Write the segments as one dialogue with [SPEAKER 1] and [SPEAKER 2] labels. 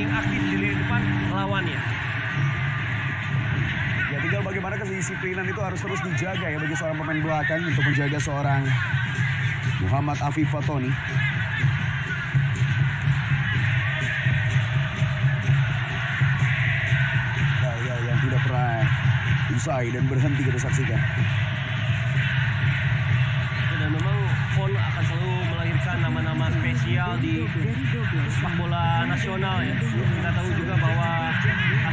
[SPEAKER 1] bermain aktif di lini depan lawannya.
[SPEAKER 2] Ya tinggal bagaimana kedisiplinan itu harus terus dijaga ya bagi seorang pemain belakang untuk menjaga seorang Muhammad Afif Fatoni. Gaya yang tidak pernah usai dan berhenti kita saksikan.
[SPEAKER 1] Dan memang PON akan selalu melahirkan nama-nama spesial di sepak bola nasional ya. Kita tahu juga bahwa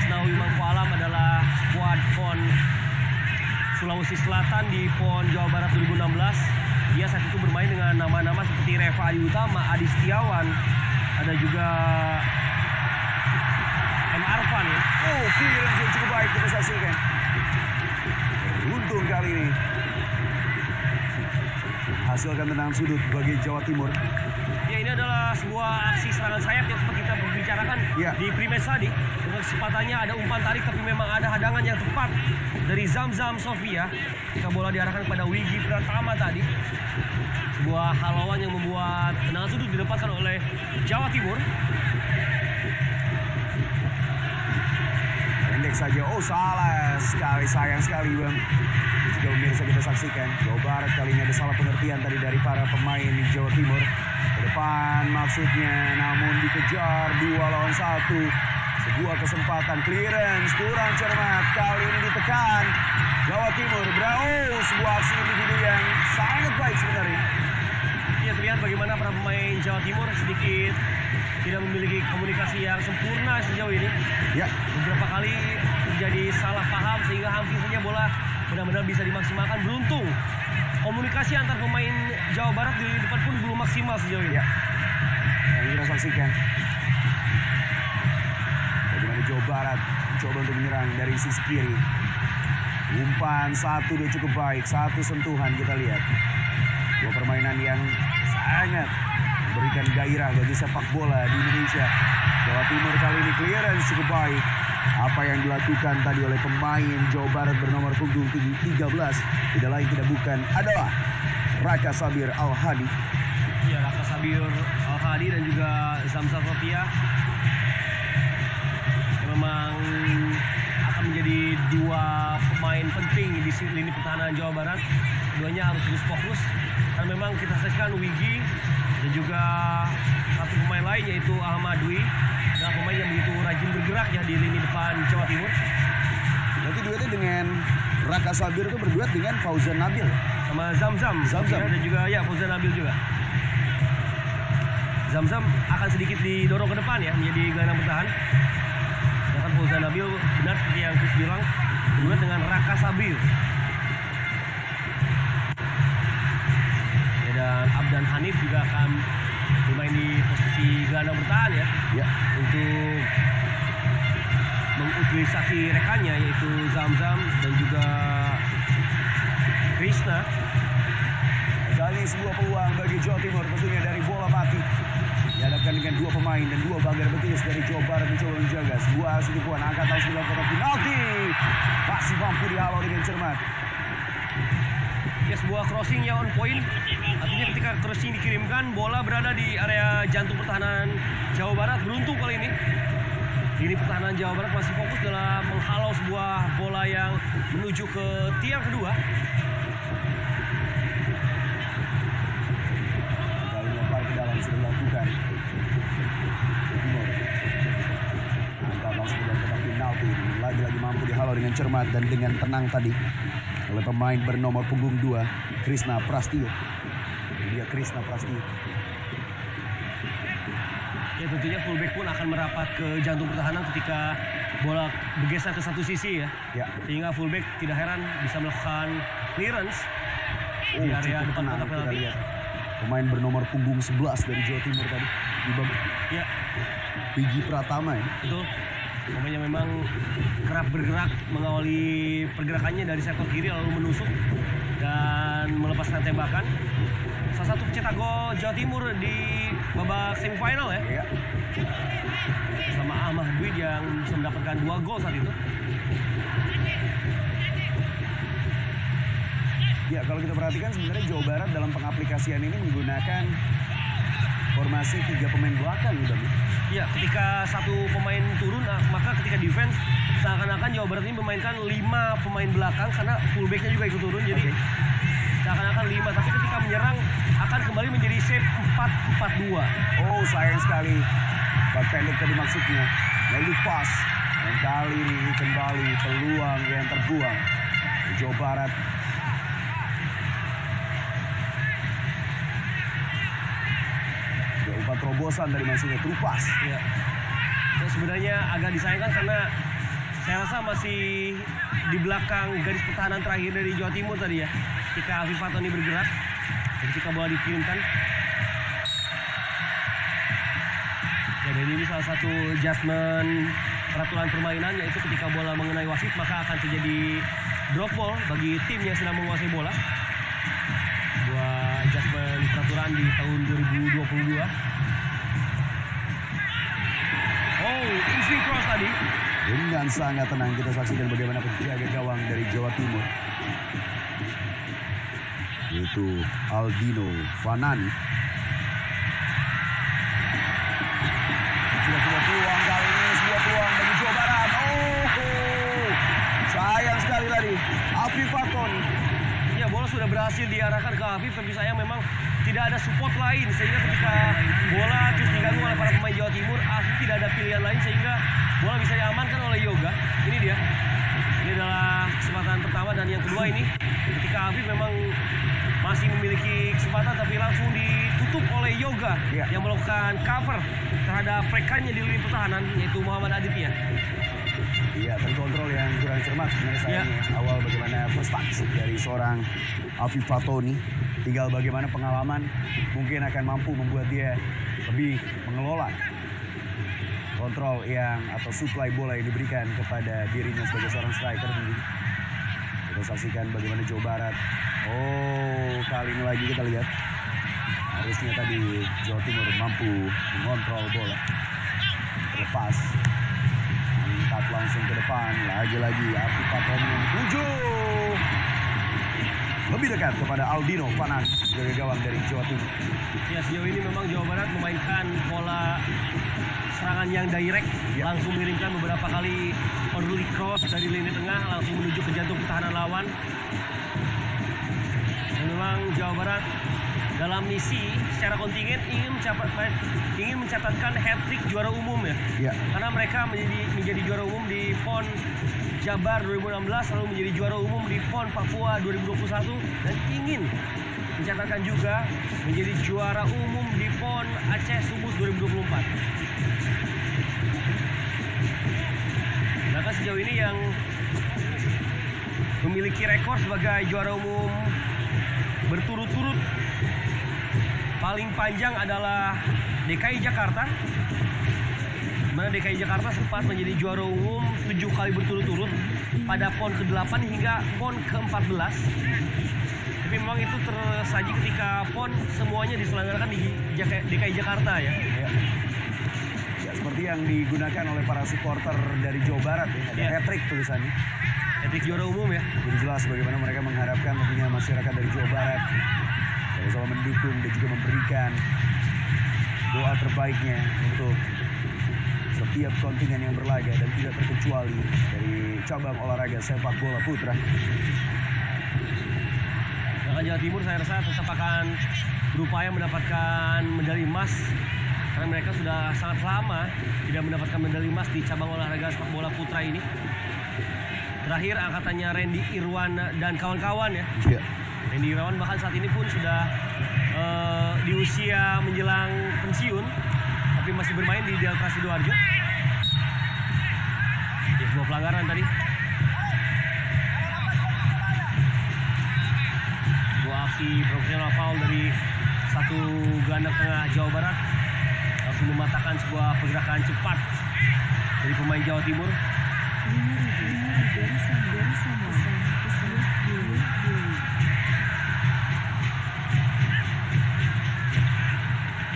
[SPEAKER 1] Asnawi Mangku Alam adalah skuad PON Sulawesi Selatan di PON Jawa Barat 2016. Dia saat itu bermain dengan nama-nama seperti Reva Adi Utama, Adi Setiawan, ada juga M. Arfan ya.
[SPEAKER 2] Oh, clearance yang cukup baik kita saksikan. Beruntung kali ini. Hasilkan tendangan sudut bagi Jawa Timur.
[SPEAKER 1] Ya, ini adalah sebuah aksi serangan sayap yang seperti kita bicarakan di prematch tadi. Dengan kesempatannya ada umpan tarik tapi memang ada hadangan yang tepat dari Zamzam Sofia. Jika bola diarahkan kepada Wigi Pratama tadi. Sebuah halauan yang membuat tendangan sudut didapatkan oleh Jawa Timur.
[SPEAKER 2] Pendek saja. Oh, salah sekali. Sayang sekali Bang. Jika pemirsa kita saksikan, Jawa Barat kali ini ada salah pengertian tadi dari para pemain Jawa Timur. Ke depan maksudnya, namun dikejar 2 lawan 1. Sebuah kesempatan clearance kurang cermat. Kali ini ditekan Jawa Timur. Sebuah aksi individu yang sangat baik sebenarnya.
[SPEAKER 1] Ya, terlihat bagaimana para pemain Jawa Timur sedikit tidak memiliki komunikasi yang sempurna sejauh ini.
[SPEAKER 2] Ya.
[SPEAKER 1] Beberapa kali terjadi salah paham sehingga hampir saja bola benar-benar bisa dimaksimalkan. Beruntung komunikasi antar pemain Jawa Barat di depan pun belum maksimal sejauh ini.
[SPEAKER 2] Ya. Yang kita saksikan bagaimana Jawa Barat mencoba untuk menyerang dari sisi kiri. Umpan satu dia cukup baik, satu sentuhan kita lihat. Dua permainan yang sangat memberikan gairah bagi sepak bola di Indonesia. Jawa Timur kali ini clearance cukup baik. Apa yang dilakukan tadi oleh pemain Jawa Barat bernomor punggung 13 tidak lain tidak bukan adalah Raka Sabir Al-Hadi.
[SPEAKER 1] Ya, Raka Sabir Al-Hadi dan juga Zamzam Sofia yang memang akan menjadi dua pemain penting di lini pertahanan Jawa Barat. Keduanya harus terus fokus karena memang kita saksikan Wigi dan juga satu pemain lain yaitu Ahmad Dwi adalah pemain yang begitu rajin bergerak ya di lini depan Jawa Timur.
[SPEAKER 2] Nanti duetnya dengan Raka Sabir itu berduet dengan Fauzan Nabil
[SPEAKER 1] sama Zamzam. Ya, dan juga ya Fauzan Nabil juga. Zamzam akan sedikit didorong ke depan ya menjadi gelandang bertahan. Sedangkan Fauzan Nabil benar seperti yang Chris bilang berduet dengan Raka Sabir. Ya, dan Abdan Hanif juga akan bermain di posisi gelandang bertahan ya. Untuk mengutilisasi rekannya yaitu Zamzam dan juga Krishna.
[SPEAKER 2] Kali ini sebuah peluang bagi Jawa Timur tentunya dari bola mati. Dihadapkan dengan dua pemain dan dua bagar betis dari Jawa Barat mencoba menjaga. Sebuah aksi tipuan angkat tahun 9 kotak penalti. Masih mampu dihalau dengan cermat.
[SPEAKER 1] Ya, sebuah crossing yang on point. Artinya ketika crossing dikirimkan, bola berada di area jantung pertahanan Jawa Barat. Beruntung kali ini. Ini pertahanan Jawa Barat masih fokus dalam menghalau sebuah bola yang menuju ke tiang kedua.
[SPEAKER 2] Kali lempar ke dalam sudah dilakukan. Timur. Angkat langsung ke kotak penalti. Lagi-lagi mampu dihalau dengan cermat dan dengan tenang tadi oleh pemain bernomor punggung 2 Krishna Prastio. Dia Krishna Prastio.
[SPEAKER 1] Ya, tentunya fullback pun akan merapat ke jantung pertahanan ketika bola bergeser ke satu sisi ya. Sehingga fullback tidak heran bisa melakukan clearance di area depan kotak penalti.
[SPEAKER 2] Pemain bernomor punggung 11 dari Jawa Timur tadi di babak.
[SPEAKER 1] Ya.
[SPEAKER 2] Wigi Pratama ya.
[SPEAKER 1] Betul. Pemain yang memang kerap bergerak mengawali pergerakannya dari sektor kiri lalu menusuk dan melepaskan tembakan. Salah satu pencetak gol Jawa Timur di babak semifinal ya. Sama Ahmad Dwi yang bisa mendapatkan 2 gol saat itu.
[SPEAKER 2] Ya, kalau kita perhatikan sebenarnya Jawa Barat dalam pengaplikasian ini menggunakan formasi 3 pemain belakang,
[SPEAKER 1] Ya, ketika satu pemain turun, maka ketika defense seakan-akan Jawa Barat ini memainkan 5 pemain belakang karena fullbacknya juga ikut turun. Jadi seakan-akan 5, tapi ketika menyerang akan kembali menjadi shape 4-4-2.
[SPEAKER 2] Oh, sayang sekali. Bak pendek tadi maksudnya. Lalu pas. Dan kali ini kembali peluang yang terbuang di Jawa Barat. Umpan terobosan dari maksudnya terupas.
[SPEAKER 1] Ya. Dan sebenarnya agak disayangkan karena saya rasa masih di belakang garis pertahanan terakhir dari Jawa Timur tadi ya. Ketika Afif Fatoni bergerak, ketika bola dikirimkan. Ya, dan ini salah satu adjustment peraturan permainan, yaitu ketika bola mengenai wasit maka akan terjadi drop ball bagi tim yang sedang menguasai bola. Buat adjustment peraturan di tahun 2022. Oh, easy cross tadi.
[SPEAKER 2] Dengan sangat tenang kita saksikan bagaimana penjaga gawang dari Jawa Timur, yaitu Aldino Fanani. Sudah sebuah peluang kali ini, sebuah peluang bagi Jawa Barat. Oh, sayang sekali tadi Afif Fatoni.
[SPEAKER 1] Ya, bola sudah berhasil diarahkan ke Afif, tapi sayang memang tidak ada support lain, sehingga ketika bola terus diganggu oleh para pemain Jawa Timur, Afif tidak ada pilihan lain sehingga bola bisa diamankan oleh Yoga. Ini dia. Ini adalah kesempatan pertama, dan yang kedua ini ketika Afif memang masih memiliki kesempatan tapi langsung ditutup oleh Yoga yang melakukan cover terhadap rekannya di lini pertahanan, yaitu Muhammad Aditya.
[SPEAKER 2] Iya, terkontrol yang kurang cermat sebenarnya sayangnya. Awal bagaimana first touch dari seorang Afif Fatoni. Tinggal bagaimana pengalaman mungkin akan mampu membuat dia lebih mengelola kontrol yang atau supply bola yang diberikan kepada dirinya sebagai seorang striker. Kita saksikan bagaimana Jawa Barat. Oh, kali ini lagi kita lihat. Harusnya tadi Jawa Timur mampu mengontrol bola. Terlepas. Angkat langsung ke depan. Lagi-lagi Afif Fatoni menuju. Lebih dekat kepada Aldino Fanani sebagai gawang dari Jawa Timur.
[SPEAKER 1] Ya, sejauh ini memang Jawa Barat memainkan pola serangan yang direct, langsung mengirimkan beberapa kali early cross dari lini tengah langsung menuju ke jantung pertahanan lawan. Dan memang Jawa Barat dalam misi secara kontingen ingin mencatatkan hat-trick juara umum ya. Karena mereka menjadi juara umum di PON Jabar 2016, lalu menjadi juara umum di PON Papua 2021, dan ingin mencatatkan juga menjadi juara umum di PON Aceh Subus 2024. Maka sejauh ini yang memiliki rekor sebagai juara umum berturut-turut paling panjang adalah DKI Jakarta, mana DKI Jakarta sempat menjadi juara umum 7 kali berturut-turut pada PON ke-8 hingga PON ke-14. Tapi memang itu tersaji ketika PON semuanya diselenggarakan di DKI Jakarta ya.
[SPEAKER 2] Ya, seperti yang digunakan oleh para supporter dari Jawa Barat ya. Ada hat-trick tulisannya.
[SPEAKER 1] Hat-trick juara umum ya.
[SPEAKER 2] Jadi jelas bagaimana mereka mengharapkan tentunya masyarakat dari Jawa Barat sama-sama mendukung dan juga memberikan doa terbaiknya untuk setiap kontingen yang berlaga dan tidak terkecuali dari cabang olahraga sepak bola putra.
[SPEAKER 1] Nah, Jawa Timur saya rasa tetap akan berupaya mendapatkan medali emas karena mereka sudah sangat lama tidak mendapatkan medali emas di cabang olahraga sepak bola putra ini. Terakhir angkatannya Randy Irwan dan kawan-kawan ya. Randy Irwan bahkan saat ini pun sudah di usia menjelang pensiun, tapi masih bermain di Delta Sidoarjo. Sebuah pelanggaran tadi. Sebuah aksi profesional foul dari satu gelandang tengah Jawa Barat langsung mematahkan sebuah pergerakan cepat dari pemain Jawa Timur.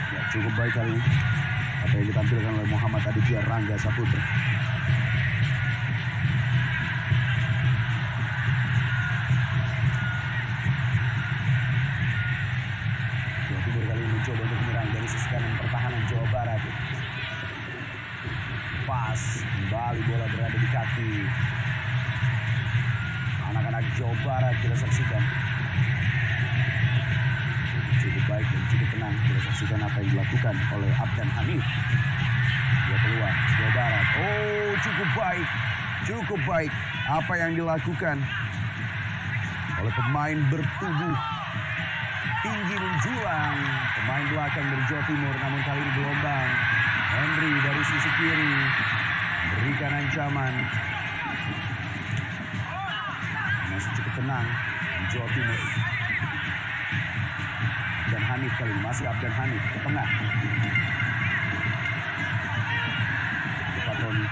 [SPEAKER 2] Ya, cukup baik kali ini apa yang ditampilkan oleh Muhammad Aditya Rangga Saputra. Jawa Timur kali ini mencoba untuk menyerang dari sisi kanan pertahanan Jawa Barat. Jawa Barat kita saksikan. Cukup baik dan cukup tenang kita saksikan apa yang dilakukan oleh Abdan Hanif. Dia keluar Jawa Barat. Oh, cukup baik apa yang dilakukan oleh pemain bertubuh tinggi menjulang, pemain belakang dari Jawa Timur, namun kali ini gelombang. Henry dari sisi kiri berikan ancaman. Masih cukup tenang di Jawa Timur. Dan Hanif kali ini masih Abdan Hanif ke tengah. Fatoni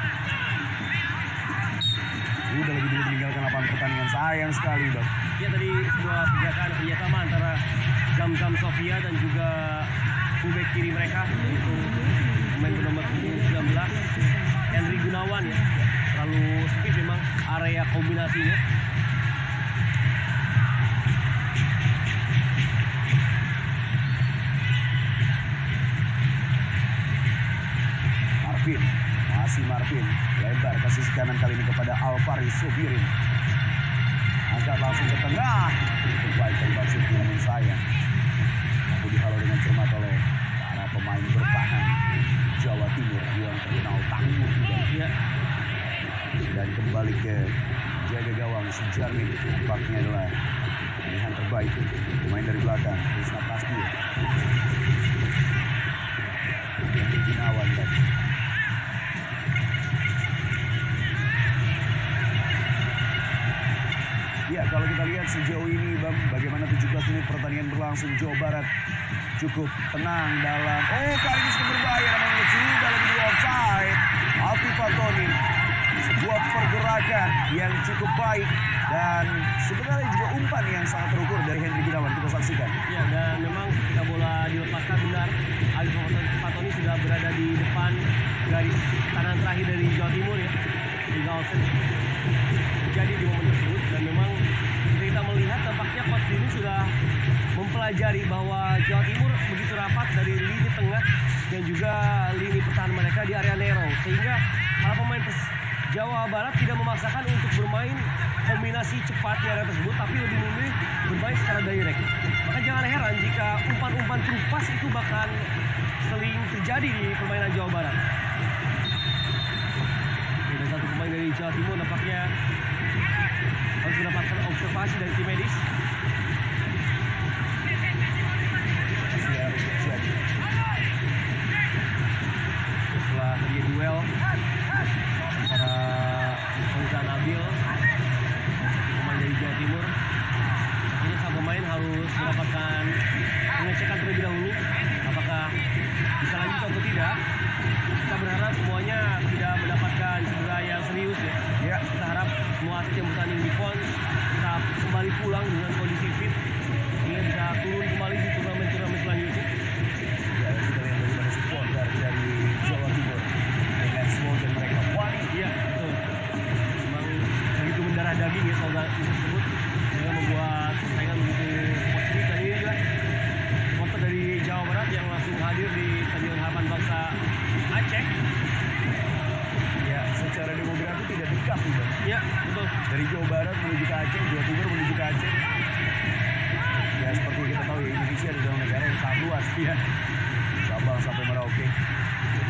[SPEAKER 2] udah lebih dulu meninggalkan lapangan pertandingan, sayang sekali Bang.
[SPEAKER 1] Ya tadi sebuah pergerakan kerjasama antara Zamzam Sofia dan juga fullback kiri mereka, yaitu pemain bernomor 19 Henry Gunawan ya. Terlalu sempit memang area kombinasinya.
[SPEAKER 2] Marvin lebar ke sisi kanan kali ini kepada Alvaris Sobirin. Angkat langsung ke tengah. Itu baik dari Bang Sufi, namun sayang aku dihalau dengan cermat oleh para pemain bertahan Jawa Timur yang terkenal tangguh.
[SPEAKER 1] Ya.
[SPEAKER 2] Dan kembali ke jaga gawang Sujarmin, tampaknya adalah pilihan terbaik pemain dari belakang Krisna Prastio. Yang Gunawan tadi. Ya, kalau kita lihat sejauh ini Bang, bagaimana 17 menit pertandingan berlangsung, Jawa Barat cukup tenang dalam. Oh, kali ini sudah berbahaya, namun sudah lebih di offside. Alfi Fatoni, sebuah pergerakan yang cukup baik dan sebenarnya juga umpan yang sangat terukur dari Henry Gunawan, kita saksikan.
[SPEAKER 1] Ya, dan memang ketika bola dilepaskan benar, Alfi Fatoni sudah berada di depan garis kanan terakhir dari Jawa Timur ya. Hingga offside terjadi di momen tersebut, dan memang kita melihat tampaknya coach ini sudah mempelajari bahwa Jawa Timur begitu rapat dari lini tengah dan juga lini pertahanan mereka di area narrow, sehingga para pemain Jawa Barat tidak memaksakan untuk bermain kombinasi cepat di area tersebut, tapi lebih memilih bermain secara direct. Maka jangan heran jika umpan-umpan terupas itu bahkan sering terjadi di permainan Jawa Barat. Ada satu pemain dari Jawa Timur nampaknya harus mendapatkan observasi dari tim medis. Setelah terjadi duel antara Fauza Nabil pemain dari Jawa Timur, tentunya sang pemain harus mendapatkan pengecekan terlebih dahulu apakah bisa lanjut atau tidak. Kita berharap semuanya tidak mendapatkan cedera yang serius ya.
[SPEAKER 2] Ya.
[SPEAKER 1] Kita harap semua atlet yang bertanding di PON tetap kembali pulang dengan kondisi fit sehingga bisa turun kembali di turnamen-turnamen selanjutnya.
[SPEAKER 2] Ya, kita lihat bagaimana supporter dari Jawa Timur dengan slogan mereka Wani.
[SPEAKER 1] Iya, betul. Memang begitu mendarah daging ya slogan tersebut, sehingga membuat persaingan begitu positif. Dan ini juga supporter dari Jawa Barat yang langsung hadir di Stadion Harapan Bangsa Aceh.
[SPEAKER 2] Ya, secara demografi tidak dekat nih Bang.
[SPEAKER 1] Iya, betul.
[SPEAKER 2] Dari Jawa Barat menuju ke Aceh, Jawa Timur menuju ke Aceh. Ya, seperti yang kita tahu ya, Indonesia adalah negara yang sangat luas.
[SPEAKER 1] Iya.
[SPEAKER 2] Sabang sampai Merauke.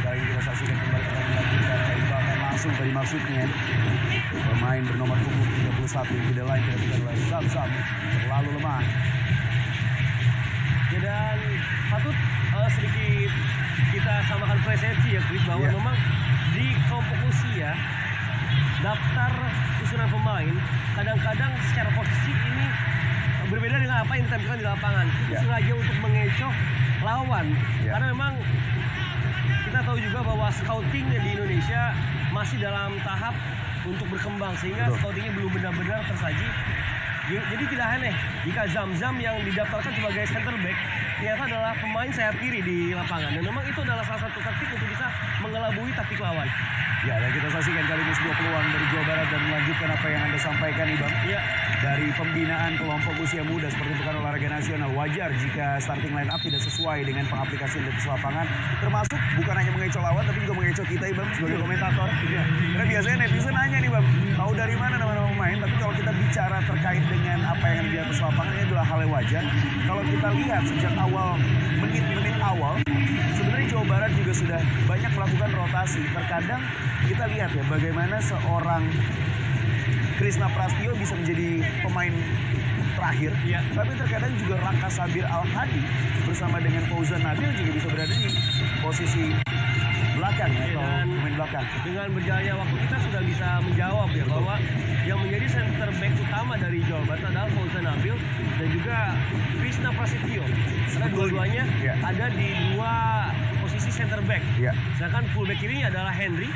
[SPEAKER 2] Kali ini kita saksikan kembali pertandingan kita tembakan langsung tadi maksudnya. Pemain bernomor punggung 31 yang tidak lain tidak adalah Zamzam, terlalu lemah.
[SPEAKER 1] Ya, dan patut sedikit kita samakan persepsi ya Chris, bahwa
[SPEAKER 2] Iya.
[SPEAKER 1] memang di kelompok usia daftar susunan pemain kadang-kadang secara posisi ini berbeda dengan apa yang ditampilkan di lapangan. Itu
[SPEAKER 2] Iya.
[SPEAKER 1] sengaja untuk mengecoh lawan.
[SPEAKER 2] Iya.
[SPEAKER 1] Karena memang kita tahu juga bahwa scouting di Indonesia masih dalam tahap untuk berkembang, sehingga
[SPEAKER 2] Betul.
[SPEAKER 1] scoutingnya belum benar-benar tersaji. Jadi tidak aneh jika Zamzam yang didaftarkan sebagai center back ternyata adalah pemain sayap kiri di lapangan, dan memang itu adalah salah satu taktik untuk bisa mengelabui taktik lawan.
[SPEAKER 2] Ya, dan kita saksikan kali ini sebuah peluang dari Jawa Barat dan melanjutkan apa yang Anda sampaikan nih Bang.
[SPEAKER 1] Ya,
[SPEAKER 2] Dari dari pembinaan kelompok usia muda seperti Pekan Olahraga Nasional. Wajar jika starting line up tidak sesuai dengan pengaplikasian di atas lapangan, termasuk bukan hanya mengecoh lawan tapi juga mengecoh kita, Bang, sebagai komentator. Karena biasanya netizen nanya nih, Bang, tahu dari mana nama-nama pemain, tapi kalau kita bicara terkait dengan apa yang ada di atas lapangan, ini adalah hal yang wajar. Kalau kita lihat sejak awal, menit-menit awal, sebenarnya Jawa Barat juga sudah banyak melakukan rotasi. Terkadang kita lihat ya bagaimana seorang Krisna Prastio bisa menjadi pemain terakhir, ya. Tapi terkadang juga Raka Sabir Al-Hadi bersama dengan Fauzan Nabil juga bisa berada di posisi belakang ya, atau pemain belakang. Dengan berjalannya waktu kita sudah bisa menjawab ya bahwa yang menjadi center back utama dari Jawa Barat adalah Fauzan Nabil dan juga Krisna Prasetyo. Karena dua-duanya ada di dua posisi center back. Sedangkan fullback kirinya adalah Henry.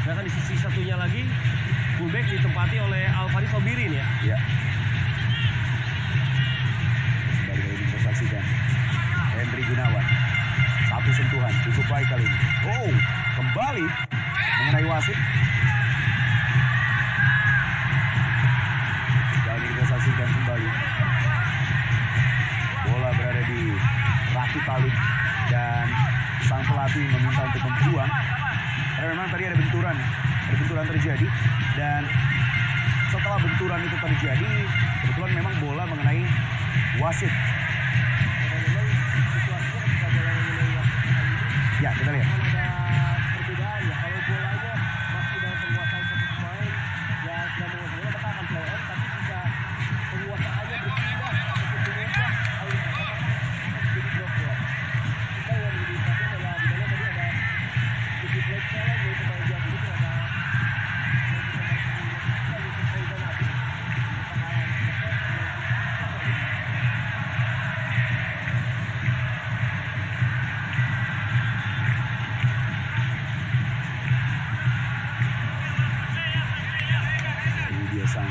[SPEAKER 2] Sedangkan di sisi satunya lagi fullback ditempati oleh Alfari Sobirin ya. Baru kali ini kita saksikan Henry Gunawan. Satu sentuhan cukup baik kali ini. Oh, kembali mengenai wasit. Kali ini kita saksikan kembali. Bola berada di kaki Talib dan sang pelatih meminta untuk membuang. Karena memang tadi ada benturan terjadi dan setelah benturan itu terjadi, kebetulan memang bola mengenai wasit. Ya, kita lihat. Ada perbedaan ya. Kalau bolanya masih dalam penguasaan satu pemain, ya sudah menguasai bola, maka akan play on. Tapi jika penguasaannya berpindah ataupun berubah, jadi drop bola. Kita yang dilihatkan adalah di mana tadi ada sedikit leg salah, yaitu pada jam itu ada sang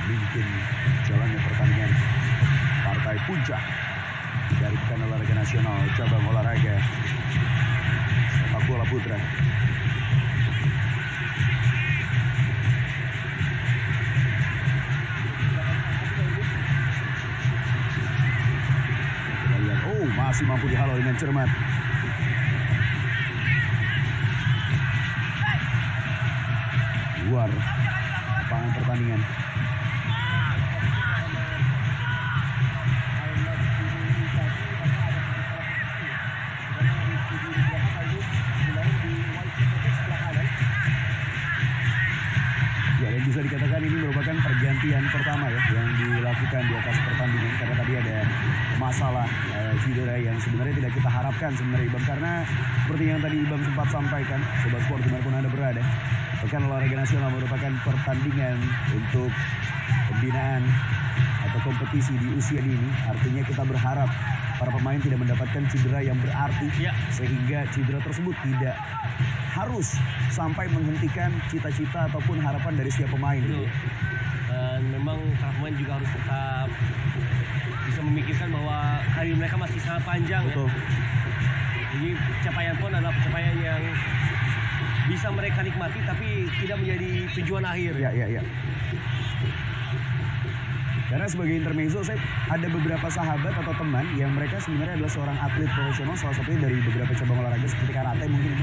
[SPEAKER 2] pemimpin jalannya pertandingan partai puncak dari Pekan Olahraga Nasional cabang olahraga sepak bola putra. Kita lihat, oh masih mampu dihalau dengan cermat. Luar lapangan pertandingan. Ya, dan bisa dikatakan ini merupakan pergantian pertama ya yang dilakukan di atas pertandingan karena tadi ada masalah cedera yang sebenarnya tidak kita harapkan sebenarnya, Ibam, karena seperti yang tadi Ibam sempat sampaikan, Sobat Sport dimanapun Anda berada, Pekan Olahraga Nasional merupakan pertandingan untuk pembinaan atau kompetisi di usia dini. Artinya kita berharap para pemain tidak mendapatkan cedera yang berarti sehingga cedera tersebut tidak harus sampai menghentikan cita-cita ataupun harapan dari setiap pemain.
[SPEAKER 1] Dan memang para pemain juga harus tetap bisa memikirkan bahwa karir mereka masih sangat panjang. Ya. Jadi pencapaian pun adalah pencapaian yang bisa mereka nikmati tapi tidak menjadi tujuan akhir.
[SPEAKER 2] Ya. Karena sebagai intermezzo, saya ada beberapa sahabat atau teman yang mereka sebenarnya adalah seorang atlet profesional, salah satunya dari beberapa cabang olahraga seperti karate mungkin.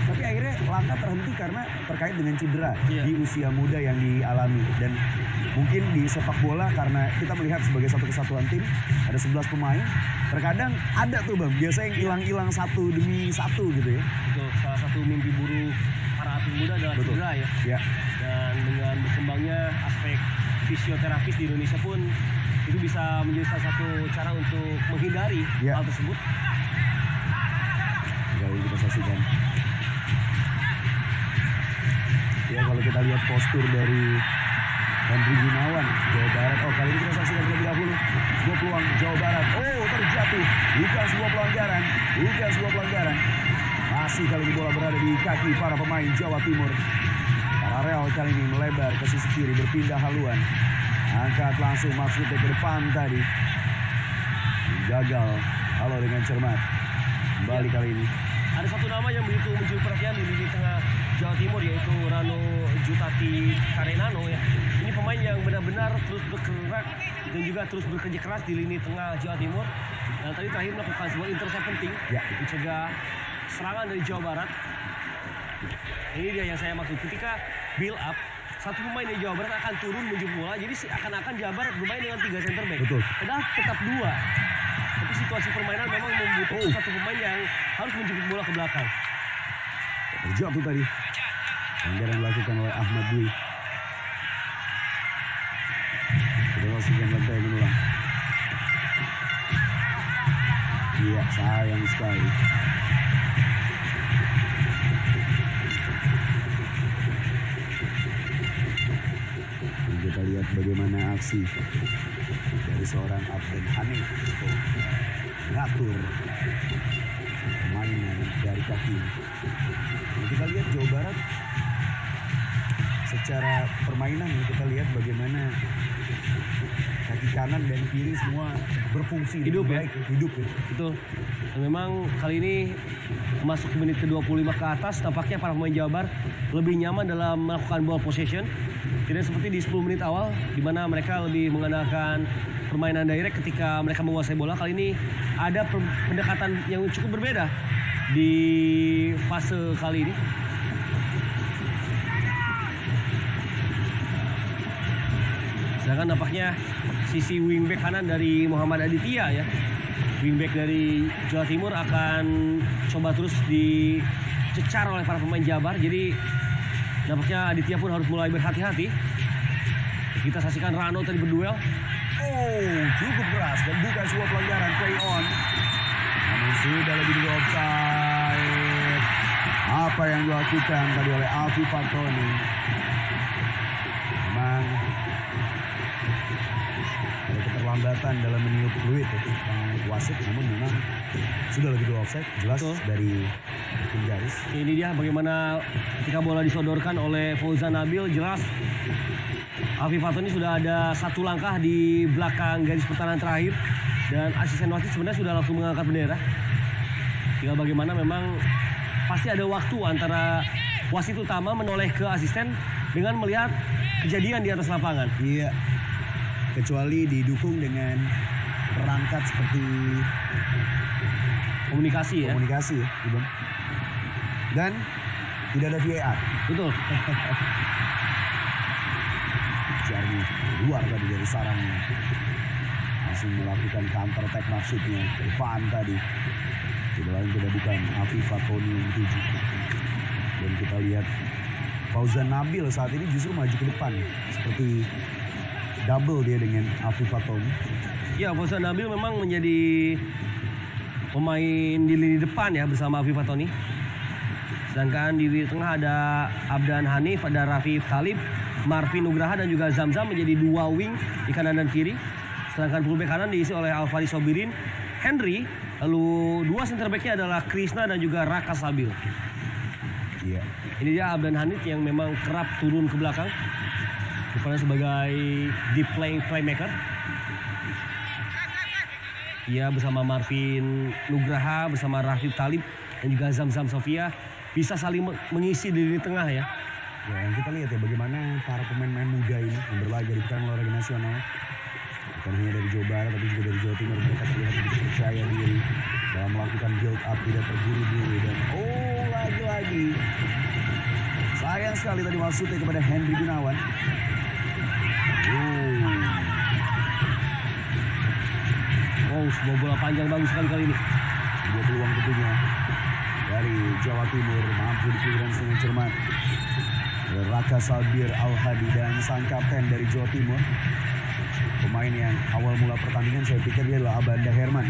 [SPEAKER 2] Tapi akhirnya langkah terhenti karena terkait dengan cedera di usia muda yang dialami. Dan mungkin di sepak bola karena kita melihat sebagai satu kesatuan tim, ada 11 pemain. Terkadang ada tuh, Bang, biasanya yang hilang-hilang satu demi satu gitu ya.
[SPEAKER 1] Betul, salah satu mimpi buruk para atlet muda adalah cedera ya. Dan dengan berkembangnya aspek fisioterapis di Indonesia pun itu bisa menjadi salah satu cara untuk menghindari hal tersebut.
[SPEAKER 2] Kalau kita saksikan, ya kalau kita lihat postur dari Henry Gunawan Jawa Barat. Oh, kali ini kita saksikan terlebih dahulu sebuah peluang Jawa Barat. Oh, terjatuh. Bukan sebuah pelanggaran. Masih kali ini bola berada di kaki para pemain Jawa Timur. Paralel kali ini melebar ke sisi kiri, berpindah haluan. Angkat langsung maksudnya ke depan tadi. Gagal. Halo dengan cermat. Kembali kali ini.
[SPEAKER 1] Ada satu nama yang begitu mencuri perhatian di lini tengah Jawa Timur, yaitu Rano Jutati Karenano ya. Ini pemain pemain yang benar-benar terus bergerak dan juga terus bekerja keras di lini tengah Jawa Timur. Dan tadi terakhir melakukan sebuah intercept penting mencegah serangan dari Jawa Barat. Ini dia yang saya maksud, ketika build up, satu pemain dari Jawa Barat akan turun menjemput bola, jadi akan Jawa Barat bermain dengan 3 center back.
[SPEAKER 2] Betul.
[SPEAKER 1] Padahal tetap 2. Tapi situasi permainan memang membutuhkan satu pemain yang harus menjemput bola ke belakang.
[SPEAKER 2] Terjatuh tadi. Pelanggaran dilakukan oleh Ahmad Dwi. Sudah masuk yang lantai mengulang. Iya, sayang sekali. Dan kita lihat bagaimana aksi dari seorang Abden Hanif untuk mengatur permainan dari kaki. Dan kita lihat Jawa Barat secara permainan, kita lihat bagaimana kaki kanan dan kiri semua berfungsi
[SPEAKER 1] Hidup
[SPEAKER 2] dengan
[SPEAKER 1] ya?
[SPEAKER 2] baik, hidup ya.
[SPEAKER 1] Betul. Dan memang kali ini masuk ke menit ke-25 ke atas, tampaknya para pemain Jawa Barat lebih nyaman dalam melakukan ball possession. Tidak seperti di 10 menit awal, di mana mereka lebih mengandalkan permainan direct ketika mereka menguasai bola. Kali ini ada pendekatan yang cukup berbeda di fase kali ini. Sedangkan nampaknya sisi wingback kanan dari Muhammad Aditya ya, wingback dari Jawa Timur akan coba terus dicecar oleh para pemain Jabar. Jadi nampaknya Aditya pun harus mulai berhati-hati. Kita saksikan Rano tadi berduel.
[SPEAKER 2] Cukup keras dan bukan sebuah pelanggaran, play on. Namun sudah lebih dulu offside. Apa yang dilakukan tadi oleh Alfi Fatoni? Memang ada keterlambatan dalam meniup fluid wasit, namun memang sudah lebih dulu offside, jelas dari tim garis.
[SPEAKER 1] Ini dia bagaimana ketika bola disodorkan oleh Fauzan Nabil, jelas Alfi Fatoni sudah ada satu langkah di belakang garis pertahanan terakhir dan asisten wasit sebenarnya sudah langsung mengangkat bendera. Tinggal bagaimana memang pasti ada waktu antara wasit utama menoleh ke asisten dengan melihat kejadian di atas lapangan.
[SPEAKER 2] Iya, kecuali didukung dengan perangkat seperti
[SPEAKER 1] Komunikasi ya.
[SPEAKER 2] Ibon. Dan tidak ada VAR.
[SPEAKER 1] Betul.
[SPEAKER 2] Jarni keluar tadi dari sarangnya, langsung melakukan counter attack maksudnya ke depan tadi. Tidak lain tidak bukan Alfi Fatoni yang tuju. Dan kita lihat Fauzan Nabil saat ini justru maju ke depan, seperti double dia dengan Alfi Fatoni.
[SPEAKER 1] Ya, Fauzan Nabil memang menjadi pemain di lini depan ya bersama Alfi Fatoni. Sedangkan di lini tengah ada Abdan Hanif, ada Rafif Talib, Marvin Nugraha dan juga Zamzam menjadi 2 wing di kanan dan kiri. Sedangkan fullback kanan diisi oleh Alfari Sobirin, Henry, lalu 2 center backnya adalah Krisna dan juga Raka Sabil.
[SPEAKER 2] Iya.
[SPEAKER 1] Ini dia Abdan Hanif yang memang kerap turun ke belakang, bukannya sebagai deep playmaker. Ia bersama Marvin Nugraha, bersama Rafif Talib dan juga Zamzam Sofia bisa saling mengisi di lini tengah ya.
[SPEAKER 2] Ya, yang kita lihat ya bagaimana para pemain-pemain muda ini yang berlaga di pekan olahraga nasional, bukan hanya dari Jawa Barat tapi juga dari Jawa Timur, mereka terlihat lebih percaya diri dalam melakukan build up, tidak terburu-buru. Dan lagi-lagi sayang sekali tadi maksudnya kepada Henry Gunawan.
[SPEAKER 1] Sebuah bola panjang bagus sekali kali ini.
[SPEAKER 2] Sebuah peluang tentunya dari Jawa Timur, mampu dipilih dengan cermat. Raka Sabir Al-Hadi dan sang kapten dari Jawa Timur, pemain yang awal mula pertandingan saya pikir dia adalah Abanda Herman.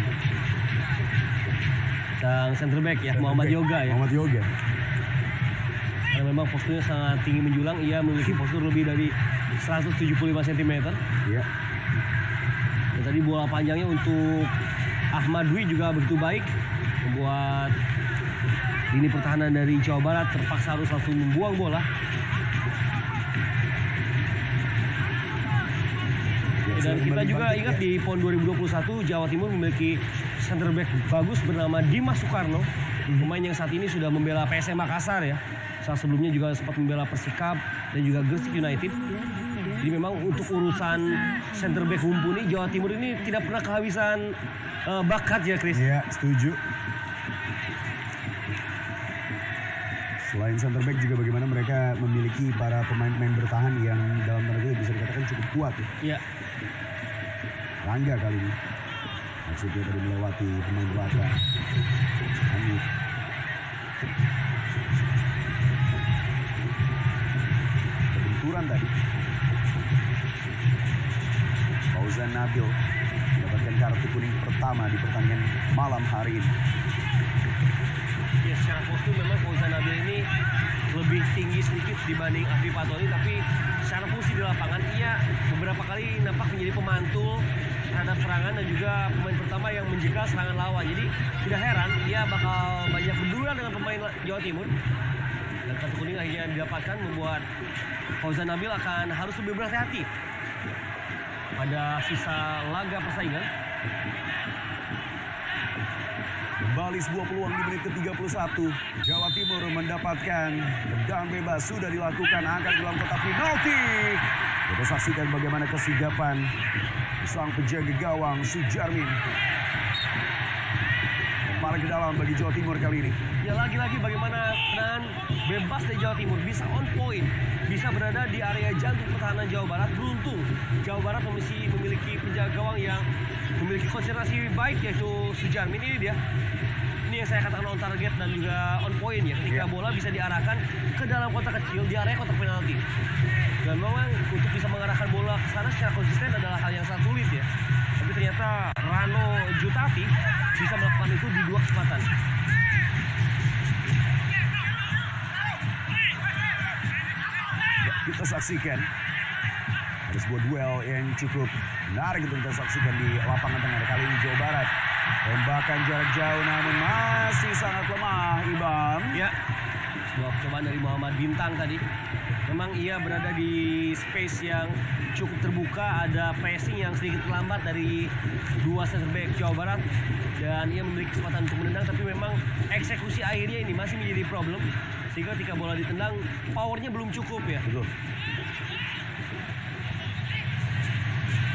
[SPEAKER 1] Sang center back ya, Muhammad Yoga ya.
[SPEAKER 2] Muhammad Yoga.
[SPEAKER 1] Karena memang posturnya sangat tinggi menjulang, ia memiliki postur lebih dari 175 cm.
[SPEAKER 2] Iya.
[SPEAKER 1] Dan tadi bola panjangnya untuk Ahmad Dwi juga begitu baik, membuat lini pertahanan dari Jawa Barat terpaksa harus langsung membuang bola. Dan kita juga ingat di PON 2021 Jawa Timur memiliki center back bagus bernama Dimas Soekarno, pemain yang saat ini sudah membela PSM Makassar ya. Saat sebelumnya juga sempat membela Persikab dan juga Gresik United. Jadi memang untuk urusan center back mumpuni Jawa Timur ini tidak pernah kehabisan bakat ya Chris.
[SPEAKER 2] Iya, setuju. Selain center back juga bagaimana mereka memiliki para pemain-pemain bertahan yang dalam tanda kutip bisa dikatakan cukup kuat ya.
[SPEAKER 1] Iya.
[SPEAKER 2] Rangga kali ini. Maksudnya tadi melewati pemain belakang. Hanif. Benturan tadi. Fauzan Nabil mendapatkan kartu kuning pertama di pertandingan malam hari ini.
[SPEAKER 1] Ya, secara postur memang Fauzan Nabil ini lebih tinggi sedikit dibanding Afif Fatoni, tapi secara fungsi di lapangan ia beberapa kali nampak menjadi pemantul terhadap serangan dan juga pemain pertama yang menjegal serangan lawan. Jadi tidak heran ia bakal banyak berduel dengan pemain Jawa Timur. Dan kartu kuning akhirnya didapatkan membuat Fauzan Nabil akan harus lebih berhati-hati pada sisa laga persaingan.
[SPEAKER 2] Kembali sebuah peluang di menit ke-31. Jawa Timur mendapatkan tendangan bebas sudah dilakukan, angkat dalam kotak penalti. Kita saksikan bagaimana kesigapan sang penjaga gawang Sujarmin. Kembali ke dalam bagi Jawa Timur kali ini.
[SPEAKER 1] Ya lagi-lagi bagaimana tendangan bebas dari Jawa Timur bisa on point, bisa berada di area jantung pertahanan Jawa Barat. Beruntung Jawa Barat memiliki penjaga gawang yang memiliki konsentrasi baik yaitu Sujarmin. Ini dia. Ini yang saya katakan on target dan juga on point ya, ketika bola bisa diarahkan ke dalam kotak kecil di area kotak penalti. Dan memang untuk bisa mengarahkan bola ke sana secara konsisten adalah hal yang sangat sulit ya. Tapi ternyata Rano Jutati bisa melakukan itu di 2 kesempatan.
[SPEAKER 2] Ya, kita saksikan ada sebuah duel yang cukup menarik untuk kita saksikan di lapangan tengah kali ini Jawa Barat. Tembakan jarak jauh namun masih sangat lemah Ibam.
[SPEAKER 1] Ya, sebuah percobaan dari Muhammad Bintang tadi. Memang ia berada di space yang cukup terbuka, ada pressing yang sedikit terlambat dari 2 center back Jawa Barat. Dan ia memiliki kesempatan untuk menendang, tapi memang eksekusi akhirnya ini masih menjadi problem. Sehingga ketika bola ditendang, powernya belum cukup ya.
[SPEAKER 2] Betul.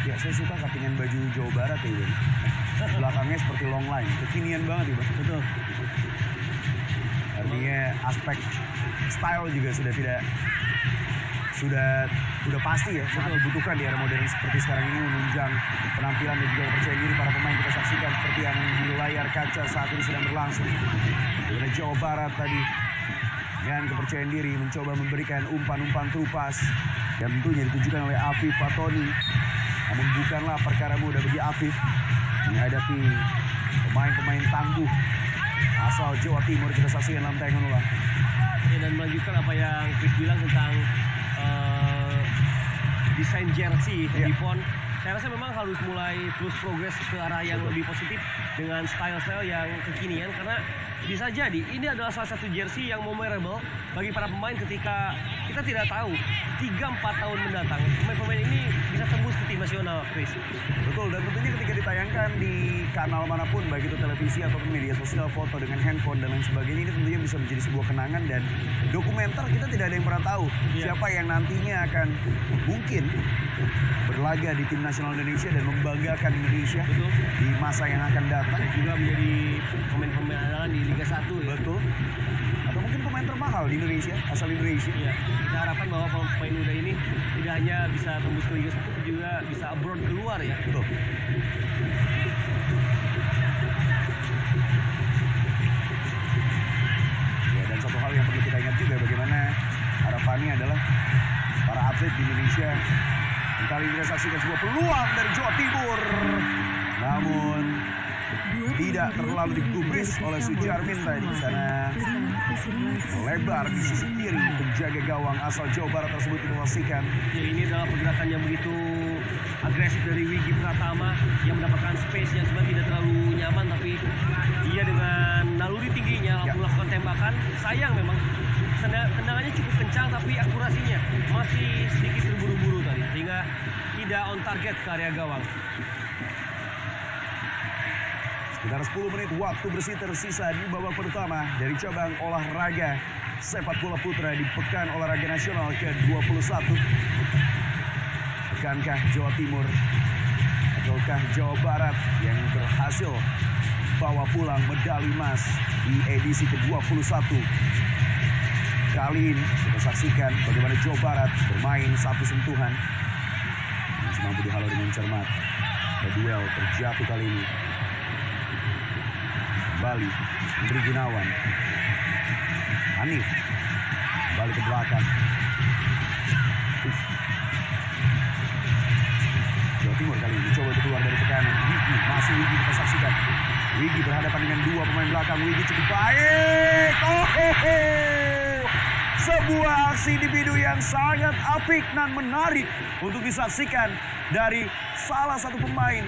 [SPEAKER 2] Ya, saya suka cuttingan baju Jawa Barat ya, Ibam. Belakangnya seperti long line, kekinian banget Ibam.
[SPEAKER 1] Betul.
[SPEAKER 2] Artinya aspek style juga sudah pasti ya, sangat dibutuhkan di era modern seperti sekarang ini menunjang penampilan dan juga kepercayaan diri para pemain. Kita saksikan seperti yang di layar kaca saat ini sedang berlangsung. Dari Jawa Barat tadi dengan kepercayaan diri mencoba memberikan umpan-umpan terupas yang tentunya ditujukan oleh Afif Fatoni. Namun bukanlah perkara mudah bagi Afif menghadapi pemain-pemain tangguh asal Jawa Timur. Kita saksikan dalam tayangan ulang.
[SPEAKER 1] Ya, dan melanjutkan apa yang Chris bilang tentang desain jersey di PON. Saya rasa memang harus mulai terus progres ke arah yang lebih positif dengan style-style yang kekinian, karena bisa jadi ini adalah salah satu jersey yang memorable bagi para pemain ketika kita tidak tahu 3-4 tahun mendatang pemain-pemain ini bisa tembus ke tim nasional, Chris.
[SPEAKER 2] Betul, dan tentunya ketika ditayangkan di kanal manapun, baik itu televisi ataupun media sosial, foto dengan handphone dan lain sebagainya, ini tentunya bisa menjadi sebuah kenangan dan dokumenter. Kita tidak ada yang pernah tahu siapa yang nantinya akan mungkin berlaga di tim nasional Indonesia dan membanggakan Indonesia.
[SPEAKER 1] Betul.
[SPEAKER 2] Di masa yang akan datang.
[SPEAKER 1] Juga menjadi pemain-pemain andalan di Liga 1 ya.
[SPEAKER 2] Betul. Atau mungkin pemain termahal di Indonesia, asal Indonesia.
[SPEAKER 1] Ya, kita harapkan bahwa pemain muda ini tidak hanya bisa tembus ke Liga 1, tapi juga bisa abroad keluar ya.
[SPEAKER 2] Betul. Ya, dan satu hal yang perlu kita ingat juga bagaimana harapannya adalah para atlet di Indonesia. Dan kali ini kita saksikan sebuah peluang dari Jawa Timur. Namun tidak terlalu digubris oleh Sujarmin tadi di sana. Lebar di sisi kiri penjaga gawang asal Jawa Barat tersebut kita saksikan.
[SPEAKER 1] Ya, ini adalah pergerakan yang begitu agresif dari Wigi Pratama yang mendapatkan space yang sebenarnya tidak terlalu nyaman, tapi dia dengan naluri tingginya melakukan tembakan. Sayang memang tendangannya cukup kencang tapi akurasinya masih sedikit terburu-buru tadi sehingga tidak on target ke area gawang.
[SPEAKER 2] Sekitar 10 menit waktu bersih tersisa di babak pertama dari cabang olahraga sepak bola putra di Pekan Olahraga Nasional ke-21. Bukankah Jawa Timur ataukah Jawa Barat yang berhasil bawa pulang medali emas di edisi ke-21? Kali ini kita saksikan bagaimana Jawa Barat bermain satu sentuhan. Masih mampu dihalau dengan cermat. Duel terjatuh kali ini. Kembali Indri Gunawan. Hanif kembali ke belakang. Jawa Timur kali ini coba keluar dari tekanan. Wigi, masih Wigi kita saksikan. Wigi berhadapan dengan dua pemain belakang. Wigi cukup baik. Sebuah aksi individu yang sangat apik dan menarik untuk disaksikan dari salah satu pemain,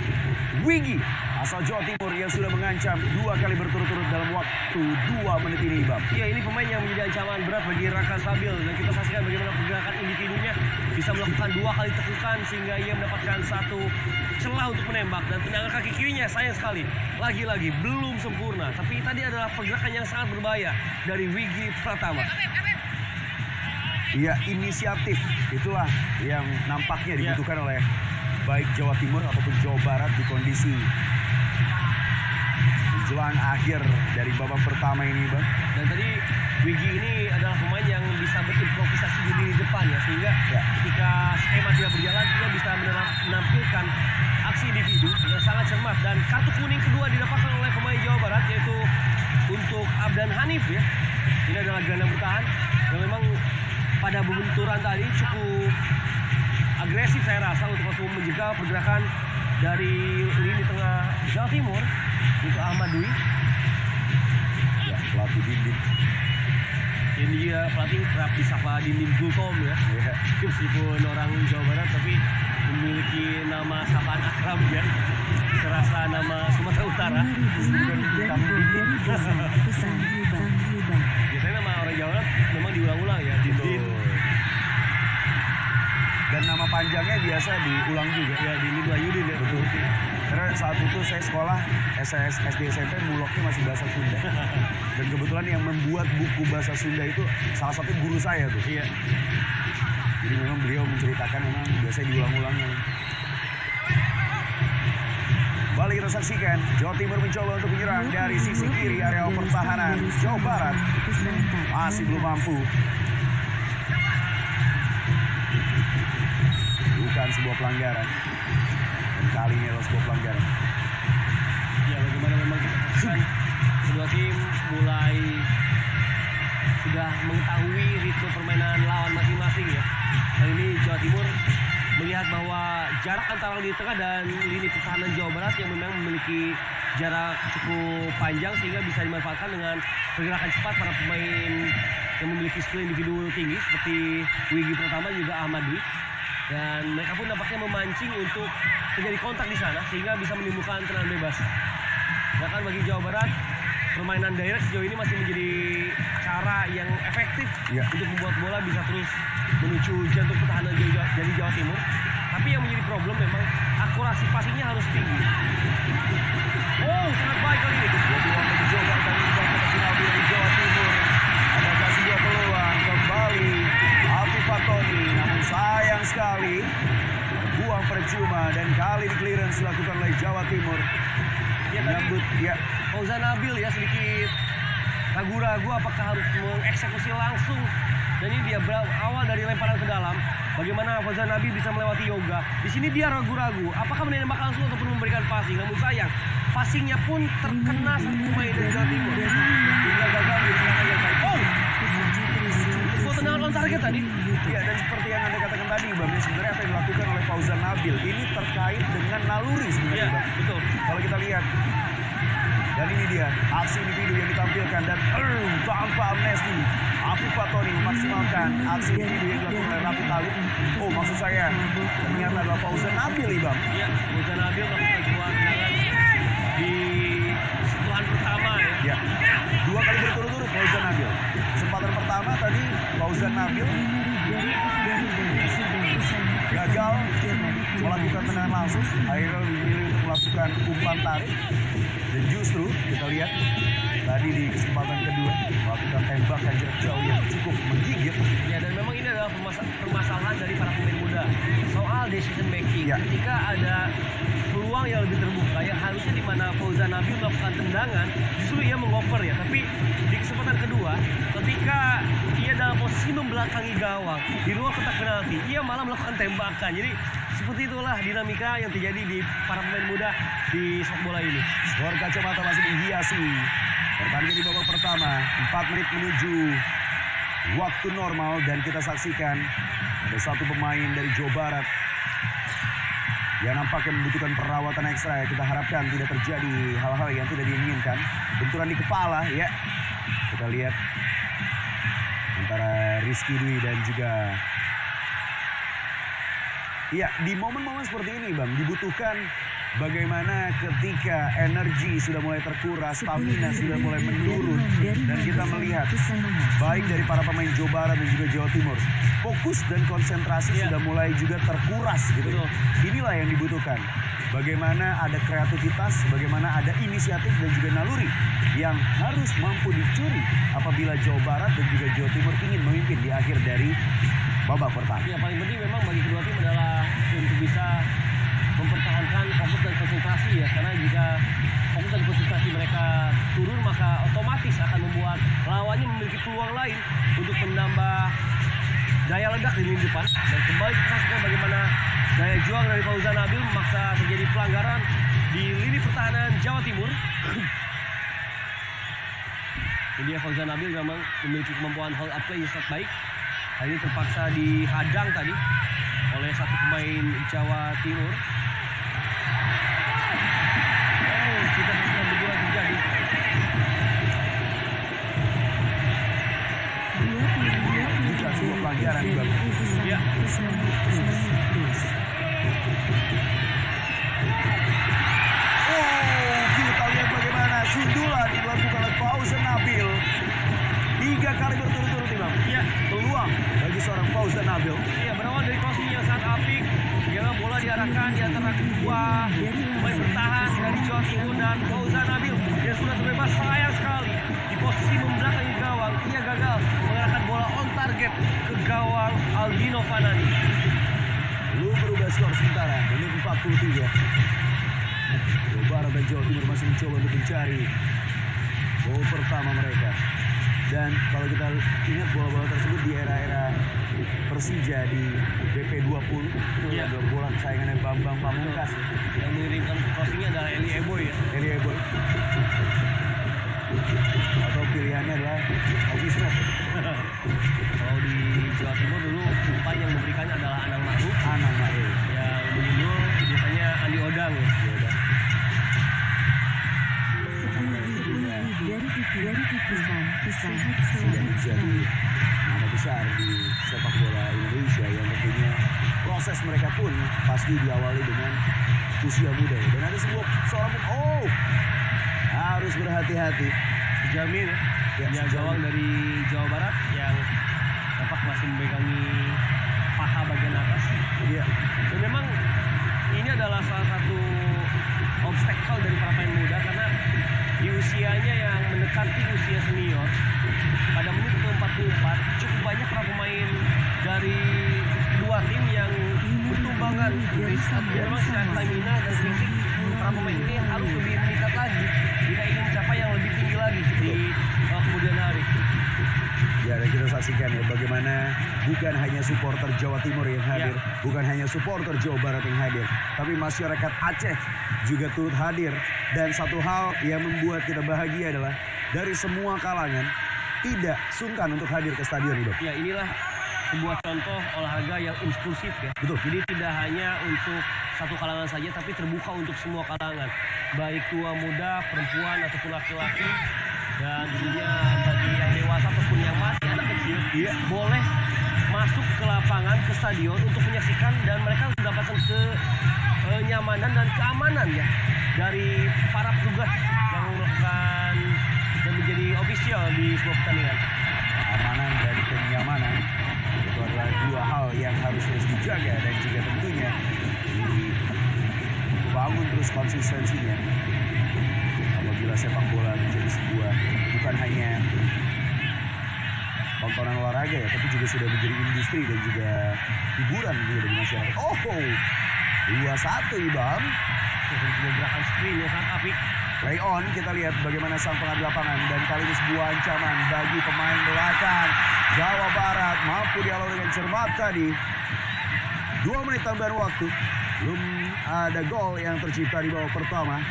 [SPEAKER 2] Wigi asal Jawa Timur yang sudah mengancam 2 kali berturut-turut dalam waktu 2 menit ini, Bang.
[SPEAKER 1] Iya, ini pemain yang menjadi ancaman berat bagi Raka Sabil, dan kita saksikan bagaimana pergerakan individunya bisa melakukan 2 kali tekukan sehingga ia mendapatkan satu celah untuk menembak, dan tendangan kaki kirinya sayang sekali lagi-lagi belum sempurna, tapi tadi adalah pergerakan yang sangat berbahaya dari Wigi Pratama.
[SPEAKER 2] Iya, inisiatif itulah yang nampaknya dibutuhkan oleh baik Jawa Timur ataupun Jawa Barat di kondisi menjelang akhir dari babak pertama ini, Bang.
[SPEAKER 1] Dan tadi Wigi ini adalah pemain yang bisa berimprovisasi di lini depan ya, sehingga ketika skema tidak berjalan dia bisa menampilkan aksi individu yang sangat cermat, dan kartu kuning kedua didapatkan oleh pemain Jawa Barat yaitu untuk Abdan Hanif ya. Ini adalah gelandang bertahan yang memang pada benturan tadi cukup agresif saya rasa untuk langsung menjaga pergerakan dari lini tengah Jawa Timur untuk Ahmad Dwi.
[SPEAKER 2] Ya, pelatih Dindin.
[SPEAKER 1] Ini dia pelatih kerap disapa Dindin Gultom ya. Meskipun orang Jawa Barat tapi memiliki nama sapaan akrab ya. Serasa nama Sumatera Utara. Biasanya nama orang Jawa Barat memang diulang-ulang ya, Dindin.
[SPEAKER 2] Dan nama panjangnya biasa diulang juga.
[SPEAKER 1] Ya, Dindin Wahyudin ya.
[SPEAKER 2] Betul. Karena saat itu saya sekolah SD SMP muloknya masih bahasa Sunda. Dan kebetulan yang membuat buku bahasa Sunda itu salah satu guru saya tuh.
[SPEAKER 1] Iya.
[SPEAKER 2] Jadi memang beliau menceritakan memang biasanya diulang-ulangnya. Kembali kita saksikan Jawa Timur mencoba untuk menyerang dari sisi kiri area pertahanan. Jawa Barat masih belum mampu. Bukan sebuah pelanggaran. Dan kali ini adalah sebuah pelanggaran.
[SPEAKER 1] Ya, bagaimana memang kita saksikan kedua tim mulai sudah mengetahui ritme permainan lawan masing-masing ya. Kali ini Jawa Timur melihat bahwa jarak antara lini tengah dan lini pertahanan Jawa Barat yang memang memiliki jarak cukup panjang sehingga bisa dimanfaatkan dengan pergerakan cepat para pemain yang memiliki skill individu tinggi seperti Wigi Pratama juga Ahmad Dwi. Dan mereka pun nampaknya memancing untuk terjadi kontak di sana sehingga bisa menimbulkan tendangan bebas. Bahkan bagi Jawa Barat, permainan direct sejauh ini masih menjadi cara yang efektif untuk membuat bola bisa terus menuju jantung pertahanan dari Jawa Timur. Tapi yang menjadi problem memang akurasi passingnya harus tinggi. Oh, sangat baik kali ini.
[SPEAKER 2] Dua bagi Jawa Barat dan kotak final dari Jawa Timur. Ada sebuah peluang kembali Afif Fatoni, namun sayang sekali buang percuma, dan kali ini clearance dilakukan oleh Jawa Timur.
[SPEAKER 1] Ya,
[SPEAKER 2] menyambut
[SPEAKER 1] Fauzan Nabil ya sedikit ragu-ragu apakah harus mengeksekusi langsung, dan ini dia awal dari lemparan ke dalam. Bagaimana Fauzan Nabil bisa melewati Yoga? Di sini dia ragu-ragu apakah menembak langsung ataupun memberikan passing. Namun sayang, passingnya pun terkena satu pemain dari Jawa Timur. Hingga gagal di serangan yang baik. Oh, sebuah tendangan on target tadi.
[SPEAKER 2] Ya, dan seperti yang Anda katakan tadi, Bang, sebenarnya apa yang dilakukan oleh Fauzan Nabil ini terkait dengan naluri sebenarnya, Bang.
[SPEAKER 1] Betul.
[SPEAKER 2] Kalau kita lihat, dan ini dia aksi individu yang ditampilkan, dan tanpa amnesti Afif Fatoni memaksimalkan aksi individu yang dilakukan oleh Raffi Talib. Oh, maksud saya ternyata adalah Fauzan Nabil, Bang.
[SPEAKER 1] Iya, Fauzan Nabil melakukan sebuah tendangan di sentuhan pertama ya.
[SPEAKER 2] 2 kali berturut-turut Fauzan Nabil. Kesempatan pertama tadi Fauzan Nabil gagal melakukan tendangan langsung, akhirnya memilih untuk melakukan umpan tarik. Dan justru kita lihat tadi di kesempatan kedua melakukan tembakan jarak jauh yang cukup menggigit.
[SPEAKER 1] Ya, dan memang ini adalah adalah permasalahan dari para pemain muda soal decision making.
[SPEAKER 2] Ya.
[SPEAKER 1] Ketika ada peluang yang lebih terbuka yang harusnya di mana Fauzan Nabil melakukan tendangan, justru ia mengoper ya. Tapi di kesempatan kedua, ketika ia dalam posisi membelakangi gawang di ruang kotak penalti, ia malah melakukan tembakan. Jadi seperti itulah dinamika yang terjadi di para pemain muda di sepak bola ini.
[SPEAKER 2] Skor kacamata masih menghiasi pertandingan di babak pertama. 4 menit menuju waktu normal dan kita saksikan ada satu pemain dari Jawa Barat yang nampaknya membutuhkan perawatan ekstra ya. Kita harapkan tidak terjadi hal-hal yang tidak diinginkan. Benturan di kepala ya. Kita lihat antara Rizky Dwi dan juga ya, di momen-momen seperti ini Bang dibutuhkan bagaimana ketika energi sudah mulai terkuras, stamina sudah mulai menurun, dan kita melihat baik dari para pemain Jawa Barat dan juga Jawa Timur, fokus dan konsentrasi sudah mulai juga terkuras gitu.
[SPEAKER 1] Betul.
[SPEAKER 2] Inilah yang dibutuhkan. Bagaimana ada kreativitas, bagaimana ada inisiatif dan juga naluri yang harus mampu dicuri apabila Jawa Barat dan juga Jawa Timur ingin memimpin di akhir dari babak pertama.
[SPEAKER 1] Ya, paling penting memang bagi kedua tim adalah untuk bisa mempertahankan fokus dan konsentrasi ya, karena jika fokus dan konsentrasi mereka turun maka otomatis akan membuat lawannya memiliki peluang lain untuk menambah daya ledak di lini depan. Dan kembali kita saksikan bagaimana daya juang dari Fauzan Nabil memaksa terjadi pelanggaran di lini pertahanan Jawa Timur. Ini dia Fauzan Nabil memang memiliki kemampuan hold up play yang sangat baik. Hal ini terpaksa dihadang tadi oleh satu pemain Jawa Timur. Oh, kita sudah berdua terjadi.
[SPEAKER 2] Bukan sebuah pelanggaran Bang.
[SPEAKER 1] Ya.
[SPEAKER 2] Oh, kita lihat bagaimana sundulan dilakukan oleh Fauzan Nabil. 3 kali berturut-turut Bang.
[SPEAKER 1] Iya.
[SPEAKER 2] Peluang bagi seorang Fauzan Nabil.
[SPEAKER 1] Iya, berawal dari crossing yang sangat apik, hingga bola diarahkan di antara kedua pemain bertahan dari Jawa Timur dan Fauzan Nabil yang sudah terbebas. Sayang sekali di posisi membelakangi gawang, ia gagal mengarahkan bola on target ke gawang Aldino Fanani.
[SPEAKER 2] Belum berubah skor sementara menit 43. Jawa Barat dan Jawa Timur masih mencoba untuk mencari gol pertama mereka. Dan kalau kita ingat bola-bola tersebut di era-era Persija di BP20 itu
[SPEAKER 1] Iya.
[SPEAKER 2] adalah bola kesayangannya Bambang Pamungkas.
[SPEAKER 1] Yang mengirimkan crossingnya adalah Eli Eboy ya.
[SPEAKER 2] Eli Eboy. Atau pilihannya adalah Haji Smith.
[SPEAKER 1] Kalau di Jawa Timur dulu umpan yang memberikannya adalah Anang Mahmud,
[SPEAKER 2] Anang Mahmud.
[SPEAKER 1] yang menyundul biasanya Andi Odang ya.
[SPEAKER 2] Sudah menjadi nama besar di sepak bola Indonesia yang tentunya proses mereka pun pasti diawali dengan usia muda ya. Dan ada seorang harus berhati-hati.
[SPEAKER 1] Jamil
[SPEAKER 2] Ya,
[SPEAKER 1] ya, gawang dari Jawa Barat yang tampak masih memegangi paha bagian atas.
[SPEAKER 2] Iya.
[SPEAKER 1] Dan memang ini adalah salah satu obstacle dari para pemain muda karena di usianya yang mendekati usia senior, pada menit ke-44 cukup banyak para pemain dari dua tim yang bertumbangan. Memang secara stamina dan fisik para pemain ini harus lebih meningkat lagi jika ingin mencapai yang lebih tinggi lagi di kemudian hari.
[SPEAKER 2] Ya, dan kita saksikan ya bagaimana bukan hanya supporter Jawa Timur yang hadir, bukan hanya supporter Jawa Barat yang hadir, tapi masyarakat Aceh juga turut hadir. Dan satu hal yang membuat kita bahagia adalah dari semua kalangan tidak sungkan untuk hadir ke stadion itu.
[SPEAKER 1] Ya, inilah sebuah contoh olahraga yang inklusif ya.
[SPEAKER 2] Betul.
[SPEAKER 1] Jadi tidak hanya untuk satu kalangan saja, tapi terbuka untuk semua kalangan, baik tua muda, perempuan ataupun laki-laki. Dan tentunya bagi yang dewasa ataupun yang masih anak kecil, boleh masuk ke lapangan, ke stadion untuk menyaksikan, dan mereka mendapatkan kenyamanan dan keamanan ya dari para petugas yang melakukan dan menjadi ofisial di sebuah pertandingan.
[SPEAKER 2] Keamanan dan kenyamanan itu adalah dua hal yang harus terus dijaga dan juga tentunya dibangun terus konsistensinya. Apabila sepak bola menjadi sebuah bukan hanya tontonan olahraga ya, tapi juga sudah menjadi industri dan juga hiburan gitu bagi masyarakat. Oh, 2-1 Ibam.
[SPEAKER 1] Sebuah gerakan sprint yang sangat apik.
[SPEAKER 2] Play on, kita lihat bagaimana sang pengambil lapangan dan kali ini sebuah ancaman bagi pemain belakang Jawa Barat, mampu dialog dengan cermat tadi. 2 menit tambahan waktu, belum ada gol yang tercipta di babak pertama.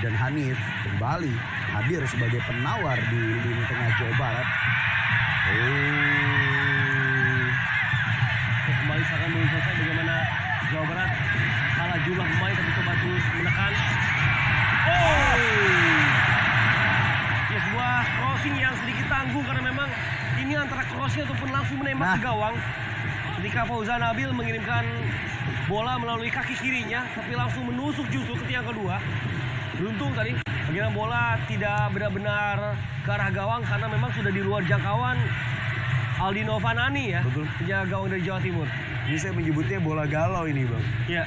[SPEAKER 2] Dan Hanif kembali hadir sebagai penawar di lini tengah Jawa Barat.
[SPEAKER 1] Kembali seakan belum selesai bagaimana Jawa Barat kalah jumlah pemain tapi coba terus menekan. Ya, sebuah crossing yang sedikit tangguh karena memang ini antara crossing ataupun langsung menembak ke gawang. Ketika Fauzan Nabil mengirimkan bola melalui kaki kirinya tapi langsung menusuk justru ke tiang kedua. Beruntung tadi bagaimana bola tidak benar-benar ke arah gawang karena memang sudah di luar jangkauan Aldino Vanani ya.
[SPEAKER 2] Betul.
[SPEAKER 1] Penjaga gawang dari Jawa Timur.
[SPEAKER 2] Ini saya menyebutnya bola galau ini Bang.
[SPEAKER 1] Iya.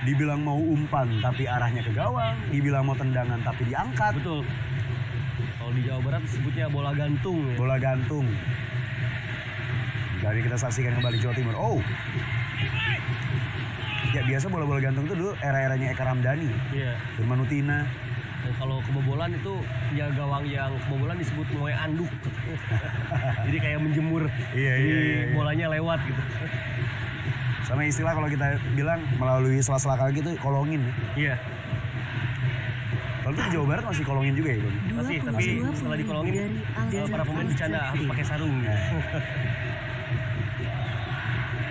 [SPEAKER 2] Dibilang mau umpan tapi arahnya ke gawang, dibilang mau tendangan tapi diangkat.
[SPEAKER 1] Betul. Kalau di Jawa Barat disebutnya bola gantung ya.
[SPEAKER 2] Bola gantung. Jadi kita saksikan kembali Jawa Timur. Ya biasa bola-bola gantung itu dulu era-eranya Eka Ramdhani.
[SPEAKER 1] Iya.
[SPEAKER 2] Firman Utina.
[SPEAKER 1] Dan kalau kebobolan itu penjaga gawang yang kebobolan disebut ngoe anduk. Jadi kayak menjemur.
[SPEAKER 2] Iya.
[SPEAKER 1] Bolanya lewat gitu.
[SPEAKER 2] Sama istilah kalau kita bilang melalui sela-sela kaki itu kolongin.
[SPEAKER 1] Iya.
[SPEAKER 2] Kalau itu di Jawa Barat masih kolongin juga ya Bang?
[SPEAKER 1] Masih, tapi setelah dikolongin para pemain bercanda harus pakai sarung.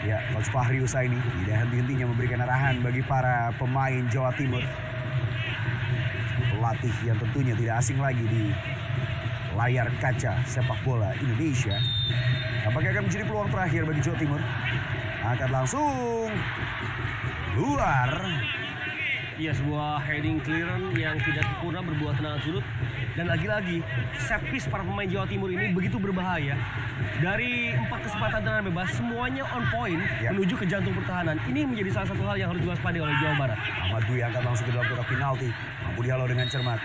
[SPEAKER 2] Ya, Coach Fahri Husaini tidak henti-hentinya memberikan arahan bagi para pemain Jawa Timur. Pelatih yang tentunya tidak asing lagi di layar kaca sepak bola Indonesia. Apakah akan menjadi peluang terakhir bagi Jawa Timur? Angkat langsung luar.
[SPEAKER 1] Iya, sebuah heading clearance yang tidak sempurna berbuah tendangan sudut. Dan lagi-lagi set piece para pemain Jawa Timur ini begitu berbahaya. Dari 4 kesempatan tendangan bebas semuanya on point menuju ke jantung pertahanan. Ini menjadi salah satu hal yang harus diwaspadai oleh Jawa Barat.
[SPEAKER 2] Ahmad Dwi angkat langsung ke dalam kotak penalti. Mampu dihalau dengan cermat.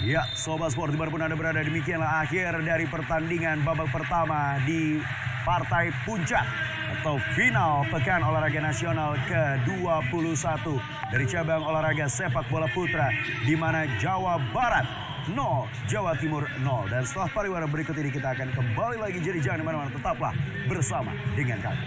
[SPEAKER 2] Ya, Sobat Sport dimanapun Anda berada, demikianlah akhir dari pertandingan babak pertama di partai puncak atau final Pekan Olahraga Nasional ke-21 dari cabang olahraga sepak bola putra, di mana Jawa Barat 0, Jawa Timur 0. Dan setelah pariwara berikut ini kita akan kembali lagi, jadi jangan kemana-mana, tetaplah bersama dengan kami.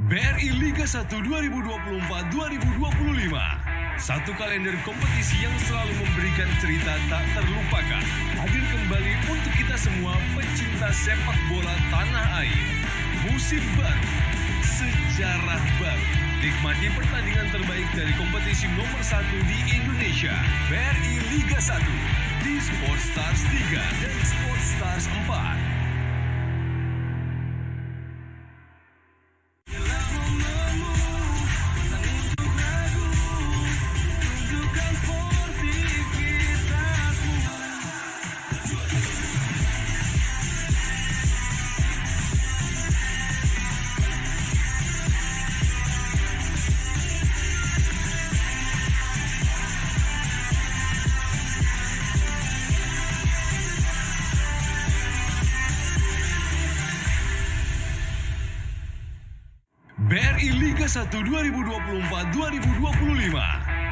[SPEAKER 3] BRI Liga 1 2024-2025. Satu kalender kompetisi yang selalu memberikan cerita tak terlupakan. Hadir kembali untuk kita semua pecinta sepak bola tanah air. Musim baru, sejarah baru. Nikmati pertandingan terbaik dari kompetisi nomor 1 di Indonesia. BRI Liga 1 di Sports Stars 3 dan Sports Stars 4. BRI Liga 1 2024-2025.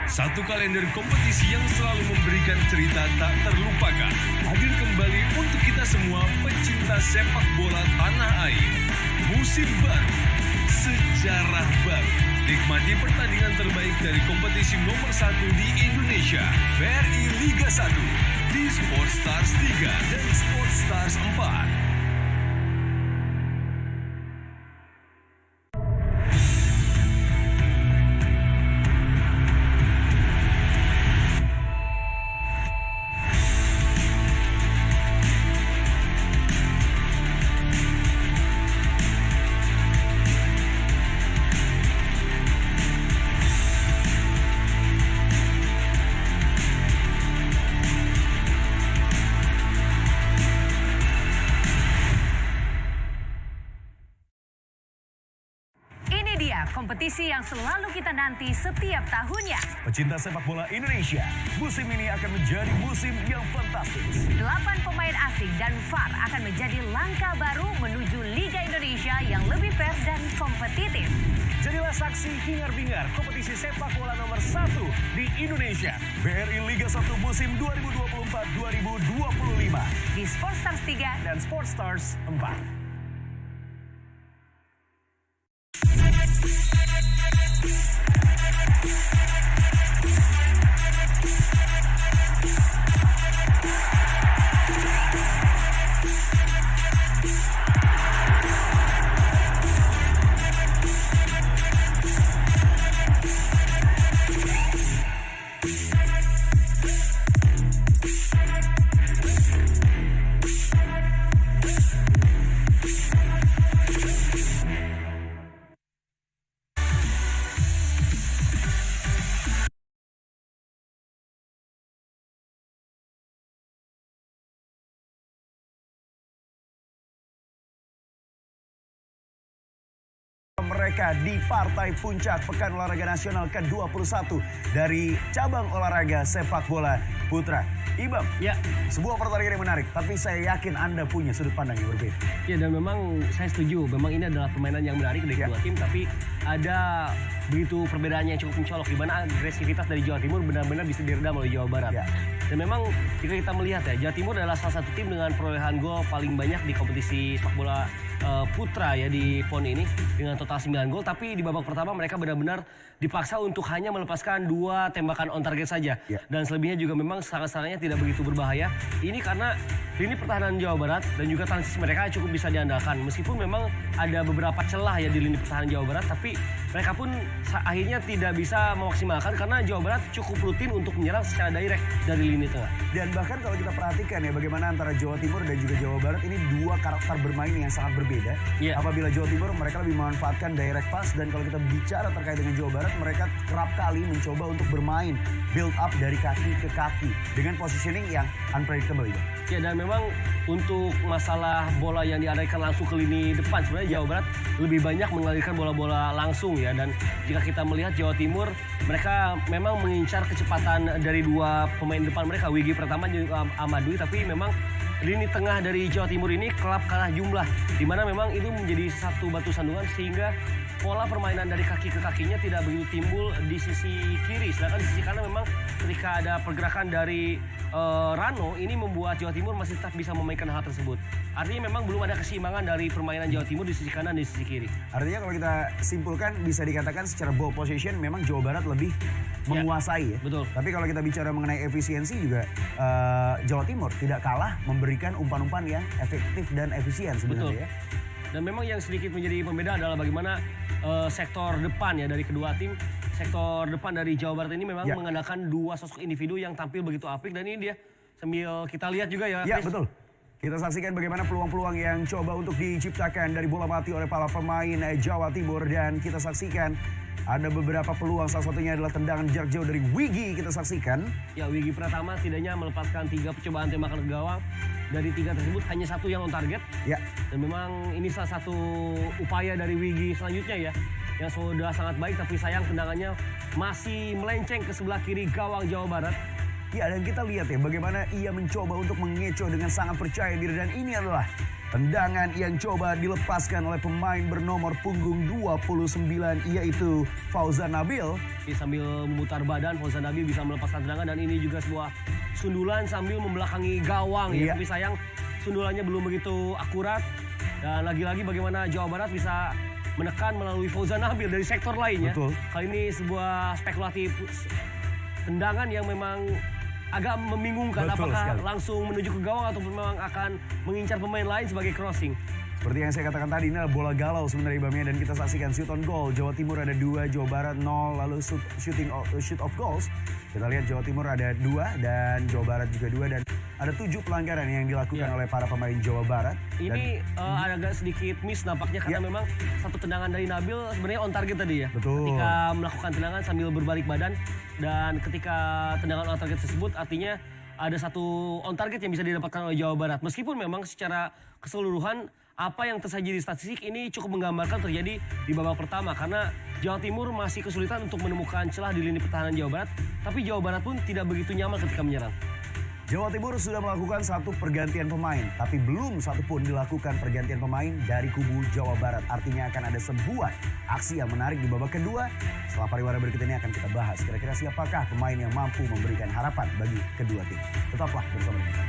[SPEAKER 3] Satu kalender kompetisi yang selalu memberikan cerita tak terlupakan. Hadir kembali untuk kita semua pecinta sepak bola tanah air. Musim baru, sejarah baru. Nikmati pertandingan terbaik dari kompetisi nomor 1 di Indonesia. BRI Liga 1 di Sports Stars 3 dan Sports Stars 4.
[SPEAKER 4] kompetisi yang selalu kita nanti setiap tahunnya.
[SPEAKER 2] Pecinta sepak bola Indonesia, musim ini akan menjadi musim yang fantastis.
[SPEAKER 4] 8 pemain asing dan VAR akan menjadi langkah baru menuju Liga Indonesia yang lebih fair dan kompetitif.
[SPEAKER 2] Jadilah saksi hingar-bingar kompetisi sepak bola nomor 1 di Indonesia. BRI Liga 1 musim 2024-2025.
[SPEAKER 4] Di Sportstars 3
[SPEAKER 2] Dan Sportstars 4. Mereka di partai puncak Pekan Olahraga Nasional ke-21 dari cabang olahraga sepak bola putra. Ibam,
[SPEAKER 1] Ya,
[SPEAKER 2] sebuah pertandingan yang menarik, tapi saya yakin Anda punya sudut pandang yang berbeda.
[SPEAKER 1] ya dan memang saya setuju. Memang ini adalah permainan yang menarik dari kedua tim, tapi ada begitu perbedaannya yang cukup mencolok di mana agresivitas dari Jawa Timur benar-benar bisa diredam oleh Jawa Barat.
[SPEAKER 2] Ya.
[SPEAKER 1] Dan memang jika kita melihat ya, Jawa Timur adalah salah satu tim dengan perolehan gol paling banyak di kompetisi sepak bola putra ya di PON ini dengan total 9 gol. Tapi di babak pertama mereka benar-benar dipaksa untuk hanya melepaskan 2 tembakan on target saja.
[SPEAKER 2] Ya.
[SPEAKER 1] Dan selebihnya juga memang sangat-sangatnya tidak begitu berbahaya. Ini karena lini pertahanan Jawa Barat dan juga transisi mereka cukup bisa diandalkan. Meskipun memang ada beberapa celah ya di lini pertahanan Jawa Barat, tapi mereka pun akhirnya tidak bisa memaksimalkan karena Jawa Barat cukup rutin untuk menyerang secara direct dari lini tengah.
[SPEAKER 2] Dan bahkan kalau kita perhatikan ya bagaimana antara Jawa Timur dan juga Jawa Barat ini dua karakter bermain yang sangat berbeda.
[SPEAKER 1] Iya.
[SPEAKER 2] Apabila Jawa Timur mereka lebih memanfaatkan direct pass, dan kalau kita bicara terkait dengan Jawa Barat mereka kerap kali mencoba untuk bermain build up dari kaki ke kaki dengan positioning yang unpredictable.
[SPEAKER 1] Ya, dan memang untuk masalah bola yang diarahkan langsung ke lini depan, sebenarnya Jawa Barat lebih banyak mengalirkan bola-bola langsung ya. Dan jika kita melihat Jawa Timur, mereka memang mengincar kecepatan dari 2 pemain depan mereka, Wigi Pratama dan juga Ahmad Dwi, tapi memang lini tengah dari Jawa Timur ini kelap kalah jumlah, di mana memang itu menjadi satu batu sandungan sehingga pola permainan dari kaki ke kakinya tidak begitu timbul di sisi kiri. Sedangkan di sisi kanan memang ketika ada pergerakan dari Rano, ini membuat Jawa Timur masih tetap bisa memainkan hal tersebut. Artinya memang belum ada keseimbangan dari permainan Jawa Timur di sisi kanan dan di sisi kiri.
[SPEAKER 2] Artinya kalau kita simpulkan bisa dikatakan secara ball possession memang Jawa Barat lebih menguasai ya.
[SPEAKER 1] Betul.
[SPEAKER 2] Tapi kalau kita bicara mengenai efisiensi juga Jawa Timur tidak kalah memberikan umpan-umpan yang efektif dan efisien sebenarnya.
[SPEAKER 1] Betul.
[SPEAKER 2] Ya.
[SPEAKER 1] Dan memang yang sedikit menjadi pembeda adalah bagaimana sektor depan ya dari kedua tim. Sektor depan dari Jawa Barat ini memang mengandalkan 2 sosok individu yang tampil begitu apik, dan ini dia sambil kita lihat juga ya.
[SPEAKER 2] Ya,
[SPEAKER 1] Chris.
[SPEAKER 2] betul. Kita saksikan bagaimana peluang-peluang yang coba untuk diciptakan dari bola mati oleh para pemain Jawa Timur, dan kita saksikan ada beberapa peluang, salah satunya adalah tendangan jarak jauh dari Wigi. Kita saksikan.
[SPEAKER 1] Ya, Wigi Pratama setidaknya melepaskan 3 percobaan tembakan ke gawang. Dari 3 tersebut hanya 1 yang on target.
[SPEAKER 2] Ya.
[SPEAKER 1] Dan memang ini salah satu upaya dari Wigi selanjutnya ya, yang sudah sangat baik, tapi sayang tendangannya masih melenceng ke sebelah kiri gawang Jawa Barat.
[SPEAKER 2] Ya, dan kita lihat ya bagaimana ia mencoba untuk mengecoh dengan sangat percaya diri, dan ini adalah tendangan yang coba dilepaskan oleh pemain bernomor punggung 29 yaitu Fauzan Nabil.
[SPEAKER 1] Sambil memutar badan, Fauzan Nabil bisa melepaskan tendangan, dan ini juga sebuah sundulan sambil membelakangi gawang ya. Tapi sayang sundulannya belum begitu akurat, dan lagi-lagi bagaimana Jawa Barat bisa menekan melalui Fauzan Nabil dari sektor lainnya.
[SPEAKER 2] Betul.
[SPEAKER 1] Kali ini sebuah spekulatif tendangan yang memang agak membingungkan.
[SPEAKER 2] Betul
[SPEAKER 1] Apakah
[SPEAKER 2] sekali.
[SPEAKER 1] langsung menuju ke gawang atau memang akan mengincar pemain lain sebagai crossing.
[SPEAKER 2] Seperti yang saya katakan tadi, ini adalah bola galau sebenarnya Ibamnya, dan kita saksikan shoot on goal. Jawa Timur ada 2, Jawa Barat 0, lalu shoot off goals. Kita lihat Jawa Timur ada 2 dan Jawa Barat juga 2, dan ada 7 pelanggaran yang dilakukan oleh para pemain Jawa Barat.
[SPEAKER 1] Ini agak sedikit miss nampaknya karena memang satu tendangan dari Nabil sebenarnya on target tadi ya.
[SPEAKER 2] Betul.
[SPEAKER 1] Ketika melakukan tendangan sambil berbalik badan, dan ketika tendangan on target tersebut artinya ada 1 on target yang bisa didapatkan oleh Jawa Barat. Meskipun memang secara keseluruhan apa yang tersaji di statistik ini cukup menggambarkan terjadi di babak pertama, karena Jawa Timur masih kesulitan untuk menemukan celah di lini pertahanan Jawa Barat, tapi Jawa Barat pun tidak begitu nyaman ketika menyerang.
[SPEAKER 2] Jawa Timur sudah melakukan satu pergantian pemain, tapi belum satu pun dilakukan pergantian pemain dari kubu Jawa Barat. Artinya akan ada sebuah aksi yang menarik di babak kedua. Setelah pariwara berikut ini akan kita bahas kira-kira siapakah pemain yang mampu memberikan harapan bagi kedua tim. Tetaplah bersama kita.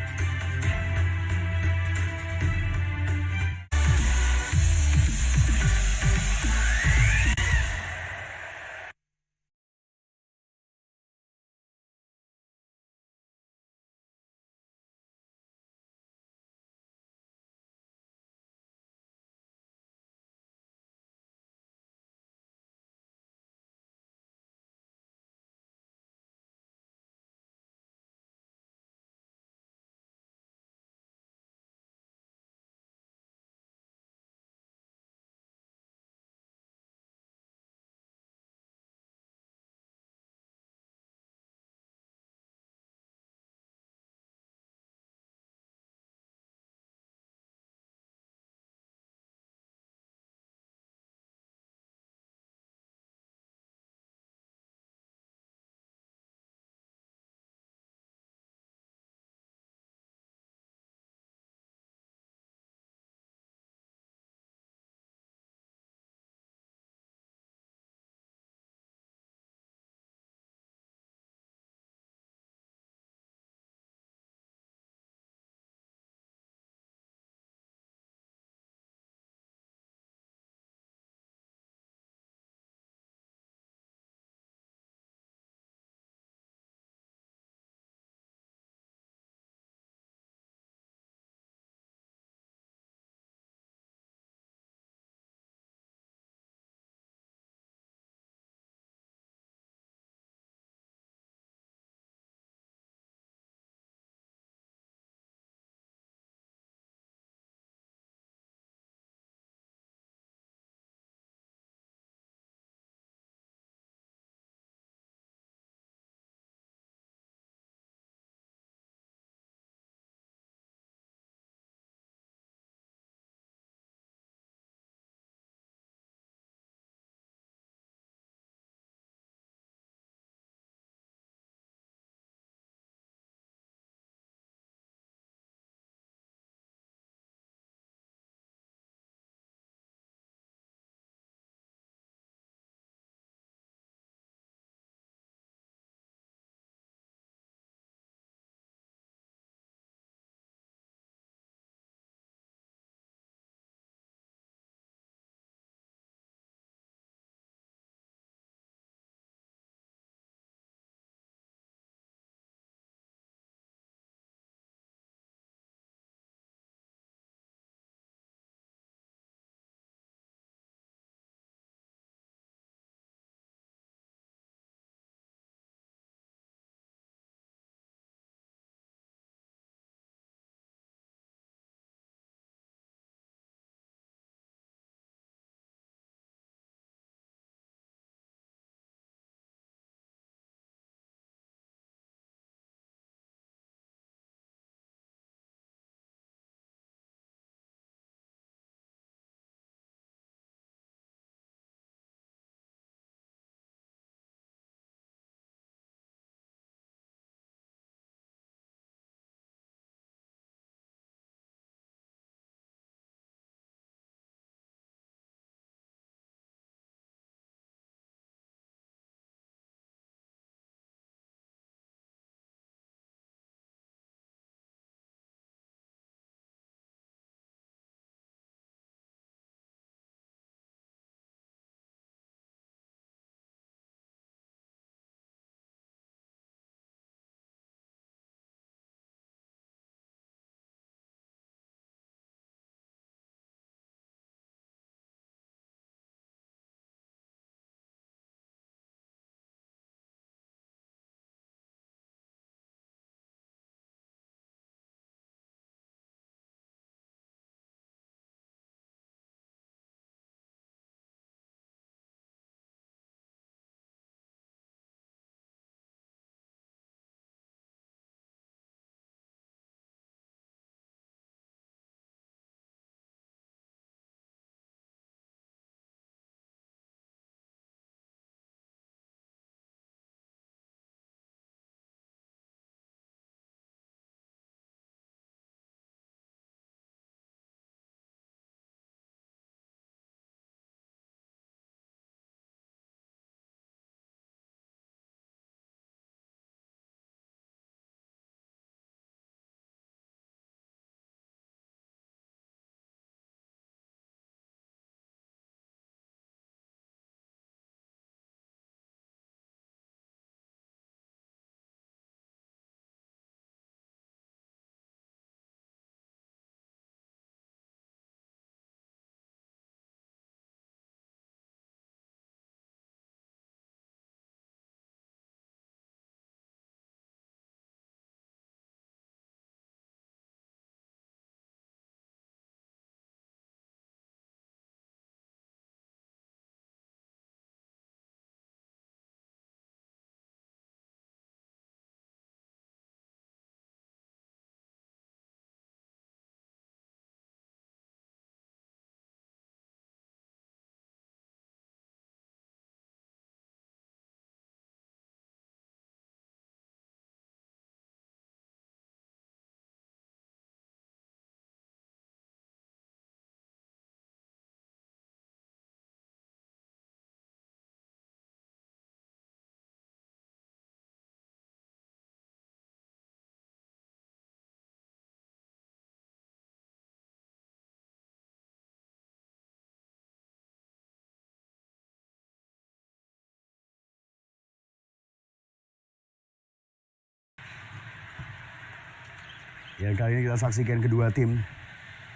[SPEAKER 2] Yang kali ini kita saksikan kedua tim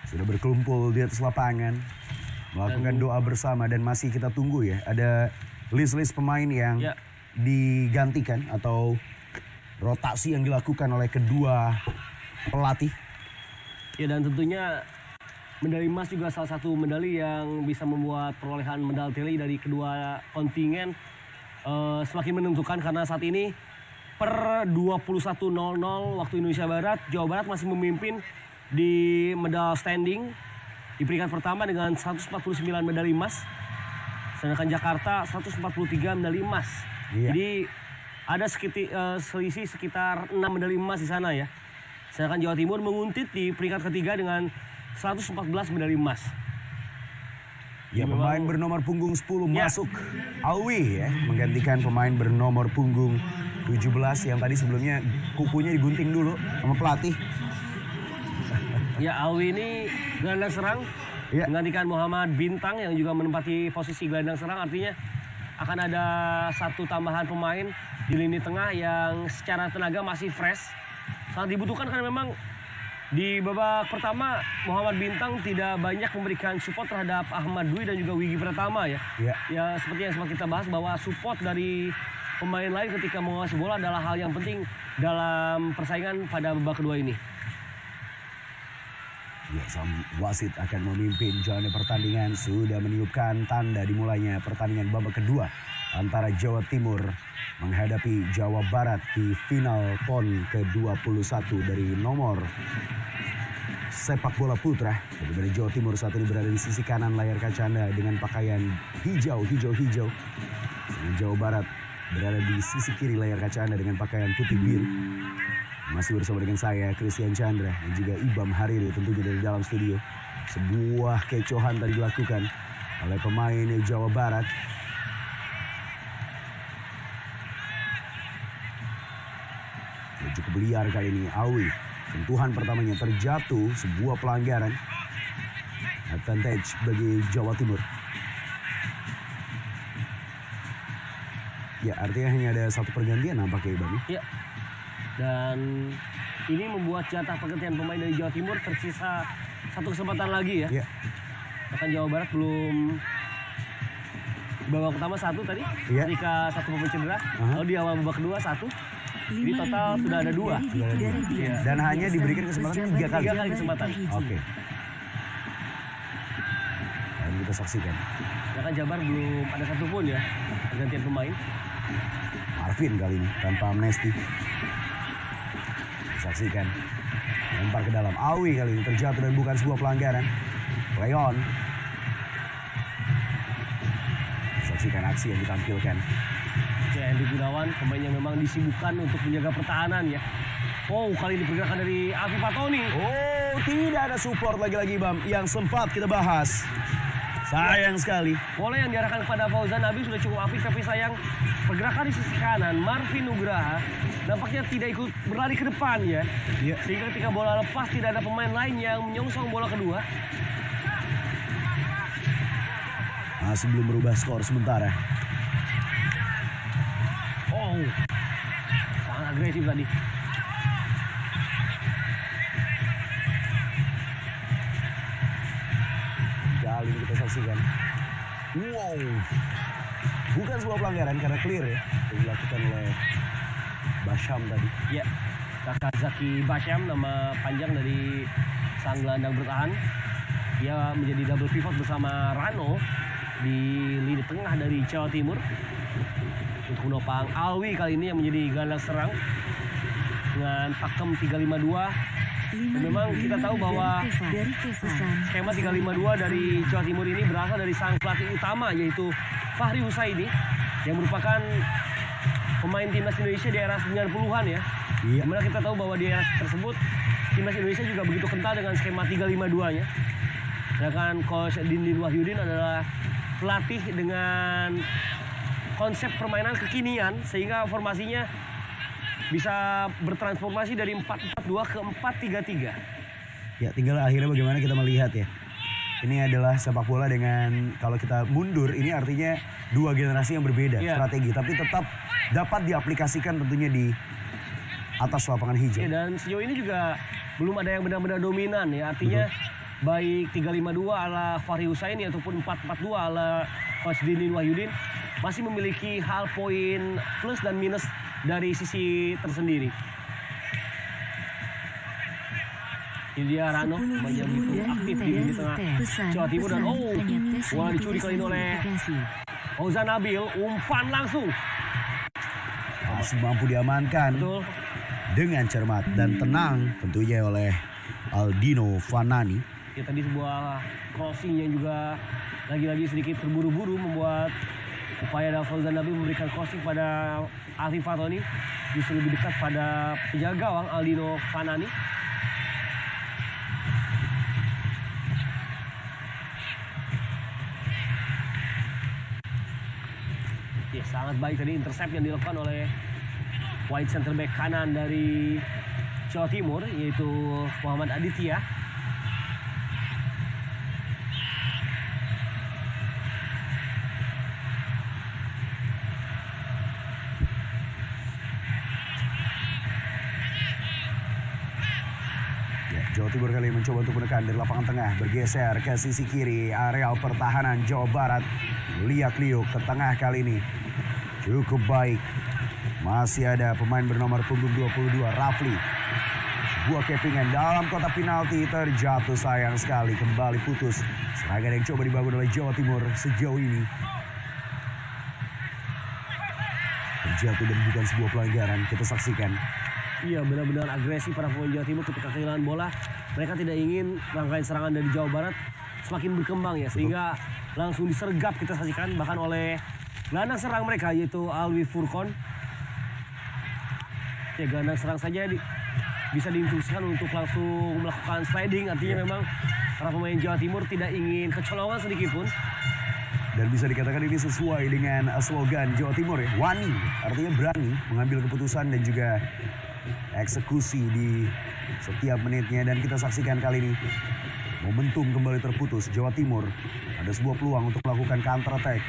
[SPEAKER 2] sudah berkumpul di atas lapangan, melakukan doa bersama dan masih kita tunggu ya. Ada list-list pemain yang digantikan atau rotasi yang dilakukan oleh kedua pelatih.
[SPEAKER 1] Ya, dan tentunya medali emas juga salah satu medali yang bisa membuat perolehan medal teli dari kedua kontingen semakin menentukan, karena saat ini per 21.00 waktu Indonesia Barat, Jawa Barat masih memimpin di medal standing di peringkat pertama dengan 149 medali emas, sedangkan Jakarta 143 medali emas.
[SPEAKER 2] Iya.
[SPEAKER 1] Jadi ada selisih sekitar 6 medali emas di sana ya. Sedangkan Jawa Timur menguntit di peringkat ketiga dengan 114 medali emas.
[SPEAKER 2] Ya, pemain bernomor punggung 10 masuk. Alwi ya, menggantikan pemain bernomor punggung 17 yang tadi sebelumnya kukunya digunting dulu sama pelatih.
[SPEAKER 1] Ya, Alwi ini gelandang serang, menggantikan Muhammad Bintang yang juga menempati posisi gelandang serang. Artinya akan ada satu tambahan pemain di lini tengah yang secara tenaga masih fresh. Sangat dibutuhkan karena memang di babak pertama Muhammad Bintang tidak banyak memberikan support terhadap Ahmad Dwi dan juga Wigi Pratama ya. Ya, seperti yang sempat kita bahas bahwa support dari pemain lain ketika menguasai bola adalah hal yang penting dalam persaingan pada babak kedua ini.
[SPEAKER 2] Ya, sang wasit akan memimpin jalannya pertandingan, sudah meniupkan tanda dimulainya pertandingan babak kedua antara Jawa Timur menghadapi Jawa Barat di final PON ke-21 dari nomor sepak bola putra. Dari Jawa Timur saat ini berada di sisi kanan layar kaca Anda dengan pakaian hijau. Sedangkan Jawa Barat berada di sisi kiri layar kaca Anda dengan pakaian putih biru. Masih bersama dengan saya, Christian Chandra, dan juga Ibam Hariri tentunya dari dalam studio. Sebuah kecohan tadi dilakukan oleh pemain Jawa Barat. Ya, cukup liar kali ini Alwi. Sentuhan pertamanya terjatuh, sebuah pelanggaran. Advantage bagi Jawa Timur. Ya, artinya hanya ada satu pergantian nampaknya, Ibam.
[SPEAKER 1] Ya. Dan ini membuat jatah pergantian pemain dari Jawa Timur tersisa satu kesempatan lagi ya. Bahkan Jawa Barat belum babak pertama satu tadi, ketika satu pemain cedera. Lalu di awal babak kedua satu. Jadi total sudah ada dua.
[SPEAKER 2] Dan hanya diberikan kesempatan 3 kali.
[SPEAKER 1] 3 kali kesempatan.
[SPEAKER 2] Oke. Dan kita saksikan.
[SPEAKER 1] Bahkan Jabar belum ada satupun ya pergantian pemain.
[SPEAKER 2] Marvin kali ini tanpa amnesti. Saksikan, lempar ke dalam. Alwi kali ini terjatuh dan bukan sebuah pelanggaran. Leon. Saksikan aksi yang ditampilkan.
[SPEAKER 1] Hendy Gunawan, pemain yang memang disibukkan untuk menjaga pertahanan ya. Oh, kali ini pergerakan dari Afi Fatoni.
[SPEAKER 2] Oh, tidak ada support lagi-lagi, Bam, yang sempat kita bahas. Sayang sekali.
[SPEAKER 1] Bola yang diarahkan kepada Fauzan Nabi sudah cukup apik, tapi sayang pergerakan di sisi kanan Marvin Nugraha nampaknya tidak ikut berlari ke depan ya. Sehingga ketika bola lepas tidak ada pemain lain yang menyongsong bola kedua.
[SPEAKER 2] Masih belum berubah skor sementara.
[SPEAKER 1] Oh, sangat agresif tadi.
[SPEAKER 2] Kali ini kita saksikan. Wow. Bukan sebuah pelanggaran karena clear ya. Yang dilakukan oleh Basham tadi.
[SPEAKER 1] Ya, Kakak Zaki Basham, nama panjang dari sang gelandang bertahan. Dia menjadi double pivot bersama Rano di lini tengah dari Jawa Timur. Untuk menopang Alwi kali ini yang menjadi gelandang serang dengan pakem 352. Memang kita tahu bahwa skema 352 dari Jawa Timur ini berasal dari sang pelatih utama yaitu Fahri Husaini yang merupakan pemain timnas Indonesia di era 90-an ya. Dimana kita tahu bahwa di era tersebut timnas Indonesia juga begitu kental dengan skema 352-nya. Sedangkan Coach Dindin Wahyudin adalah pelatih dengan konsep permainan kekinian sehingga formasinya bisa bertransformasi dari 4-4-2 ke 4-3-3.
[SPEAKER 2] Ya, tinggal akhirnya bagaimana kita melihat ya. Ini adalah sepak bola dengan kalau kita mundur ini artinya dua generasi yang berbeda strategi, tapi tetap dapat diaplikasikan tentunya di atas lapangan hijau.
[SPEAKER 1] Ya, dan sejauh ini juga belum ada yang benar-benar dominan ya. Artinya baik 352 ala Fahri Husaini ataupun 442 ala Coach Dinin Wahyudin masih memiliki hal poin plus dan minus dari sisi tersendiri. Ini dia Rano yang aktif di lini tengah Jawa Timur dan bola dicuri kali ini oleh Ozan Nabil, umpan langsung.
[SPEAKER 2] Masih mampu diamankan.
[SPEAKER 1] Betul.
[SPEAKER 2] Dengan cermat dan tenang tentunya oleh Aldino Fanani.
[SPEAKER 1] Ya, tadi sebuah crossing yang juga lagi-lagi sedikit terburu-buru membuat upaya dari Fauzan Nabil memberikan crossing pada Arif Fatoni justru lebih dekat pada penjaga gawang Aldino Fanani. Ya, sangat baik tadi intercept yang dilakukan oleh wide center back kanan dari Jawa Timur yaitu Muhammad Aditya.
[SPEAKER 2] Jawa Timur kali ini mencoba untuk menekan dari lapangan tengah, bergeser ke sisi kiri areal pertahanan Jawa Barat. Liak Liuk ke tengah kali ini cukup baik. Masih ada pemain bernomor punggung 22 Rafli. Sebuah kepingan dalam kotak penalti terjatuh, sayang sekali kembali putus. Serangan yang coba dibangun oleh Jawa Timur sejauh ini terjatuh dan bukan sebuah pelanggaran. Kita saksikan.
[SPEAKER 1] Iya, benar-benar agresif para pemain Jawa Timur ketika kehilangan bola. Mereka tidak ingin rangkaian serangan dari Jawa Barat semakin berkembang ya, sehingga langsung disergap kita saksikan bahkan oleh gelandang serang mereka yaitu Alwi Furkon. Ya, gelandang serang saja bisa diinstruksikan untuk langsung melakukan sliding, artinya memang para pemain Jawa Timur tidak ingin kecolongan sedikit pun.
[SPEAKER 2] Dan bisa dikatakan ini sesuai dengan slogan Jawa Timur ya, wani, artinya berani mengambil keputusan dan juga eksekusi di setiap menitnya. Dan kita saksikan kali ini momentum kembali terputus. Jawa Timur ada sebuah peluang untuk melakukan counter attack.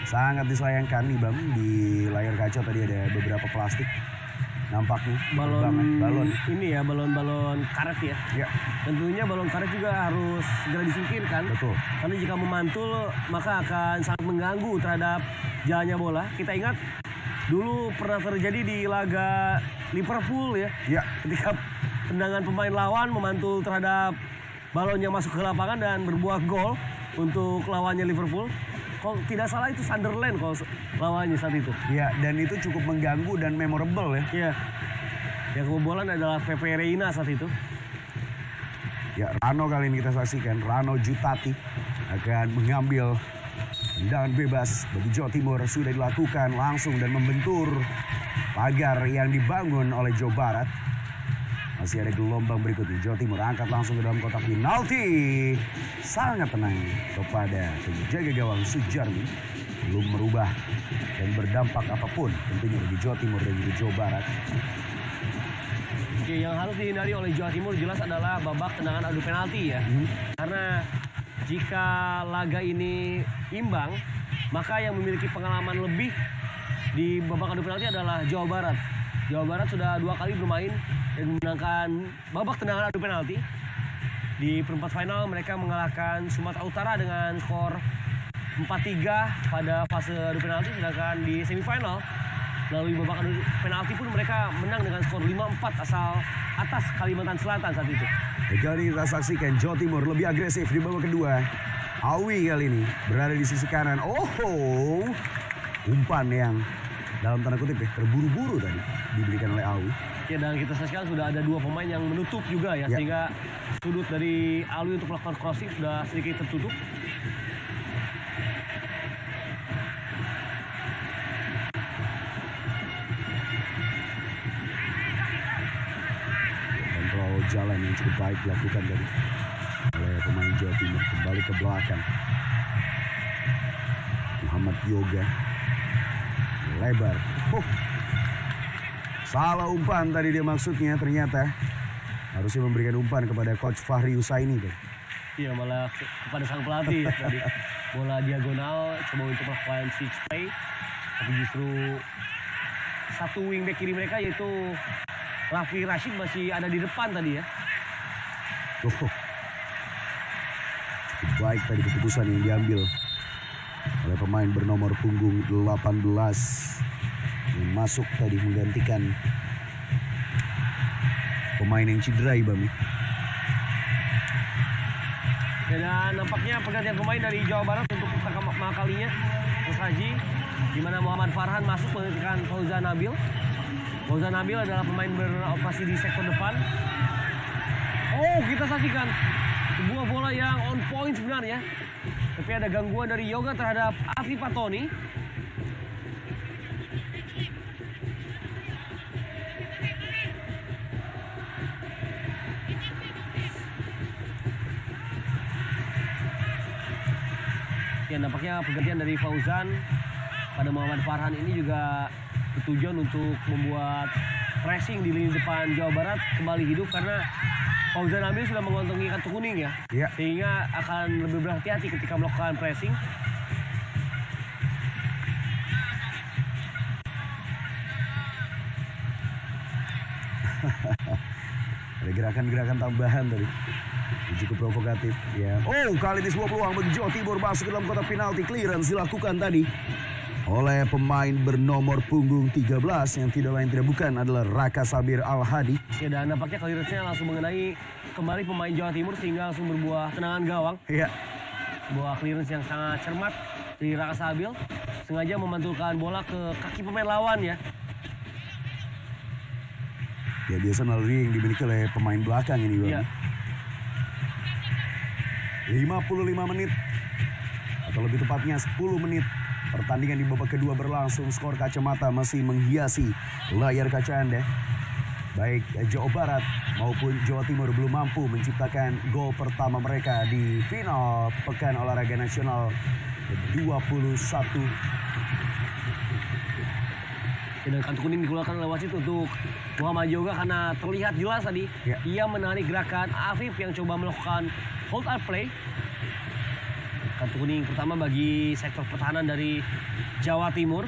[SPEAKER 2] Sangat disayangkan nih Bang, di layar kaca tadi ada beberapa plastik nampaknya.
[SPEAKER 1] Balon ini ya, balon karet ya.
[SPEAKER 2] Ya.
[SPEAKER 1] Tentunya balon karet juga harus segera disingkirkan.
[SPEAKER 2] Betul.
[SPEAKER 1] Karena jika memantul maka akan sangat mengganggu terhadap jalannya bola. Kita ingat dulu pernah terjadi di laga Liverpool ya.
[SPEAKER 2] Ya.
[SPEAKER 1] Ketika tendangan pemain lawan memantul terhadap balon yang masuk ke lapangan dan berbuah gol untuk lawannya Liverpool. Kalau tidak salah itu Sunderland kalau lawannya saat itu.
[SPEAKER 2] Ya, dan itu cukup mengganggu dan memorable ya.
[SPEAKER 1] Iya. Yang kebobolan adalah Pepe Reina saat itu.
[SPEAKER 2] Ya, Rano kali ini kita saksikan. Rano Jutati akan mengambil tendangan bebas bagi Jawa Timur. Sudah dilakukan langsung dan membentur pagar yang dibangun oleh Jawa Barat. Masih ada gelombang berikutnya. Jawa Timur angkat langsung ke dalam kotak penalti. Sangat tenang kepada penjaga gawang Sujarmi. Belum merubah dan berdampak apapun tentunya bagi Jawa Timur dan juga Jawa Barat.
[SPEAKER 1] Oke, yang harus dihindari oleh Jawa Timur jelas adalah babak tendangan adu penalti ya. Karena jika laga ini imbang, maka yang memiliki pengalaman lebih di babak adu penalti adalah Jawa Barat. Jawa Barat sudah 2 kali bermain dan memenangkan babak tendangan adu penalti. Di perempat final mereka mengalahkan Sumatera Utara dengan skor 4-3 pada fase adu penalti, sedangkan di semifinal melalui babak adu penalti pun mereka menang dengan skor 5-4 asal atas Kalimantan Selatan saat itu.
[SPEAKER 2] Kali ini kita saksikan Jawa Timur lebih agresif di babak kedua. Awi kali ini berada di sisi kanan. Umpan yang dalam tanda kutip ya, terburu-buru tadi diberikan oleh Awi.
[SPEAKER 1] Ya, dan kita saksikan sudah ada 2 pemain yang menutup juga ya, sehingga sudut dari Alwi untuk melakukan crossing sudah sedikit tertutup.
[SPEAKER 2] Kontrol jalan yang cukup baik dilakukan dari oleh pemain Jawa Timur. Kembali ke belakang. Muhammad Yoga lebar. Salah umpan tadi dia maksudnya, ternyata harusnya memberikan umpan kepada Coach Fahri Husaini.
[SPEAKER 1] Iya, malah kepada sang pelatih tadi. Bola diagonal coba untuk melakukan switch play, tapi justru satu wingback kiri mereka yaitu Raffi Rashid masih ada di depan tadi ya.
[SPEAKER 2] Cukup baik tadi keputusan yang diambil oleh pemain bernomor punggung 18 yang masuk tadi menggantikan pemain yang cedera Ibami.
[SPEAKER 1] Dan nampaknya pergantian pemain dari Jawa Barat untuk pertama kalinya Mas Haji, di mana Muhammad Farhan masuk menggantikan Fauzan Nabil. Fauzan Nabil adalah pemain beroperasi di sektor depan. Oh, kita saksikan sebuah bola yang on point sebenarnya. Tapi ada gangguan dari Yoga terhadap Afif Fatoni. Ya, nampaknya pergantian dari Fauzan pada Muhammad Farhan ini juga bertujuan untuk membuat pressing di lini depan Jawa Barat kembali hidup, karena Fauzan Nabil sudah mengantongi kartu kuning ya.
[SPEAKER 2] Iya.
[SPEAKER 1] Sehingga akan lebih berhati-hati ketika melakukan pressing.
[SPEAKER 2] Ada gerakan-gerakan tambahan tadi. Cukup provokatif ya. Oh, kali ini sebuah peluang bagi Jawa Timur masuk ke dalam kotak penalti. Clearance dilakukan tadi oleh pemain bernomor punggung 13 yang tidak lain tidak bukan adalah Raka Sabir Al-Hadi.
[SPEAKER 1] Ya, dan nampaknya clearance-nya langsung mengenai kembali pemain Jawa Timur sehingga langsung berbuah tendangan gawang.
[SPEAKER 2] Iya.
[SPEAKER 1] Sebuah clearance yang sangat cermat dari Raka Sabil, sengaja memantulkan bola ke kaki pemain lawan ya.
[SPEAKER 2] Ya, biasa naluri yang dimiliki oleh pemain belakang ini Bang.
[SPEAKER 1] Iya.
[SPEAKER 2] 55 menit atau lebih tepatnya 10 menit pertandingan di babak kedua berlangsung. Skor kacamata masih menghiasi layar kaca Anda. Baik Jawa Barat maupun Jawa Timur belum mampu menciptakan gol pertama mereka di final Pekan Olahraga Nasional 21.
[SPEAKER 1] Dan kartu kuning dikeluarkan oleh wasit untuk Muhammad Yoga karena terlihat jelas tadi
[SPEAKER 2] Ya.
[SPEAKER 1] ia menarik gerakan Afif yang coba melakukan hold up play. Kartu kuning pertama bagi sektor pertahanan dari Jawa Timur.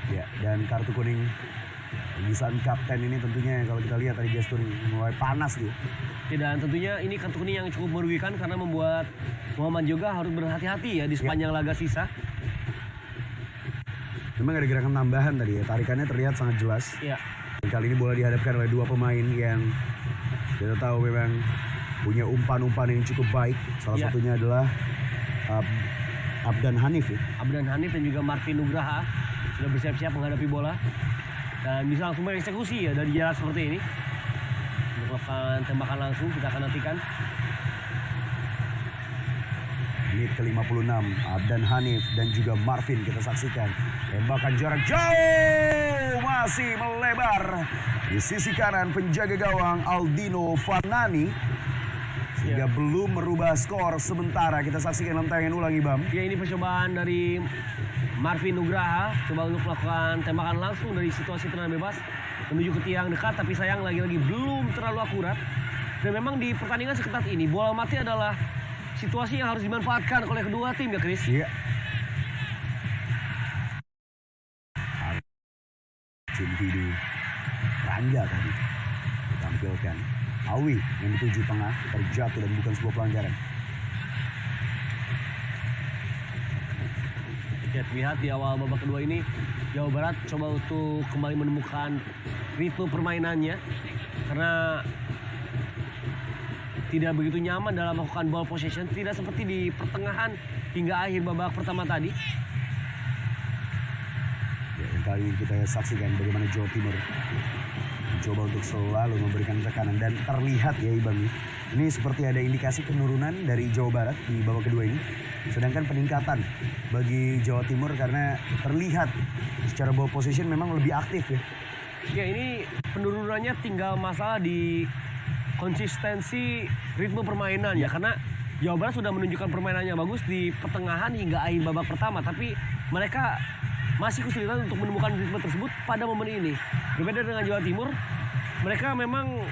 [SPEAKER 2] Ya, dan kartu kuning bagi sang kapten ini tentunya kalau kita lihat tadi gestur mulai panas gitu.
[SPEAKER 1] Dan tentunya ini kartu kuning yang cukup merugikan karena membuat Muhammad Yoga harus berhati-hati ya di sepanjang laga sisa.
[SPEAKER 2] Memang ada gerakan tambahan tadi ya, tarikannya terlihat sangat jelas.
[SPEAKER 1] Ya.
[SPEAKER 2] Dan kali ini bola dihadapkan oleh dua pemain yang kita tahu memang punya umpan-umpan yang cukup baik. Salah
[SPEAKER 1] Ya.
[SPEAKER 2] satunya adalah Abdan Hanif ya.
[SPEAKER 1] Abdan Hanif dan juga Marvin Nugraha sudah bersiap-siap menghadapi bola dan bisa langsung mengeksekusi ya dari jarak seperti ini. Untuk melakukan tembakan langsung kita akan nantikan.
[SPEAKER 2] Menit ke-56, Abdan Hanif dan juga Marvin kita saksikan. Tembakan jarak jauh masih melebar di sisi kanan penjaga gawang Aldino Fanani. Sehingga belum merubah skor sementara. Kita saksikan dalam tayangan ulang Ibam.
[SPEAKER 1] Ya, ini percobaan dari Marvin Nugraha coba untuk melakukan tembakan langsung dari situasi tendangan bebas menuju ke tiang dekat, tapi sayang lagi-lagi belum terlalu akurat. Dan memang di pertandingan seketat ini bola mati adalah situasi yang harus dimanfaatkan oleh kedua tim ya, Chris.
[SPEAKER 2] Iya. Individu Rangga tadi ditampilkan. Awi yang dituju tengah terjatuh dan bukan sebuah pelanggaran.
[SPEAKER 1] Ya, terlihat di awal babak kedua ini Jawa Barat coba untuk kembali menemukan ritme permainannya karena tidak begitu nyaman dalam melakukan ball possession, tidak seperti di pertengahan hingga akhir babak pertama tadi.
[SPEAKER 2] Ya, yang kali ini kita saksikan bagaimana Jawa Timur mencoba untuk selalu memberikan tekanan dan terlihat ya Ibam, ini seperti ada indikasi penurunan dari Jawa Barat di babak kedua ini, sedangkan peningkatan bagi Jawa Timur karena terlihat secara ball position memang lebih aktif ya.
[SPEAKER 1] Ya, ini penurunannya tinggal masalah di konsistensi ritme permainan ya, karena Jawa Barat sudah menunjukkan permainannya bagus di pertengahan hingga akhir babak pertama, tapi mereka masih kesulitan untuk menemukan ritme tersebut pada momen ini. Berbeda dengan Jawa Timur, mereka memang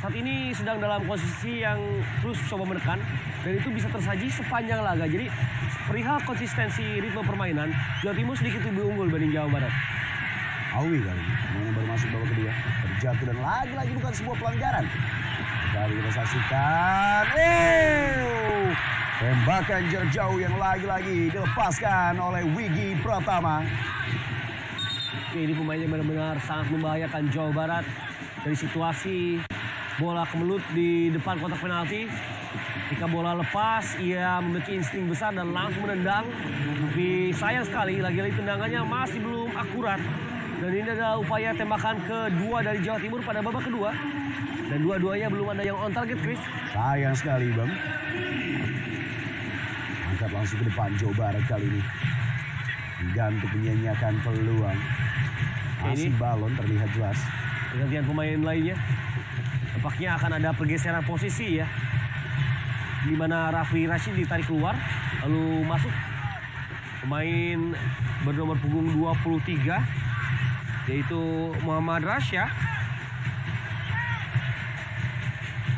[SPEAKER 1] saat ini sedang dalam posisi yang terus coba menekan dan itu bisa tersaji sepanjang laga. Jadi perihal konsistensi ritme permainan, Jawa Timur sedikit lebih unggul dibanding Jawa Barat.
[SPEAKER 2] Awi kali ini. Pemain yang baru masuk babak kedua. Terjatuh dan lagi-lagi bukan sebuah pelanggaran. Kali kita saksikan. Tembakan jarak jauh yang lagi-lagi dilepaskan oleh Wigi Pratama.
[SPEAKER 1] Oke, ini pemainnya benar-benar sangat membahayakan Jawa Barat dari situasi bola kemelut di depan kotak penalti. Ketika bola lepas, ia memiliki insting besar dan langsung menendang. Tapi sayang sekali, lagi-lagi tendangannya masih belum akurat. Dan ini adalah upaya tembakan kedua dari Jawa Timur pada babak kedua. Dan dua-duanya belum ada yang on target, Chris.
[SPEAKER 2] Sayang sekali, Bang. Angkat langsung ke depan Jawa Barat kali ini. Enggan untuk menyanyiakan peluang. Masih balon terlihat jelas.
[SPEAKER 1] Pergantian pemain lainnya. Tampaknya akan ada pergeseran posisi ya. Di mana Rafli Rashid ditarik keluar. Lalu masuk pemain bernomor punggung 23. Yaitu Muhammad Rasya.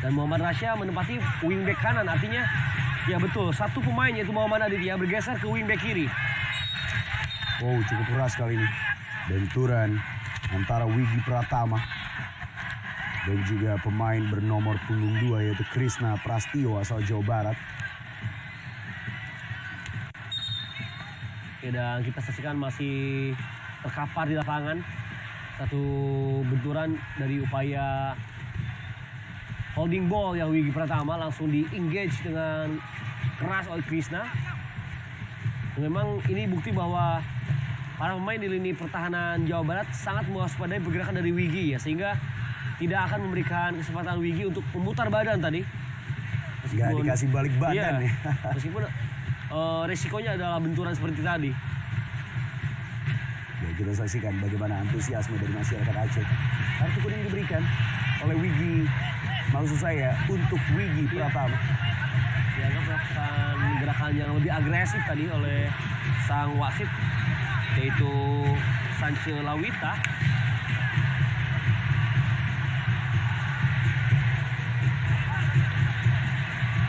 [SPEAKER 1] Dan Muhammad Rasya menempati wingback kanan. Artinya ya betul, satu pemain yaitu Muhammad Aditya bergeser ke wingback kiri.
[SPEAKER 2] Oh, cukup keras kali ini. Benturan antara Wigi Pratama dan juga pemain bernomor punggung 2 yaitu Krisna Prastio asal Jawa Barat.
[SPEAKER 1] Ya, dan kita saksikan masih terkapar di lapangan. Satu benturan dari upaya holding ball yang Wigi Pratama langsung di-engage dengan keras oleh Krisna. Memang ini bukti bahwa para pemain di lini pertahanan Jawa Barat sangat mewaspadai pergerakan dari Wigi ya, sehingga tidak akan memberikan kesempatan Wigi untuk memutar badan tadi.
[SPEAKER 2] Nggak dikasih balik badan
[SPEAKER 1] iya,
[SPEAKER 2] ya.
[SPEAKER 1] Meskipun resikonya adalah benturan seperti tadi.
[SPEAKER 2] Ya, kita saksikan bagaimana antusiasme dari masyarakat Aceh. Kartu kuning diberikan oleh Wigi, maksud saya untuk Wigi Pratama.
[SPEAKER 1] Dianggap melakukan gerakan yang lebih agresif tadi oleh sang wasit, yaitu Sance Lawita.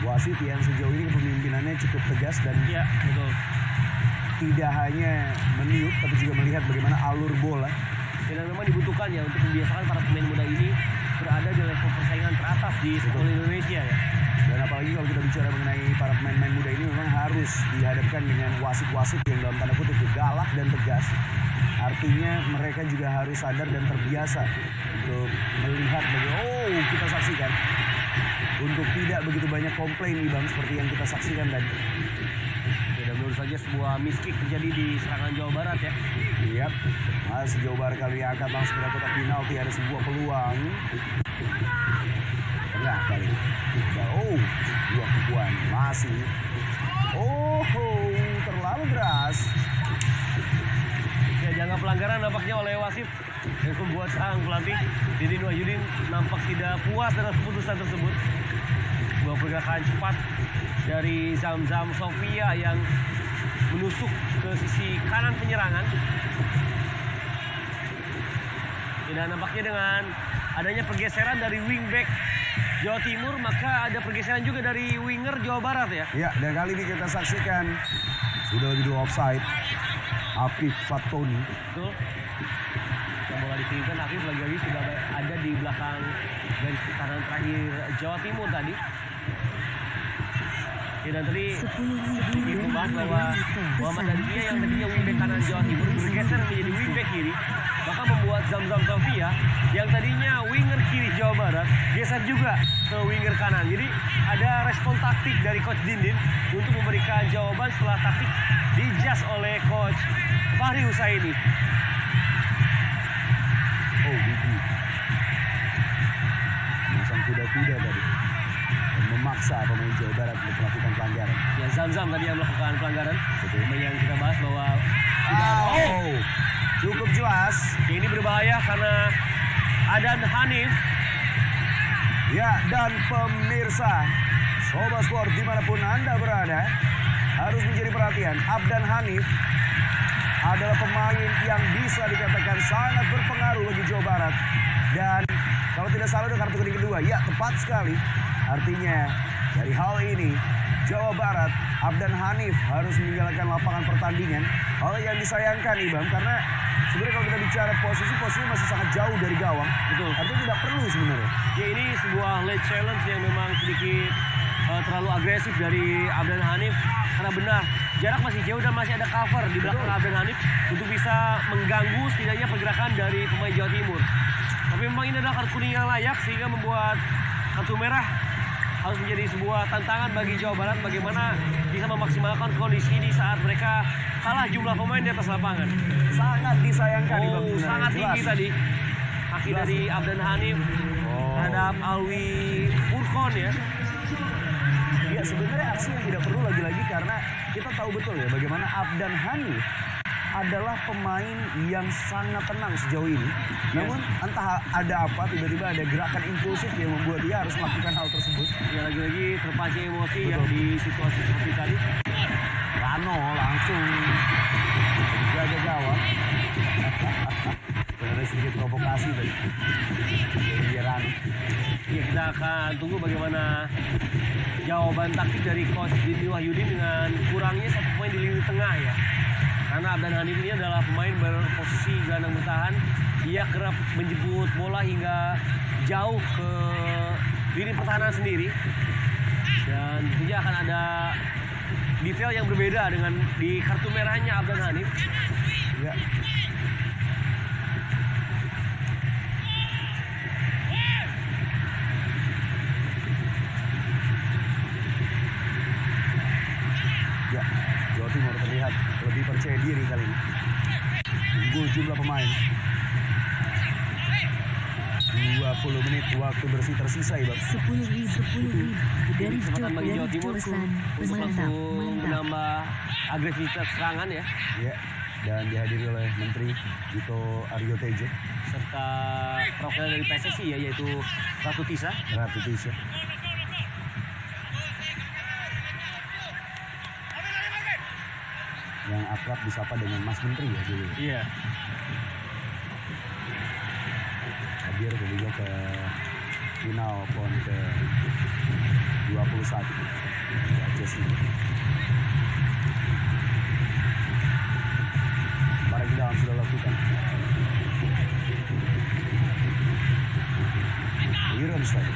[SPEAKER 2] Wasit yang sejauh ini kepemimpinannya cukup tegas dan
[SPEAKER 1] Iya, betul.
[SPEAKER 2] tidak hanya meniup tapi juga melihat bagaimana alur bola.
[SPEAKER 1] Dan memang dibutuhkan ya untuk membiasakan para pemain muda ini berada di level persaingan teratas di sepak bola Indonesia ya.
[SPEAKER 2] Dan apalagi kalau kita bicara mengenai para pemain-pemain muda ini memang harus dihadapkan dengan wasit-wasit yang dalam tanda kutip galak dan tegas. Artinya mereka juga harus sadar dan terbiasa untuk melihat kita saksikan. Untuk tidak begitu banyak komplain nih Bang seperti yang kita saksikan tadi.
[SPEAKER 1] Ya, dan baru saja sebuah miskick terjadi di serangan Jawa Barat ya.
[SPEAKER 2] Iya, masih Jawa Barat kali ini angkat langsung ke kotak penalti, ada sebuah peluang. Tengah kali. Dua pukulan masih. Terlalu deras.
[SPEAKER 1] Ya, jangka pelanggaran nampaknya oleh wasit yang membuat sang pelatih Didin Wahyudin nampak tidak puas dengan keputusan tersebut. Sebuah pergerakan cepat dari Zamzam Sofia yang menusuk ke sisi kanan penyerangan. Dan nampaknya dengan adanya pergeseran dari wingback Jawa Timur, maka ada pergeseran juga dari winger Jawa Barat ya.
[SPEAKER 2] Ya, dan kali ini kita saksikan sudah lebih dua offside. Afif Fatoni.
[SPEAKER 1] Betul. Yang bola dikirimkan Afif lagi-lagi sudah ada di belakang garis pertahanan terakhir Jawa Timur tadi. Ya, dan tadi dibahas bahwa Muhammad Aditya yang tadinya wingback kanan Jawa Timur bergeser menjadi wingback kiri, maka membuat Zamzam Sofia yang tadinya winger kiri Jawa Barat geser juga ke winger kanan. Jadi ada respon taktik dari Coach Dindin untuk memberikan jawaban setelah taktik dijudge oleh Coach Fahri Husaini.
[SPEAKER 2] Wigi masang kuda-kuda tadi dan memaksa pemain Jawa Barat untuk melakukan pelanggaran.
[SPEAKER 1] Ya, Zamzam tadi yang melakukan pelanggaran.
[SPEAKER 2] Betul.
[SPEAKER 1] Yang kita bahas bahwa tidak ada.
[SPEAKER 2] Cukup jelas.
[SPEAKER 1] Ini berbahaya karena Adan Hanif.
[SPEAKER 2] Ya, dan pemirsa Sobat Sport dimanapun Anda berada harus menjadi perhatian. Abdan Hanif adalah pemain yang bisa dikatakan sangat berpengaruh bagi Jawa Barat. Dan kalau tidak salah itu kartu kuning kedua. Ya, tepat sekali. Artinya dari hal ini Jawa Barat, Abdan Hanif harus meninggalkan lapangan pertandingan. Hal yang disayangkan Ibam, karena sebenarnya kalau kita bicara posisinya masih sangat jauh dari gawang.
[SPEAKER 1] Betul.
[SPEAKER 2] Artinya tidak perlu sebenarnya.
[SPEAKER 1] Ya ini sebuah late challenge yang memang sedikit terlalu agresif dari Abdan Hanif. Karena benar, jarak masih jauh dan masih ada cover di belakang Abdan Hanif untuk bisa mengganggu setidaknya pergerakan dari pemain Jawa Timur. Tapi memang ini adalah kartu kuning yang layak sehingga membuat kartu merah harus menjadi sebuah tantangan bagi Jawa Barat bagaimana bisa memaksimalkan kondisi ini saat mereka kalah jumlah pemain di atas lapangan.
[SPEAKER 2] Sangat disayangkan Ibam
[SPEAKER 1] Oh,
[SPEAKER 2] sebenarnya.
[SPEAKER 1] sangat tinggi
[SPEAKER 2] Jelas.
[SPEAKER 1] tadi. Kaki
[SPEAKER 2] Jelas.
[SPEAKER 1] dari Abdan Hanif terhadap Alwi Furkon ya.
[SPEAKER 2] Ya sebenarnya aksi yang tidak perlu lagi-lagi karena kita tahu betul ya bagaimana Abdan Hanif adalah pemain yang sangat tenang sejauh ini. Namun entah ada apa tiba-tiba ada gerakan impulsif yang membuat dia harus melakukan hal tersebut.
[SPEAKER 1] Ya lagi-lagi terpancing emosi ya
[SPEAKER 2] Betul.
[SPEAKER 1] di situasi seperti tadi.
[SPEAKER 2] Rano langsung menjaga gawang. Ada sedikit provokasi tadi dari Rano.
[SPEAKER 1] Ya kita akan tunggu bagaimana jawaban taktik dari coach Dini Wahyudin dengan kurangnya satu pemain di lini tengah ya. Karena Abdan Hanif ini adalah pemain berposisi gelandang bertahan. Dia kerap menjemput bola hingga jauh ke lini pertahanan sendiri. Dan tentunya akan ada detail yang berbeda dengan di kartu merahnya Abdan Hanif.
[SPEAKER 2] Ya. Ya, Jawa Timur terlihat lebih percaya diri kali ini. Unggul jumlah pemain. 20 menit waktu bersih tersisa Ibam.
[SPEAKER 5] 10.000 dari
[SPEAKER 1] Kesempatan
[SPEAKER 5] Jok
[SPEAKER 1] bagi
[SPEAKER 5] dari
[SPEAKER 1] Jawa Timur
[SPEAKER 5] Josan.
[SPEAKER 1] untuk
[SPEAKER 5] Mantap,
[SPEAKER 1] langsung
[SPEAKER 5] mantap.
[SPEAKER 1] menambah agresivitas serangan ya.
[SPEAKER 2] Ya, dan dihadiri oleh Menteri Dito Aryo Tejo,
[SPEAKER 1] Serta perwakilan dari PSSI ya, yaitu Ratu Tisa.
[SPEAKER 2] Ratu Tisha. Yang akrab disapa dengan Mas Menteri ya dulu.
[SPEAKER 1] Iya.
[SPEAKER 2] Hadir juga ke final PON ke 21 di Aceh ini. Para di dalam sudah lakukan. Wirenstein.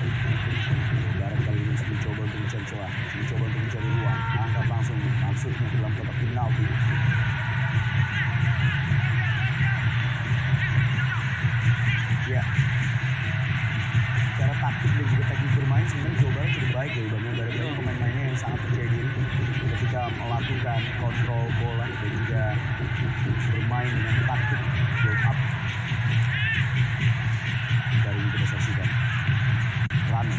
[SPEAKER 2] Barat kali ini mencoba untuk mencari celah, mencoba untuk mencari ruang, angkat langsung maksudnya dalam kotak penalti. Ya, cara taktik dan juga teknik bermain sebenarnya Jawa Barat cukup baik ya, dari pemain-pemainnya yang sangat percaya diri ketika melakukan kontrol bola dan juga bermain dengan taktik build up. Dari ini kita saksikan Rano,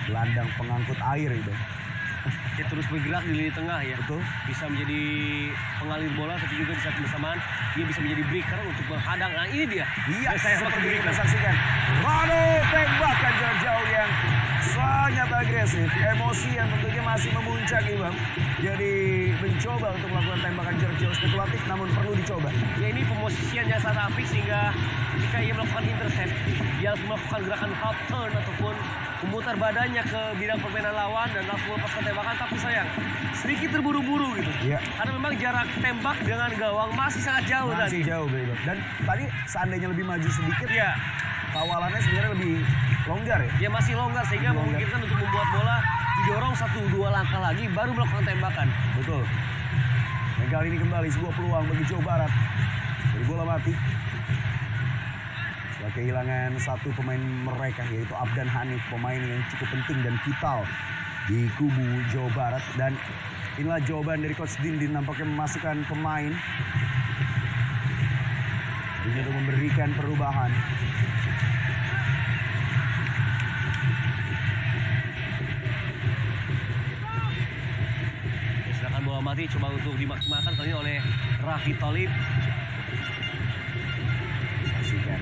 [SPEAKER 2] gelandang pengangkut air itu.
[SPEAKER 1] Dia terus bergerak di lini tengah ya.
[SPEAKER 2] Betul.
[SPEAKER 1] Bisa menjadi pengalir bola tapi juga di saat bersamaan dia bisa menjadi breaker untuk menghadang. Nah ini dia.
[SPEAKER 2] Iya,
[SPEAKER 1] Yang saya
[SPEAKER 2] seperti
[SPEAKER 1] maksud
[SPEAKER 2] kita
[SPEAKER 1] breaker.
[SPEAKER 2] saksikan. Rano tembakan jarak jauh yang sangat agresif. Emosi yang tentunya masih memuncak Ibam. Jadi mencoba untuk melakukan tembakan jarak jauh spekulatif namun perlu dicoba.
[SPEAKER 1] Ya ini pemosisian yang sangat apik sehingga ketika ia melakukan intercept dia harus melakukan gerakan half turn ataupun memutar badannya ke bidang permainan lawan dan langsung melepaskan tembakan, tapi sayang sedikit terburu-buru gitu.
[SPEAKER 2] Iya.
[SPEAKER 1] Karena memang jarak tembak dengan gawang masih sangat jauh
[SPEAKER 2] Masih
[SPEAKER 1] tadi.
[SPEAKER 2] jauh Ibam. Dan tadi seandainya lebih maju sedikit,
[SPEAKER 1] Ya,
[SPEAKER 2] kawalannya sebenarnya lebih longgar ya.
[SPEAKER 1] dia masih longgar sehingga
[SPEAKER 2] Longgar.
[SPEAKER 1] memungkinkan untuk membuat bola didorong 1-2 langkah lagi baru melakukan tembakan.
[SPEAKER 2] Betul. Dan kali ini kembali sebuah peluang bagi Jawa Barat dari bola mati. Setelah kehilangan satu pemain mereka yaitu Abdan Hanif, pemain yang cukup penting dan vital di kubu Jawa Barat. Dan inilah jawaban dari Coach Dindin, nampaknya memasukkan pemain untuk memberikan perubahan.
[SPEAKER 1] Ya, sedangkan bola mati coba untuk dimaksimalkan kali ini oleh Rafi Thalib.
[SPEAKER 2] Saksikan.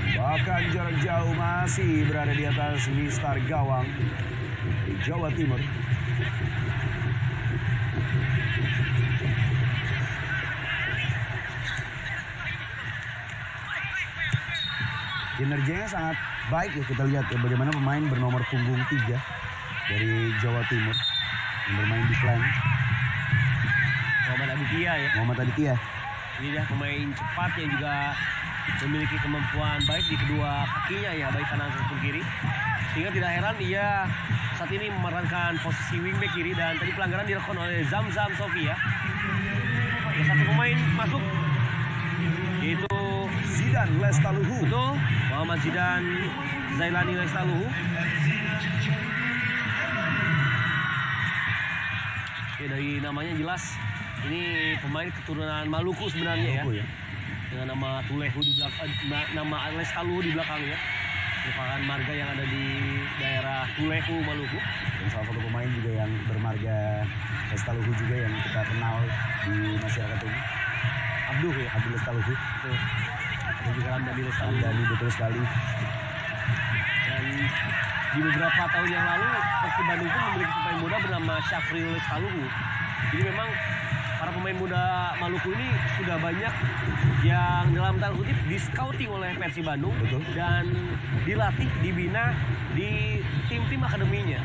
[SPEAKER 2] Tembakan jarak jauh masih berada di atas mistar gawang di Jawa Timur. Kinerjanya sangat baik ya, kita lihat ya bagaimana pemain bernomor punggung 3 dari Jawa Timur yang bermain di flank.
[SPEAKER 1] Muhammad Aditya ya.
[SPEAKER 2] Muhammad Aditya.
[SPEAKER 1] Ini dia pemain cepat yang juga memiliki kemampuan baik di kedua kakinya ya, baik kanan maupun kiri. Sehingga tidak heran dia saat ini memerankan posisi wingback kiri dan tadi pelanggaran dilakukan oleh Zamzam Sofi ya. Ada satu pemain masuk yaitu
[SPEAKER 2] Zidan Lestaluhu.
[SPEAKER 1] betul Muhammad Zidan Zailani Lestaluhu. Ya, dari namanya jelas ini pemain keturunan Maluku sebenarnya
[SPEAKER 2] Maluku,
[SPEAKER 1] ya. Dengan nama Tulehu di belakang, nama Lestaluhu di belakangnya. Merupakan marga yang ada di daerah Tulehu, Maluku.
[SPEAKER 2] Dan salah satu pemain juga yang bermarga Lestaluhu juga yang kita kenal di masyarakat ini.
[SPEAKER 1] Abduh ya.
[SPEAKER 2] Abdul Lestaluhu.
[SPEAKER 1] Betul. Ada juga Ramdhani Lestaluhu.
[SPEAKER 2] Dani betul sekali.
[SPEAKER 1] Dan di beberapa tahun yang lalu Persib Bandung pun memiliki pemain muda bernama Syafril Lestaluhu. Jadi memang para pemain muda Maluku ini sudah banyak yang dalam tanda kutip di scouting oleh Persib Bandung.
[SPEAKER 2] Betul.
[SPEAKER 1] Dan dilatih, dibina di tim-tim akademinya.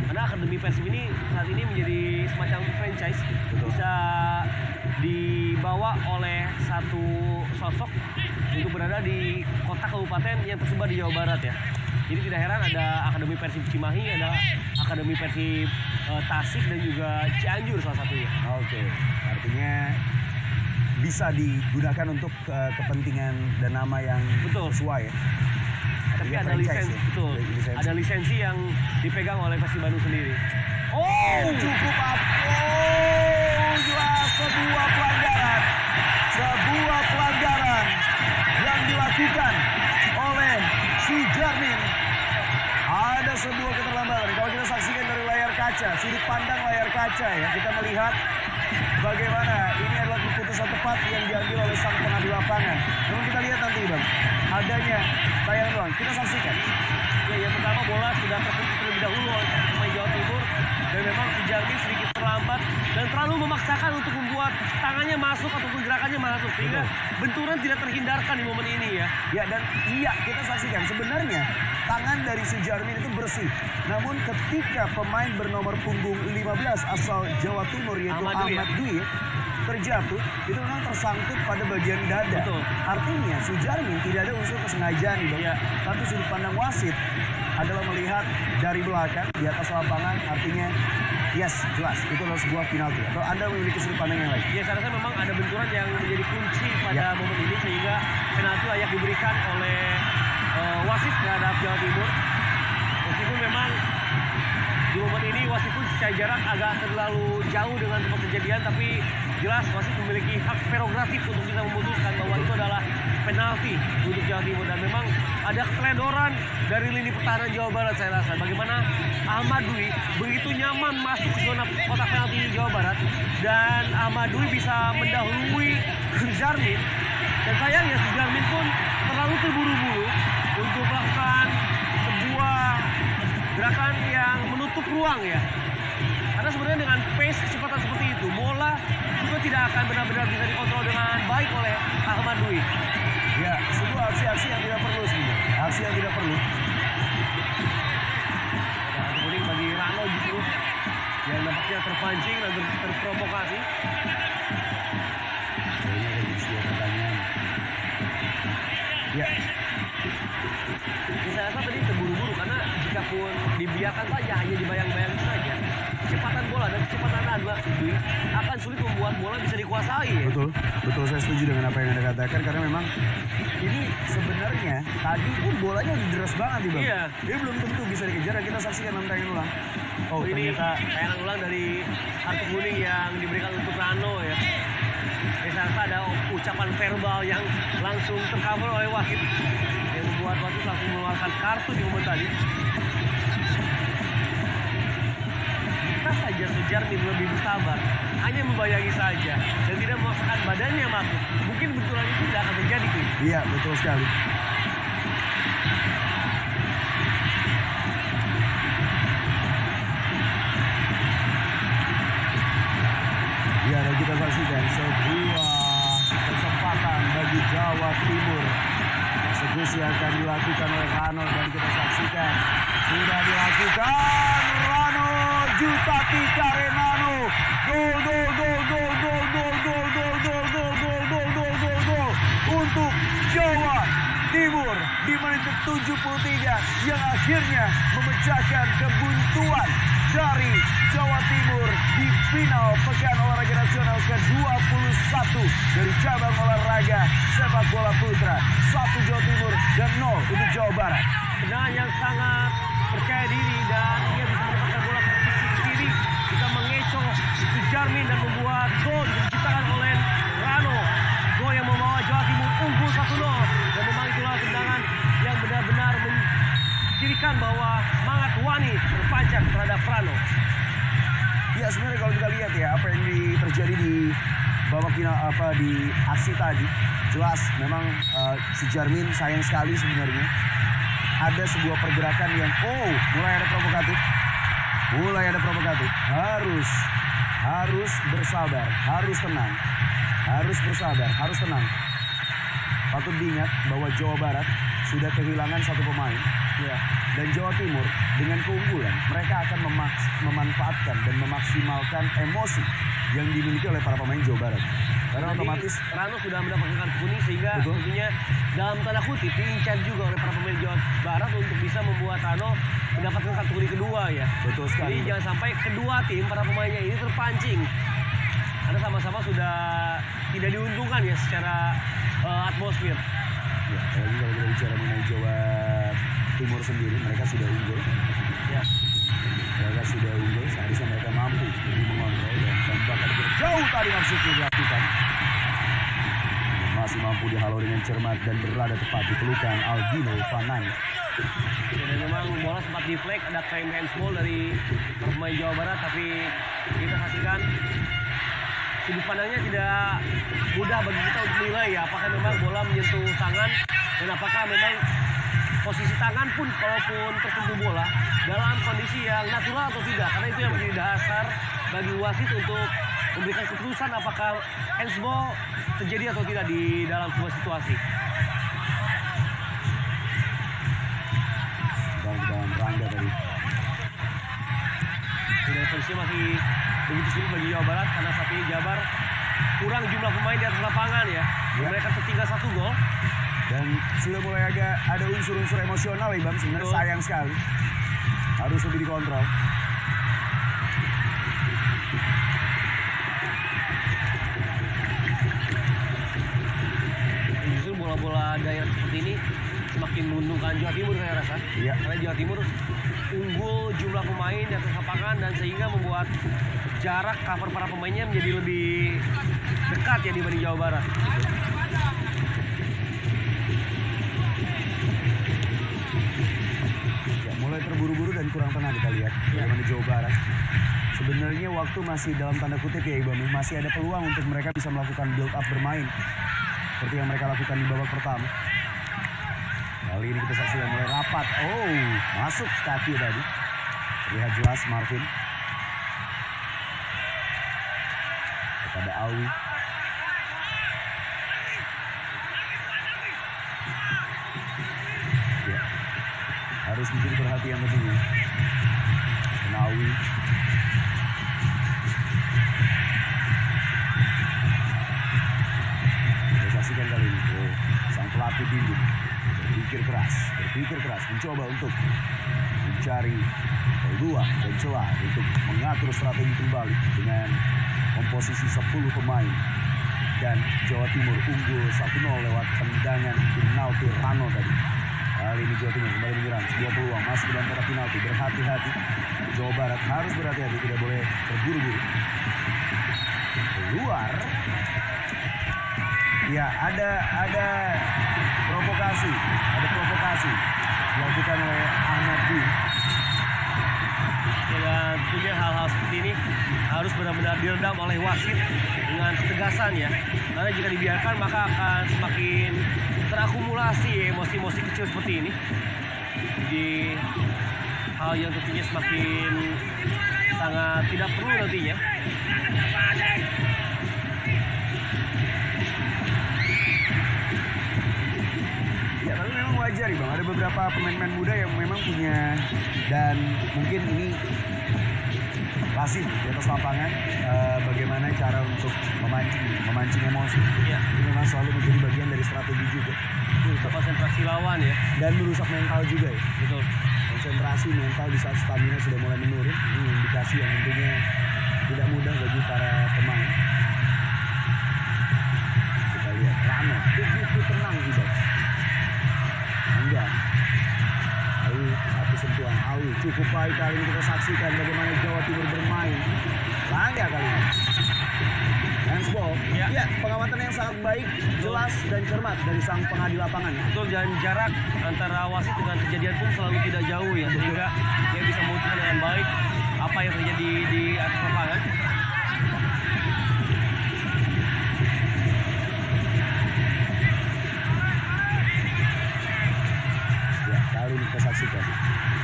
[SPEAKER 1] Karena akademi Persib ini saat ini menjadi semacam franchise.
[SPEAKER 2] Betul.
[SPEAKER 1] Bisa dibawa oleh satu sosok untuk berada di kota kabupaten yang tersebar di Jawa Barat ya. Jadi tidak heran ada Akademi Persib Cimahi, ada Akademi Persib Tasik dan juga Cianjur salah satunya.
[SPEAKER 2] Oke, artinya bisa digunakan untuk kepentingan dan nama yang
[SPEAKER 1] Betul.
[SPEAKER 2] sesuai ya.
[SPEAKER 1] Tapi
[SPEAKER 2] Artinya
[SPEAKER 1] ada
[SPEAKER 2] franchise
[SPEAKER 1] lisensi,
[SPEAKER 2] ya.
[SPEAKER 1] betul.
[SPEAKER 2] Lisensi.
[SPEAKER 1] Ada lisensi yang dipegang oleh Persib Bandung sendiri.
[SPEAKER 2] Oh, cukup up. Oh, jelas sebuah pelanggaran. Sebuah pelanggaran yang dilakukan oleh Sujarmin. Ada sebuah keterlambatan. Kalau kita saksikan dari layar kaca, sudut pandang layar kaca ya, kita melihat bagaimana ini adalah keputusan tepat yang diambil oleh sang pengambil lapangan. Namun kita lihat nanti Bang, adanya tayangan doang. Kita saksikan.
[SPEAKER 1] Ya, yang pertama bola sudah tersentuh terlebih dahulu oleh pemain Jawa Timur dan memang Sujarmin sedikit terlambat dan terlalu memaksakan untuk membuat tangannya masuk ataupun gerakannya masuk sehingga benturan tidak terhindarkan di momen ini ya.
[SPEAKER 2] Ya, dan iya kita saksikan sebenarnya tangan dari Sujarmin itu bersih. Namun ketika pemain bernomor punggung 15 asal Jawa Timur yaitu
[SPEAKER 1] Ahmad Dwi,
[SPEAKER 2] Ahmad Dwi terjatuh, itu memang tersangkut pada bagian dada.
[SPEAKER 1] Betul.
[SPEAKER 2] Artinya Sujarmin tidak ada unsur kesengajaan Bang.
[SPEAKER 1] Iya.
[SPEAKER 2] Tapi sudut pandang wasit adalah melihat dari belakang di atas lapangan, artinya yes, jelas itu adalah sebuah penalti. Atau Anda memiliki sudut pandang yang lain?
[SPEAKER 1] Ya, saya rasa memang ada benturan yang menjadi kunci pada momen ini sehingga penalti layak diberikan oleh wasit terhadap Jawa Timur. Meskipun memang di momen ini wasit pun secara jarak agak terlalu jauh dengan tempat kejadian, tapi jelas wasit memiliki hak prerogatif untuk bisa memutuskan bahwa itu adalah penalti untuk Jawa Timur. Dan memang ada keteledoran dari lini pertahanan Jawa Barat saya rasa. Bagaimana Ahmad Dwi begitu nyaman masuk ke zona kotak penalti Jawa Barat dan Ahmad Dwi bisa mendahului Sujarmin. Dan sayangnya Sujarmin pun terlalu terburu-buru untuk melakukan sebuah gerakan yang menutup ruang ya. Karena sebenarnya dengan pace kecepatan seperti itu, bola juga tidak akan benar-benar bisa dikontrol dengan baik oleh Ahmad Dwi.
[SPEAKER 2] Ya, sebuah aksi-aksi yang tidak perlu sebenarnya. Aksi yang tidak perlu.
[SPEAKER 1] Kartu kuning bagi Rano justru yang nampaknya terpancing dan terprovokasi.
[SPEAKER 2] Kayaknya ada sebuah pertanyaan. Ya,
[SPEAKER 1] Saya rasa tadi terburu-buru karena jikapun dibiarkan saja hanya dibayang-bayang saja, kecepatan bola dan kecepatan Ahmad Dwi akan sulit membuat bola bisa dikuasai. Ya.
[SPEAKER 2] betul. Betul, saya setuju dengan apa yang Anda katakan karena memang ini sebenarnya tadi pun bolanya udah deras banget nih Bang.
[SPEAKER 1] Iya.
[SPEAKER 2] Dia belum tentu bisa dikejar dan kita saksikan tayangan ulang. Oh,
[SPEAKER 1] Ini
[SPEAKER 2] ternyata
[SPEAKER 1] tayangan ulang dari kartu kuning yang diberikan untuk Rano ya. Saya rasa ada ucapan verbal yang langsung tercover oleh wasit yang membuat wasit langsung mengeluarkan kartu di momen tadi. Kita saja Sujarmin lebih bersabar, hanya membayangi saja dan tidak memaksakan badannya masuk. Mungkin benturan itu tidak akan terjadi, Chris.
[SPEAKER 2] iya, betul sekali. Ya, dan kita saksikan sebuah kesempatan bagi Jawa Timur. Eksekusi akan dilakukan oleh Rano dan kita saksikan Sudah dilakukan. Rano Jutatika Renano. Gol, gol, gol, gol, gol, gol, gol, gol, gol, gol, gol, gol, gol, gol, gol. Untuk Jawa Timur di menit ke-73 yang akhirnya memecahkan kebuntuan dari Jawa Timur di final Pekan Olahraga Nasional ke-21 dari cabang olahraga sepak bola putra. 1 Jawa Timur dan 0 untuk Jawa Barat.
[SPEAKER 1] Tendangan yang sangat percaya diri dan ia bisa mendapatkan bola ke sisi kiri, bisa mengecoh Sujarmin dan membuat gol diciptakan oleh Rano. Gol yang membawa Jawa Timur unggul 1-0 dan memang itulah tendangan yang benar-benar mencirikan bahwa semangat Wani terpancar terhadap Rano.
[SPEAKER 2] Ya sebenarnya kalau kita lihat ya apa yang terjadi di babak final di aksi tadi, jelas memang Sujarmin sayang sekali sebenarnya ada sebuah pergerakan yang mulai ada provokatif, harus bersabar, harus tenang, harus tenang. Patut diingat bahwa Jawa Barat sudah kehilangan 1 pemain. Ya. Dan Jawa Timur dengan keunggulan mereka akan memanfaatkan dan memaksimalkan emosi yang dimiliki oleh para pemain Jawa Barat. Karena
[SPEAKER 1] jadi,
[SPEAKER 2] otomatis
[SPEAKER 1] Rano sudah mendapatkan kartu kuning sehingga tentunya dalam tanda kutip diincar juga oleh para pemain Jawa Barat untuk bisa membuat Rano mendapatkan kartu kuning kedua ya.
[SPEAKER 2] Betul sekali.
[SPEAKER 1] Jadi jangan sampai kedua tim para pemainnya ini terpancing. Karena sama-sama sudah tidak diuntungkan ya secara atmosfer.
[SPEAKER 2] Ya, apalagi kalau kita bicara mengenai Jawa Timur sendiri, mereka sudah unggul.
[SPEAKER 1] Ya.
[SPEAKER 2] Mereka sudah unggul, seharusnya mereka mampu lebih mengontrol dan tembakan jauh tadi maksudnya dilakukan. Masih mampu dihalau dengan cermat dan berada tepat di pelukan Albino Fanani.
[SPEAKER 1] Ya, dan memang bola sempat di flag, ada claim handsball dari pemain Jawa Barat, tapi kita saksikan sudut pandangnya tidak mudah bagi kita untuk menilai ya apakah memang bola menyentuh tangan dan apakah memang posisi tangan pun kalaupun tersentuh bola dalam kondisi yang natural atau tidak, karena itu yang menjadi dasar bagi wasit untuk memberikan keputusan apakah handsball terjadi atau tidak di dalam sebuah situasi.
[SPEAKER 2] Dalam Rangga tadi.
[SPEAKER 1] Sudah posisi masih begitu sulit bagi Jawa Barat karena saat ini Jabar kurang jumlah pemain di atas lapangan ya. Mereka tertinggal 1 gol.
[SPEAKER 2] Dan sudah mulai agak ada unsur-unsur emosional ya Bang, sebenarnya sayang sekali. Harus lebih dikontrol.
[SPEAKER 1] Justru bola-bola daerah seperti ini semakin menguntungkan Jawa Timur saya rasa.
[SPEAKER 2] Iya.
[SPEAKER 1] Karena Jawa Timur unggul jumlah pemain di atas lapangan dan sehingga membuat jarak cover para pemainnya menjadi lebih dekat ya dibanding Jawa Barat.
[SPEAKER 2] Ya, mulai terburu-buru dan kurang tenang kita lihat bagaimana Jawa Barat. Sebenarnya waktu masih dalam tanda kutip ya Ibam, masih ada peluang untuk mereka bisa melakukan build up bermain seperti yang mereka lakukan di babak pertama. Kali ini kita saksikan mulai rapat. Masuk kaki tadi. Lihat jelas Marvin. Kepada Alwi. Ya. Harus menjadi perhatian tentunya. Dan Alwi. Kita saksikan kali ini. Sang pelatih Dinding. Berpikir keras, mencoba untuk mencari peluang dan celah untuk mengatur strategi kembali dengan komposisi 10 pemain. Dan Jawa Timur unggul 1-0 lewat tendangan penalti Rano tadi. Kali ini Jawa Timur kembali menyerang, sebuah peluang masuk ke dalam kotak penalti. Berhati-hati, Jawa Barat harus berhati-hati, tidak boleh terburu-buru. Keluar. Ya, ada provokasi dilakukan oleh Ahmad Dwi.
[SPEAKER 1] Dan tentunya hal-hal seperti ini harus benar-benar diredam oleh wasit dengan ketegasan ya. Karena jika dibiarkan maka akan semakin terakumulasi emosi-emosi kecil seperti ini. Jadi hal yang tentunya semakin sangat tidak perlu nantinya.
[SPEAKER 2] mempelajari Bang, ada beberapa pemain-pemain muda yang memang punya, dan mungkin ini lazim di atas lapangan, bagaimana cara untuk memancing emosi.
[SPEAKER 1] Ya,
[SPEAKER 2] Itu memang selalu menjadi bagian dari strategi juga,
[SPEAKER 1] untuk konsentrasi lawan ya.
[SPEAKER 2] dan merusak mental juga ya.
[SPEAKER 1] Betul.
[SPEAKER 2] Konsentrasi mental di saat stamina sudah mulai menurun, ini indikasi yang tentunya tidak mudah bagi para pemain. Kita lihat Rano begitu tenang Ibak. Enggak. Lalu satu sentuhan Awi cukup baik kali ini, kita saksikan bagaimana Jawa Timur bermain. Langga kali ini. Handsball.
[SPEAKER 1] Ya.
[SPEAKER 2] Ya, pengamatan yang sangat baik, jelas dan cermat dari sang pengadil lapangan.
[SPEAKER 1] Betul, dan jarak antara wasit dengan kejadian pun selalu tidak jauh ya, sehingga dia bisa memutuskan dengan baik apa yang terjadi di atas lapangan.
[SPEAKER 2] Ya, kali ini kita saksikan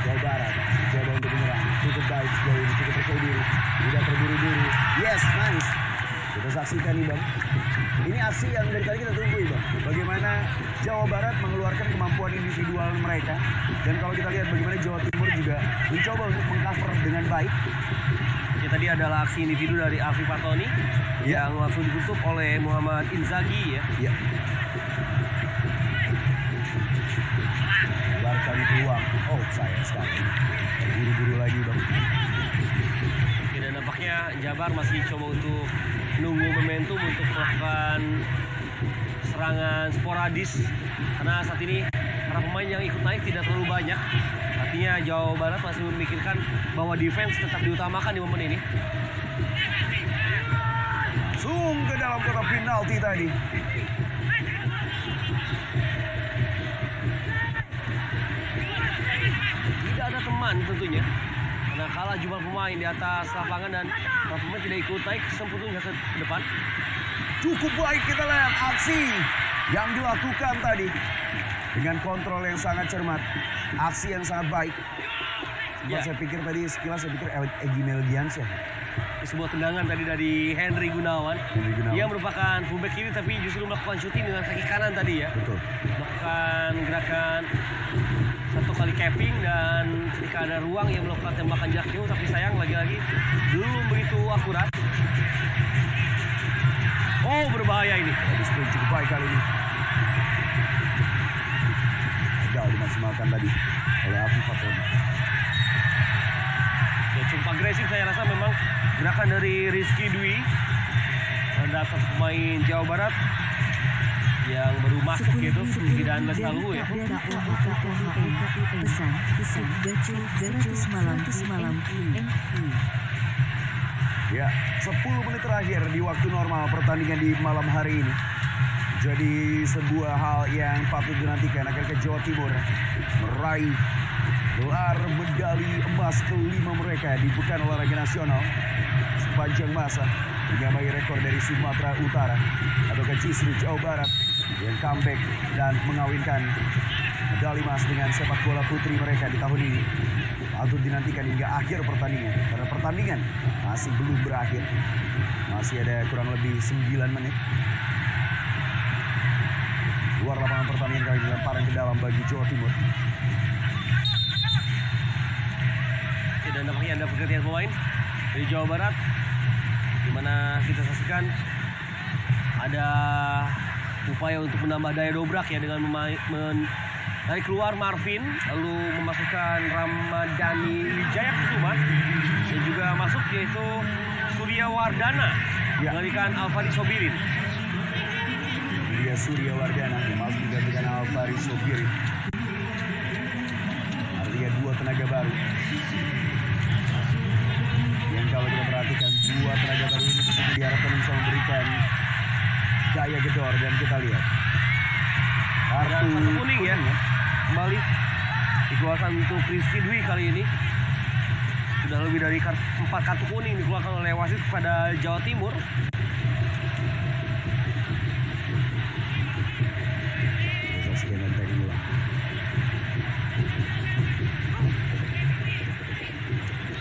[SPEAKER 2] Jawa Barat coba untuk menyerang, cukup baik sejauh ini, cukup percaya diri, tidak terburu-buru. Yes, nice. Kita saksikan nih Bang, ini aksi yang dari tadi kita tunggu Bang, bagaimana Jawa Barat mengeluarkan kemampuan individual mereka, dan kalau kita lihat bagaimana Jawa Timur juga mencoba untuk mengcover dengan baik.
[SPEAKER 1] Ya, tadi adalah aksi individu dari Alfi Fatoni yang langsung ditutup oleh Muhammad Inzaghi ya.
[SPEAKER 2] Ya. Lebarkan peluang, oh sayang sekali, buru-buru lagi Bang.
[SPEAKER 1] Dan nampaknya Jabar masih coba untuk menunggu momentum untuk melakukan serangan sporadis, karena saat ini para pemain yang ikut naik tidak terlalu banyak. Artinya Jawa Barat masih memikirkan bahwa defense tetap diutamakan di momen ini.
[SPEAKER 2] Zoom ke dalam kotak penalti tadi.
[SPEAKER 1] Tidak ada teman tentunya, karena kalah jumlah pemain di atas lapangan dan para pemain tidak ikut naik sempurna ke depan.
[SPEAKER 2] Cukup baik kita lihat aksi yang dilakukan tadi dengan kontrol yang sangat cermat, aksi yang sangat baik.
[SPEAKER 1] Ya.
[SPEAKER 2] Saya pikir tadi sekilas saya pikir Egy Melgiansyah.
[SPEAKER 1] Sebuah tendangan tadi dari Henry Gunawan. Dia merupakan fullback kiri tapi justru melakukan shooting dengan kaki kanan tadi ya.
[SPEAKER 2] Betul.
[SPEAKER 1] Melakukan gerakan satu kali capping, dan ketika ada ruang yang melakukan tembakan jarak jauh, tapi sayang lagi-lagi belum begitu akurat. Oh, berbahaya ini.
[SPEAKER 2] Tadi sprint cukup baik kali ini. Gagal dimaksimalkan tadi oleh Alfi Fatoni.
[SPEAKER 1] Ya, cukup agresif saya rasa memang gerakan dari Rizky Dwi terhadap satu pemain Jawa Barat yang baru masuk yaitu dan lalu ya.
[SPEAKER 5] Pesan baca gratis malam
[SPEAKER 2] Ya, 10 menit terakhir di waktu normal pertandingan di malam hari ini. Jadi sebuah hal yang patut dinantikan agar ke Jawa Timur meraih gelar medali emas kelima mereka di Pekan Olahraga Nasional sepanjang masa, menyamai rekor dari Sumatera Utara atau justru Jawa Barat yang comeback dan mengawinkan medali emas dengan sepak bola putri mereka di tahun ini. Patut dinantikan hingga akhir pertandingan, karena pertandingan masih belum berakhir, masih ada kurang lebih 9 menit. Luar lapangan pertandingan kali ini lemparan ke dalam bagi Jawa Timur.
[SPEAKER 1] Dan nampaknya ada pergantian pemain dari Jawa Barat, di mana kita saksikan ada upaya untuk menambah daya dobrak ya dengan dari keluar Marvin, lalu memasukkan Ramadhani Wijaya Kusuma, dan juga masuk yaitu Surya Wardana menggantikan Alvari Sobirin.
[SPEAKER 2] Dia Surya Wardana yang masuk digantikan Alvari Sobirin. Artinya dua tenaga baru. Yang kalau kita perhatikan dua tenaga baru ini tentu diharapkan bisa memberikan gaya gedor, dan kita lihat
[SPEAKER 1] Kartu kuning ya, kembali dikeluarkan untuk Rizky Dwi kali ini. Sudah lebih dari 4 kartu kuning dikeluarkan oleh wasit kepada Jawa Timur.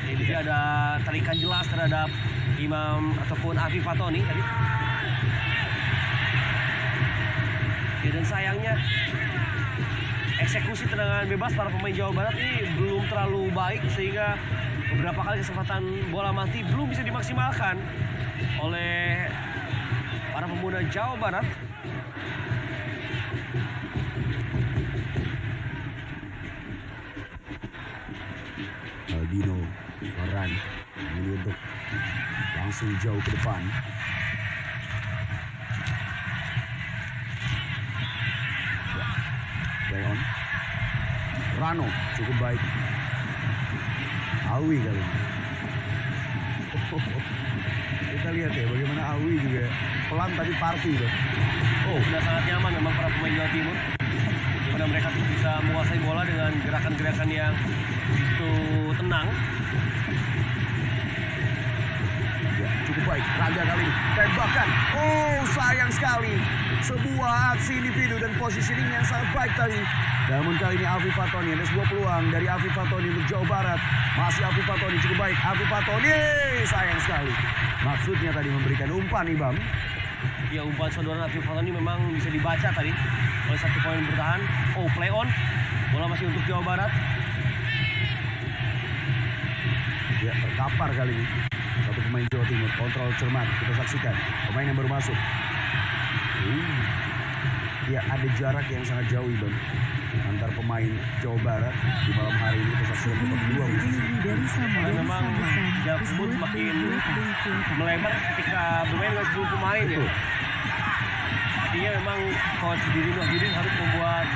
[SPEAKER 1] Ini ada tarikan jelas terhadap Imam ataupun Alfi Fatoni tadi. Ya, dan sayangnya eksekusi tendangan bebas para pemain Jawa Barat ini belum terlalu baik, sehingga beberapa kali kesempatan bola mati belum bisa dimaksimalkan oleh para pemuda Jawa Barat.
[SPEAKER 2] Aldino Farhan memilih untuk langsung jauh ke depan. Play on. Rano cukup baik. Awi kali ini. Kita lihat ya bagaimana Awi juga pelan tapi party tuh.
[SPEAKER 1] Sudah sangat nyaman memang para pemain Jawa Timur, di mana mereka bisa menguasai bola dengan gerakan-gerakan yang begitu tenang.
[SPEAKER 2] Ya, cukup baik. Raga kali ini. Tembakan. Sayang sekali. Sebuah aksi individu dan positioning yang sangat baik tadi. Namun kali ini Afif Fatoni, ada sebuah peluang dari Afif Fatoni untuk Jawa Barat. Masih Afif Fatoni cukup baik. Afif Fatoni sayang sekali. Maksudnya tadi memberikan umpan Ibam.
[SPEAKER 1] Ya, umpan saudara Afif Fatoni memang bisa dibaca tadi oleh satu pemain bertahan. Play on. Bola masih untuk Jawa Barat.
[SPEAKER 2] Ya, terkapar kali ini. Satu pemain Jawa Timur. Kontrol cermat. Kita saksikan. Pemain yang baru masuk. Ya, ada jarak yang sangat jauh Ibam antar pemain Jawa Barat di malam hari ini. Kita saksikan babak kedua.
[SPEAKER 1] Karena memang jarak tersebut semakin melebar ketika bermain dengan 10 pemain ya. Artinya memang coach Didin Wahyudin harus membuat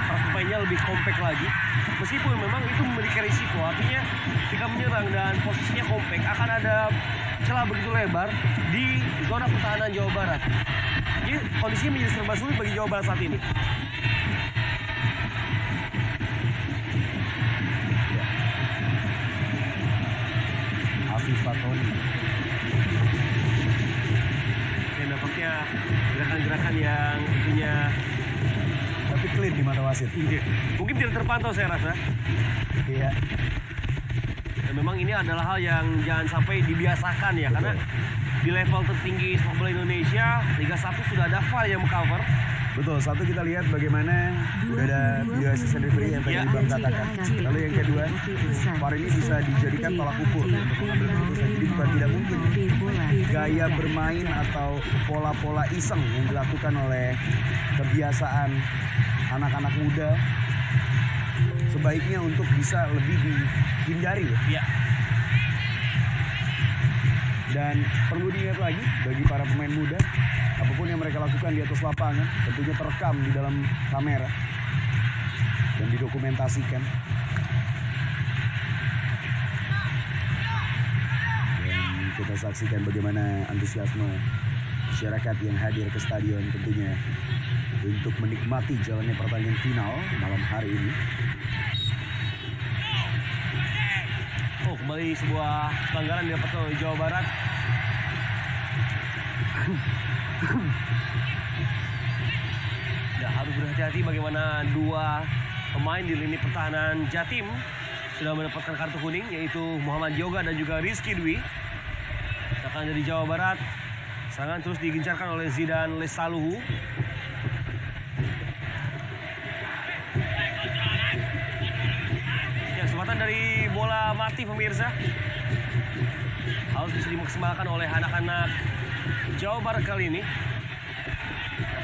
[SPEAKER 1] para pemainnya lebih kompak lagi. Meskipun memang itu memiliki risiko, artinya ketika menyerang dan posisinya kompak akan ada celah begitu lebar di zona pertahanan Jawa Barat. Jadi kondisinya menjadi serba sulit bagi Jawa Barat saat ini.
[SPEAKER 2] Afif Fatoni.
[SPEAKER 1] Dan nampaknya gerakan-gerakan yang tentunya
[SPEAKER 2] Tapi clean di mata wasit.
[SPEAKER 1] mungkin tidak terpantau saya rasa.
[SPEAKER 2] Iya.
[SPEAKER 1] Dan memang ini adalah hal yang jangan sampai dibiasakan ya.
[SPEAKER 2] Betul.
[SPEAKER 1] Karena di level tertinggi sepak bola Indonesia, Liga 1 sudah ada VAR yang mengcover.
[SPEAKER 2] Betul, satu kita lihat bagaimana udah ada video assistant referee yang tadi
[SPEAKER 1] Ya.
[SPEAKER 2] Bang katakan. Lalu yang kedua, VAR ini bisa dijadikan tolak ukur untuk mengambil keputusan. Jadi bukan tidak mungkin gaya bermain atau pola-pola iseng yang dilakukan oleh kebiasaan anak-anak muda sebaiknya untuk bisa lebih dihindari ya.
[SPEAKER 1] Ya,
[SPEAKER 2] Dan perlu diingat lagi bagi para pemain muda, apapun yang mereka lakukan di atas lapangan tentunya terekam di dalam kamera dan didokumentasikan. Dan kita saksikan bagaimana antusiasme masyarakat yang hadir ke stadion tentunya untuk menikmati jalannya pertandingan final malam hari ini.
[SPEAKER 1] kembali sebuah pelanggaran didapatkan oleh Jawa Barat. Dan harus berhati-hati bagaimana dua pemain di lini pertahanan Jatim sudah mendapatkan kartu kuning, yaitu Muhammad Yoga dan juga Rizky Dwi. Serangan dari Jawa Barat, serangan terus digencarkan oleh Zidan Lesaluhu. Kesempatan dari bola mati pemirsa harus bisa dimaksimalkan oleh anak-anak Jawa Barat kali ini.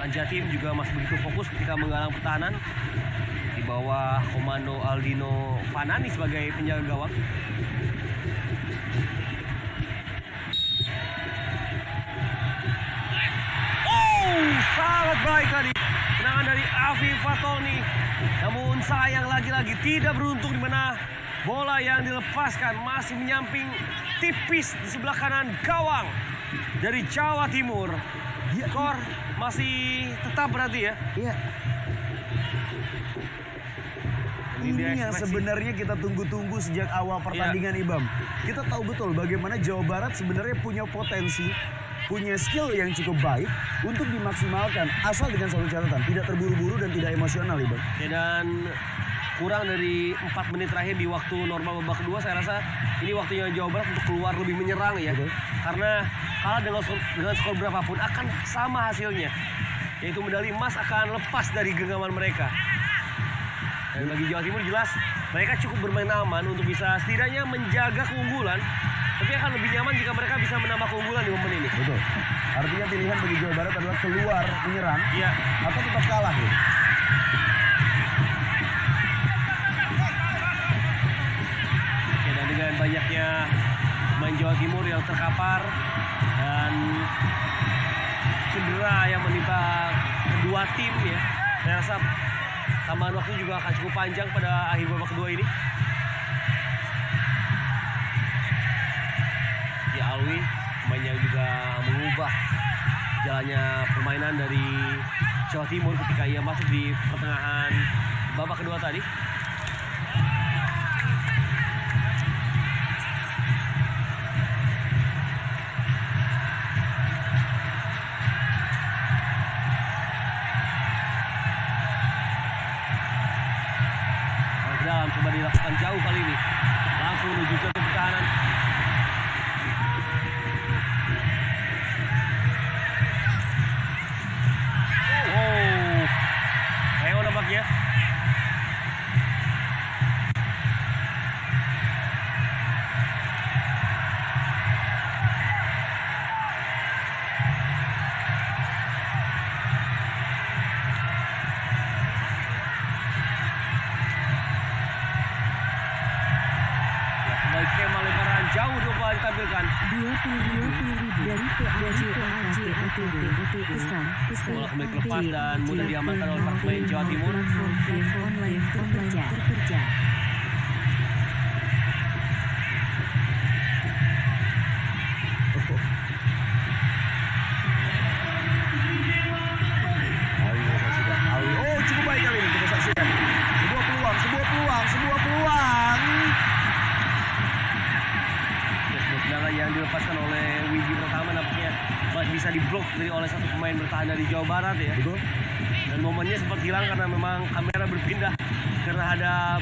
[SPEAKER 1] Jatim juga masih begitu fokus ketika menggalang pertahanan di bawah komando Aldino Fanani sebagai penjaga gawang. Sangat baik tadi tendangan dari Afif Fatoni. Namun sayang lagi-lagi tidak beruntung, di mana bola yang dilepaskan masih menyamping tipis di sebelah kanan gawang dari Jawa Timur. Skor masih tetap berarti ya.
[SPEAKER 2] Iya. Ini yang sebenarnya kita tunggu-tunggu sejak awal pertandingan, Ibam. Kita tahu betul bagaimana Jawa Barat sebenarnya punya potensi, punya skill yang cukup baik untuk dimaksimalkan. Asal dengan satu catatan, tidak terburu-buru dan tidak emosional, Ibam.
[SPEAKER 1] Ya, dan kurang dari 4 menit terakhir di waktu normal babak kedua, saya rasa ini waktunya Jawa Barat untuk keluar lebih menyerang ya.
[SPEAKER 2] Betul.
[SPEAKER 1] Karena kalah dengan skor berapapun akan sama hasilnya, yaitu medali emas akan lepas dari genggaman mereka. Dan bagi Jawa Timur jelas mereka cukup bermain aman untuk bisa setidaknya menjaga keunggulan. Tapi akan lebih nyaman jika mereka bisa menambah keunggulan di momen ini.
[SPEAKER 2] Betul. Artinya pilihan bagi Jawa Barat adalah keluar menyerang
[SPEAKER 1] Iya.
[SPEAKER 2] atau tetap kalah ya.
[SPEAKER 1] Oke, dan dengan banyaknya pemain Jawa Timur yang terkapar dan cedera yang menimpa kedua tim ya, saya rasa tambahan waktu juga akan cukup panjang pada akhir babak kedua ini. Ya Alwi, pemain yang juga mengubah jalannya permainan dari Jawa Timur ketika ia masuk di pertengahan babak kedua tadi. Ke dalam coba dilakukan jauh kali ini, langsung menuju ke pertahanan. Ayo nampaknya. Kembali skema lemparan jauh coba ditampilkan.
[SPEAKER 5] 20.000 dari PAJATB pesan
[SPEAKER 1] Bola kembali terlepas dan mudah diamankan oleh para pemain Jawa Timur.
[SPEAKER 5] Platform game online terpercaya.
[SPEAKER 2] Alwi kita saksikan. Alwi. Oh, cukup baik kali ini kita saksikan. Sebuah peluang.
[SPEAKER 1] Sebuah tendangan yang dilepaskan oleh Wigi pertama nampaknya masih bisa diblok oleh satu pemain bertahan dari Jawa Barat ya.
[SPEAKER 2] Betul.
[SPEAKER 1] Dan momennya sempat hilang karena memang kamera berpindah karena ada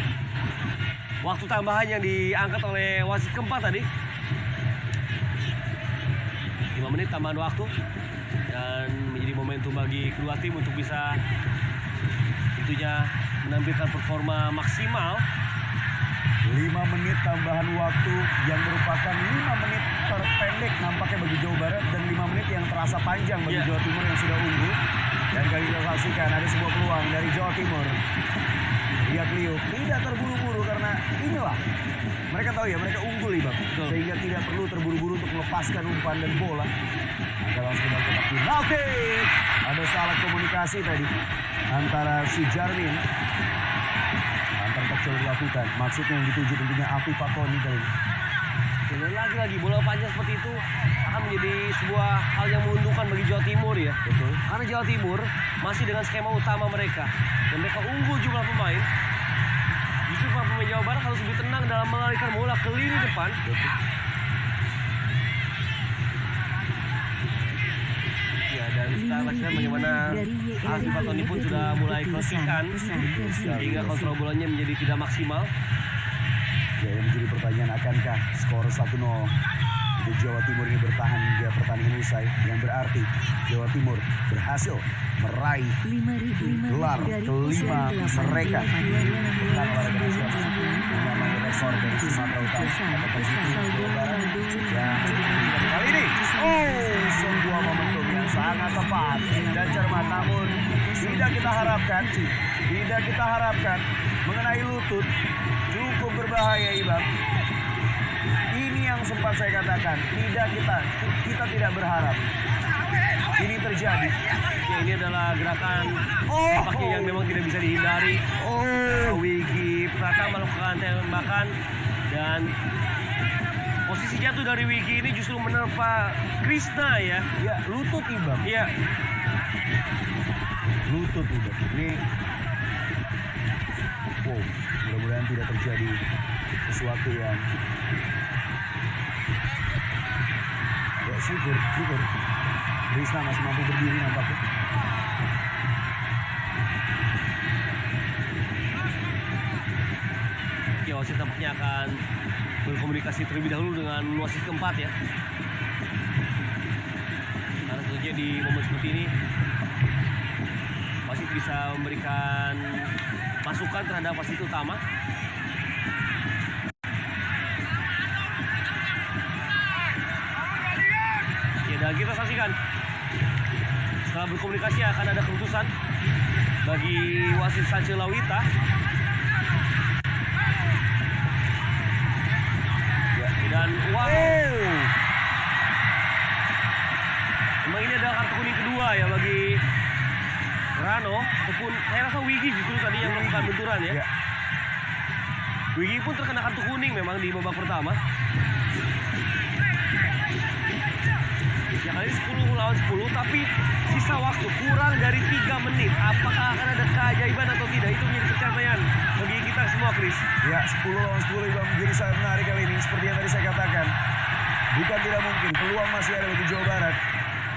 [SPEAKER 1] waktu tambahan yang diangkat oleh wasit keempat tadi. 5 menit tambahan waktu dan menjadi momentum bagi kedua tim untuk bisa tentunya menampilkan performa maksimal.
[SPEAKER 2] 5 menit tambahan waktu yang merupakan 5 menit terpendek nampaknya bagi Jawa Barat dan 5 menit yang terasa panjang bagi
[SPEAKER 1] Iya.
[SPEAKER 2] Jawa Timur yang sudah unggul. Dan kali kita saksikan ada sebuah peluang dari Jawa Timur. Dia Kliuk tidak terburu-buru karena inilah mereka tahu ya mereka unggul Ibang, sehingga tidak perlu terburu-buru untuk melepaskan umpan dan bola. Maka langsung kita kotak penalti. Ada salah komunikasi tadi antara si Jarwin antar coba dilakukan. Maksudnya yang dituju tentunya Afif Fatoni kali ini.
[SPEAKER 1] Dan lagi-lagi bola panjang seperti itu akan menjadi sebuah hal yang menguntungkan bagi Jawa Timur ya.
[SPEAKER 2] Betul.
[SPEAKER 1] Karena Jawa Timur masih dengan skema utama mereka dan mereka unggul jumlah pemain. Justru para pemain Jawa Barat harus lebih tenang dalam mengalihkan bola ke lini depan.
[SPEAKER 2] Betul.
[SPEAKER 1] Ya, dan kita saksikan bagaimana Afif Fatoni pun sudah mulai keletihan sehingga kontrol bolanya menjadi tidak maksimal.
[SPEAKER 2] Ya, yang menjadi pertanyaan akankah skor 1-0 untuk Jawa Timur ini bertahan hingga pertandingan usai, yang berarti Jawa Timur berhasil meraih gelar kelima mereka pekan olahraga nasional yang namanya rekor dari Sumatera Utara atau Jawa Barat yang kali ini sebuah momentum yang sangat tepat dan cermat, namun tidak kita harapkan mengenai lutut. Cukup berbahaya Ibang. Ini yang sempat saya katakan, kita tidak berharap ini terjadi.
[SPEAKER 1] Ya, ini adalah gerakan tampaknya yang memang tidak bisa dihindari. Wigi Pratama melakukan tembakan dan posisi jatuh dari Wigi ini justru menerpa Krisna ya.
[SPEAKER 2] Ya, lutut Ibang.
[SPEAKER 1] Iya.
[SPEAKER 2] Lutut Ibang. Ini mudah-mudahan tidak terjadi sesuatu yang ya syukur Krisna masih mampu berdiri nampaknya.
[SPEAKER 1] Ya, wasit tampaknya akan berkomunikasi terlebih dahulu dengan wasit keempat ya. Karena tentunya di momen seperti ini wasit bisa memberikan masukan terhadap wasit utama. Ya, dan kita saksikan setelah berkomunikasi akan ada keputusan bagi wasit Sanche Lawita. Dan memang ini adalah kartu kuning kedua ya bagi Rano, ataupun saya rasa Wigi justru tadi yang melakukan benturan ya. Wigi pun terkena kartu kuning memang di babak pertama. Ya kali 10 lawan 10, tapi sisa waktu kurang dari 3 menit. Apakah akan ada keajaiban atau tidak? Itu menjadi pertanyaan bagi kita semua, Chris.
[SPEAKER 2] Ya, 10 lawan 10 juga menjadi sangat menarik kali ini. Seperti yang tadi saya katakan, bukan tidak mungkin, peluang masih ada bagi Jawa Barat.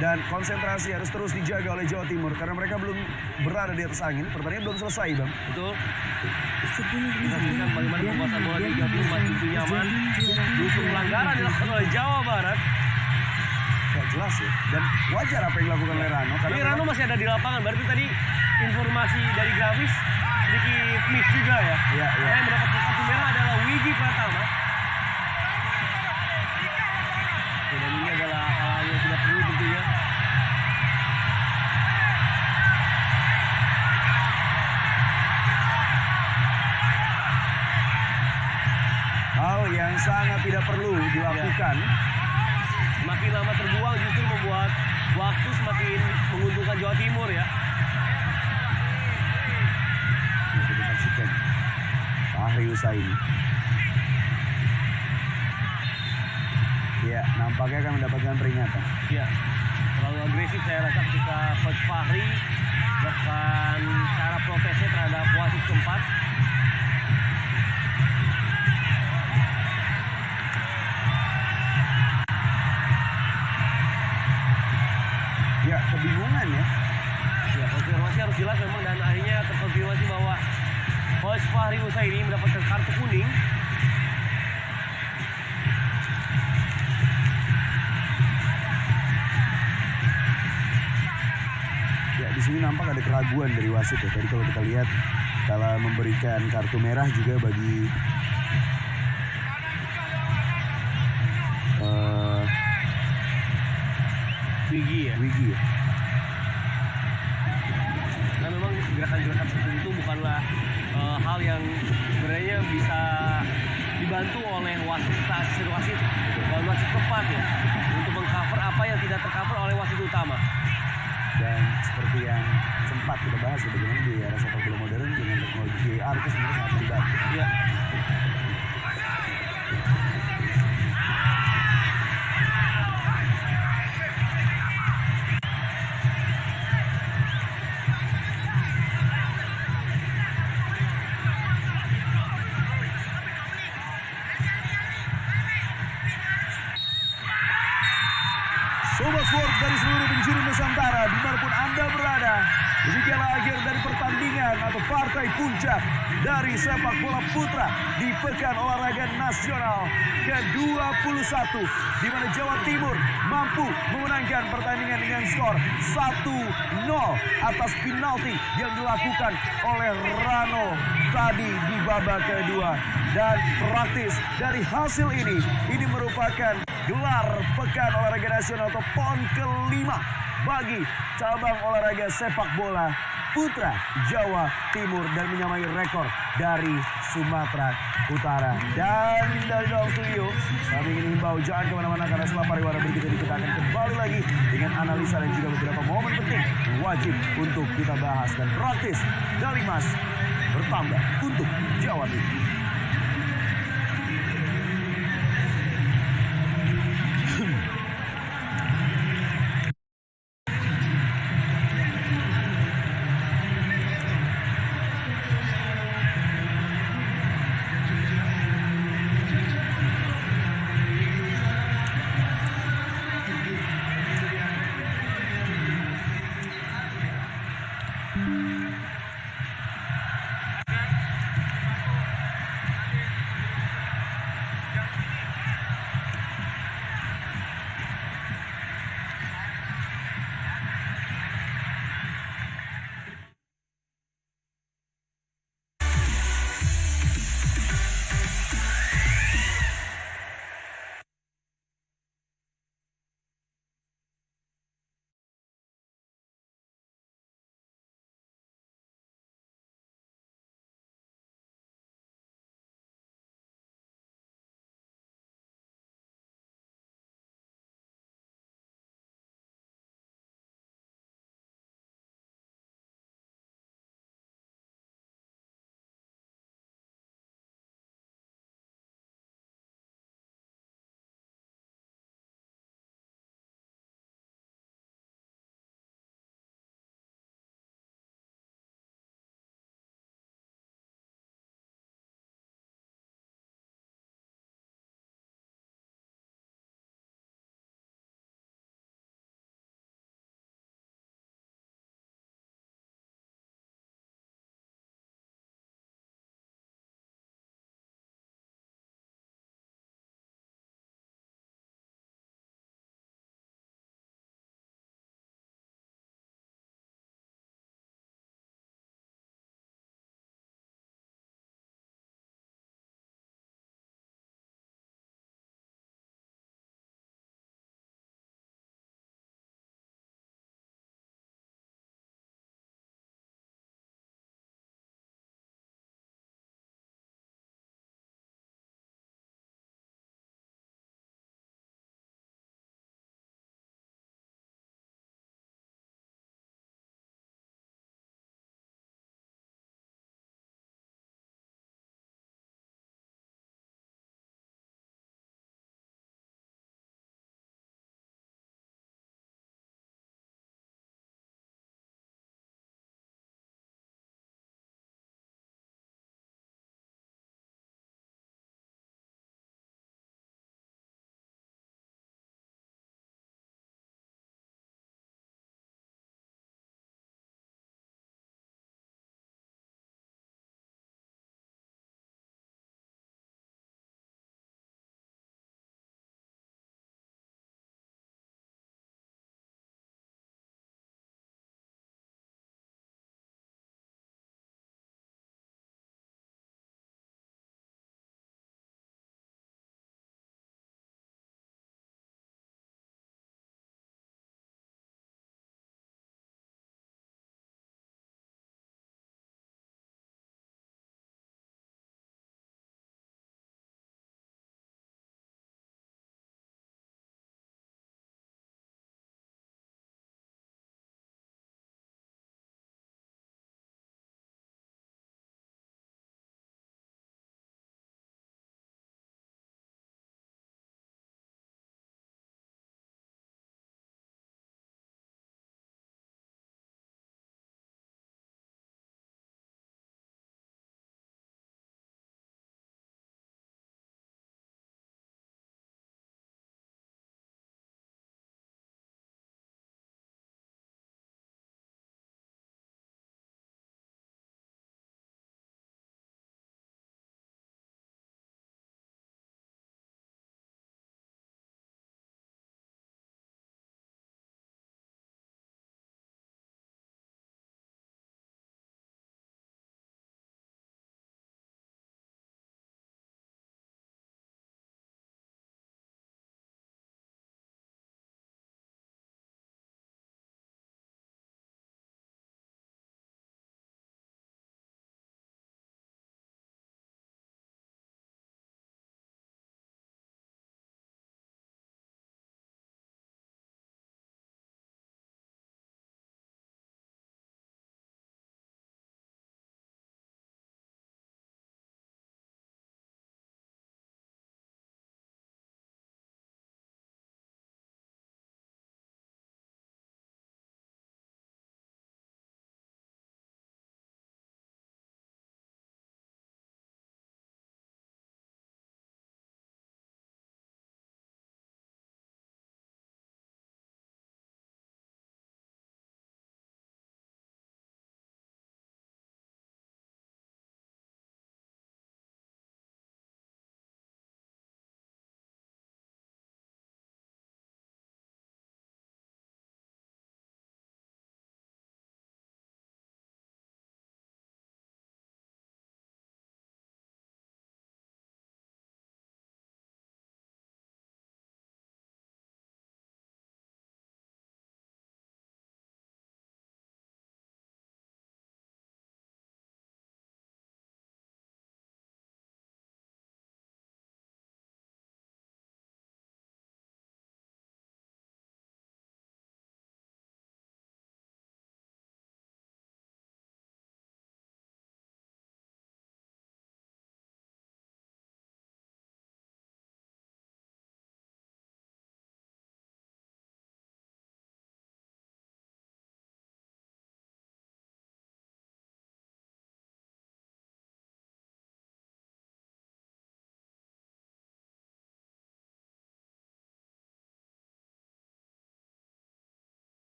[SPEAKER 2] Dan konsentrasi harus terus dijaga oleh Jawa Timur karena mereka belum berada di atas angin. Pertandingan belum selesai, Bang.
[SPEAKER 1] Betul. Kita saksikan bagaimana penguasaan bola di Jawa Timur masih nyaman. Justru pelanggaran dilakukan oleh Jawa Barat.
[SPEAKER 2] Gak jelas ya. Dan wajar apa yang dilakukan oleh Rano.
[SPEAKER 1] Tapi Rano masih ada di lapangan. Berarti tadi informasi dari grafis sedikit miss juga ya.
[SPEAKER 2] Iya.
[SPEAKER 1] Yang mendapatkan kartu merah adalah Wigi Pratama. Dan ini adalah hal yang tidak perlu tentunya.
[SPEAKER 2] Hal yang sangat tidak perlu dilakukan.
[SPEAKER 1] Semakin lama terbuang justru membuat waktu semakin menguntungkan Jawa Timur ya.
[SPEAKER 2] Kita saksikan Fahri Husaini. Ya, nampaknya akan mendapatkan peringatan.
[SPEAKER 1] Ya, terlalu agresif saya rasa ketika Coach Fahri melakukan cara protesnya terhadap wasit keempat.
[SPEAKER 2] Ya, kebingungan ya.
[SPEAKER 1] Ya, konfirmasi harus jelas memang dan akhirnya terkonfirmasi bahwa Coach Fahri Husaini mendapatkan kartu kuning.
[SPEAKER 2] Ya, di sini nampak ada keraguan dari wasit ya. Tadi kalau kita lihat kala memberikan kartu merah juga bagi Wigi ya.
[SPEAKER 1] Nah memang gerakan-gerakan seperti itu bukanlah hal yang sebenarnya bisa dibantu oleh wasit wasit keempat ya untuk mengcover apa yang tidak tercover oleh wasit utama.
[SPEAKER 2] Dan seperti yang sempat kita bahas ya, bagaimana di era sepak bola modern dengan teknologi VAR itu sebenarnya sangat membantu.
[SPEAKER 1] Ya.
[SPEAKER 2] Sobat Sport dari seluruh penjuru Nusantara, dimanapun Anda berada, demikianlah akhir dari pertandingan atau partai puncak dari sepak bola putra di Pekan Olahraga Nasional ke-21, di mana Jawa Timur mampu memenangkan pertandingan dengan skor 1-0 atas penalti yang dilakukan oleh Rano tadi di babak kedua. Dan praktis dari hasil ini merupakan gelar Pekan Olahraga Nasional atau PON ke-5 bagi cabang olahraga sepak bola putra Jawa Timur dan menyamai rekor dari Sumatera Utara. Dan dari dalam studio kami ingin himbau jangan kemana-mana karena setelah pariwara berikut ini kita akan kembali lagi dengan analisa dan juga beberapa momen penting yang wajib untuk kita bahas dan praktis dari Mas bertambah untuk Jawa Timur.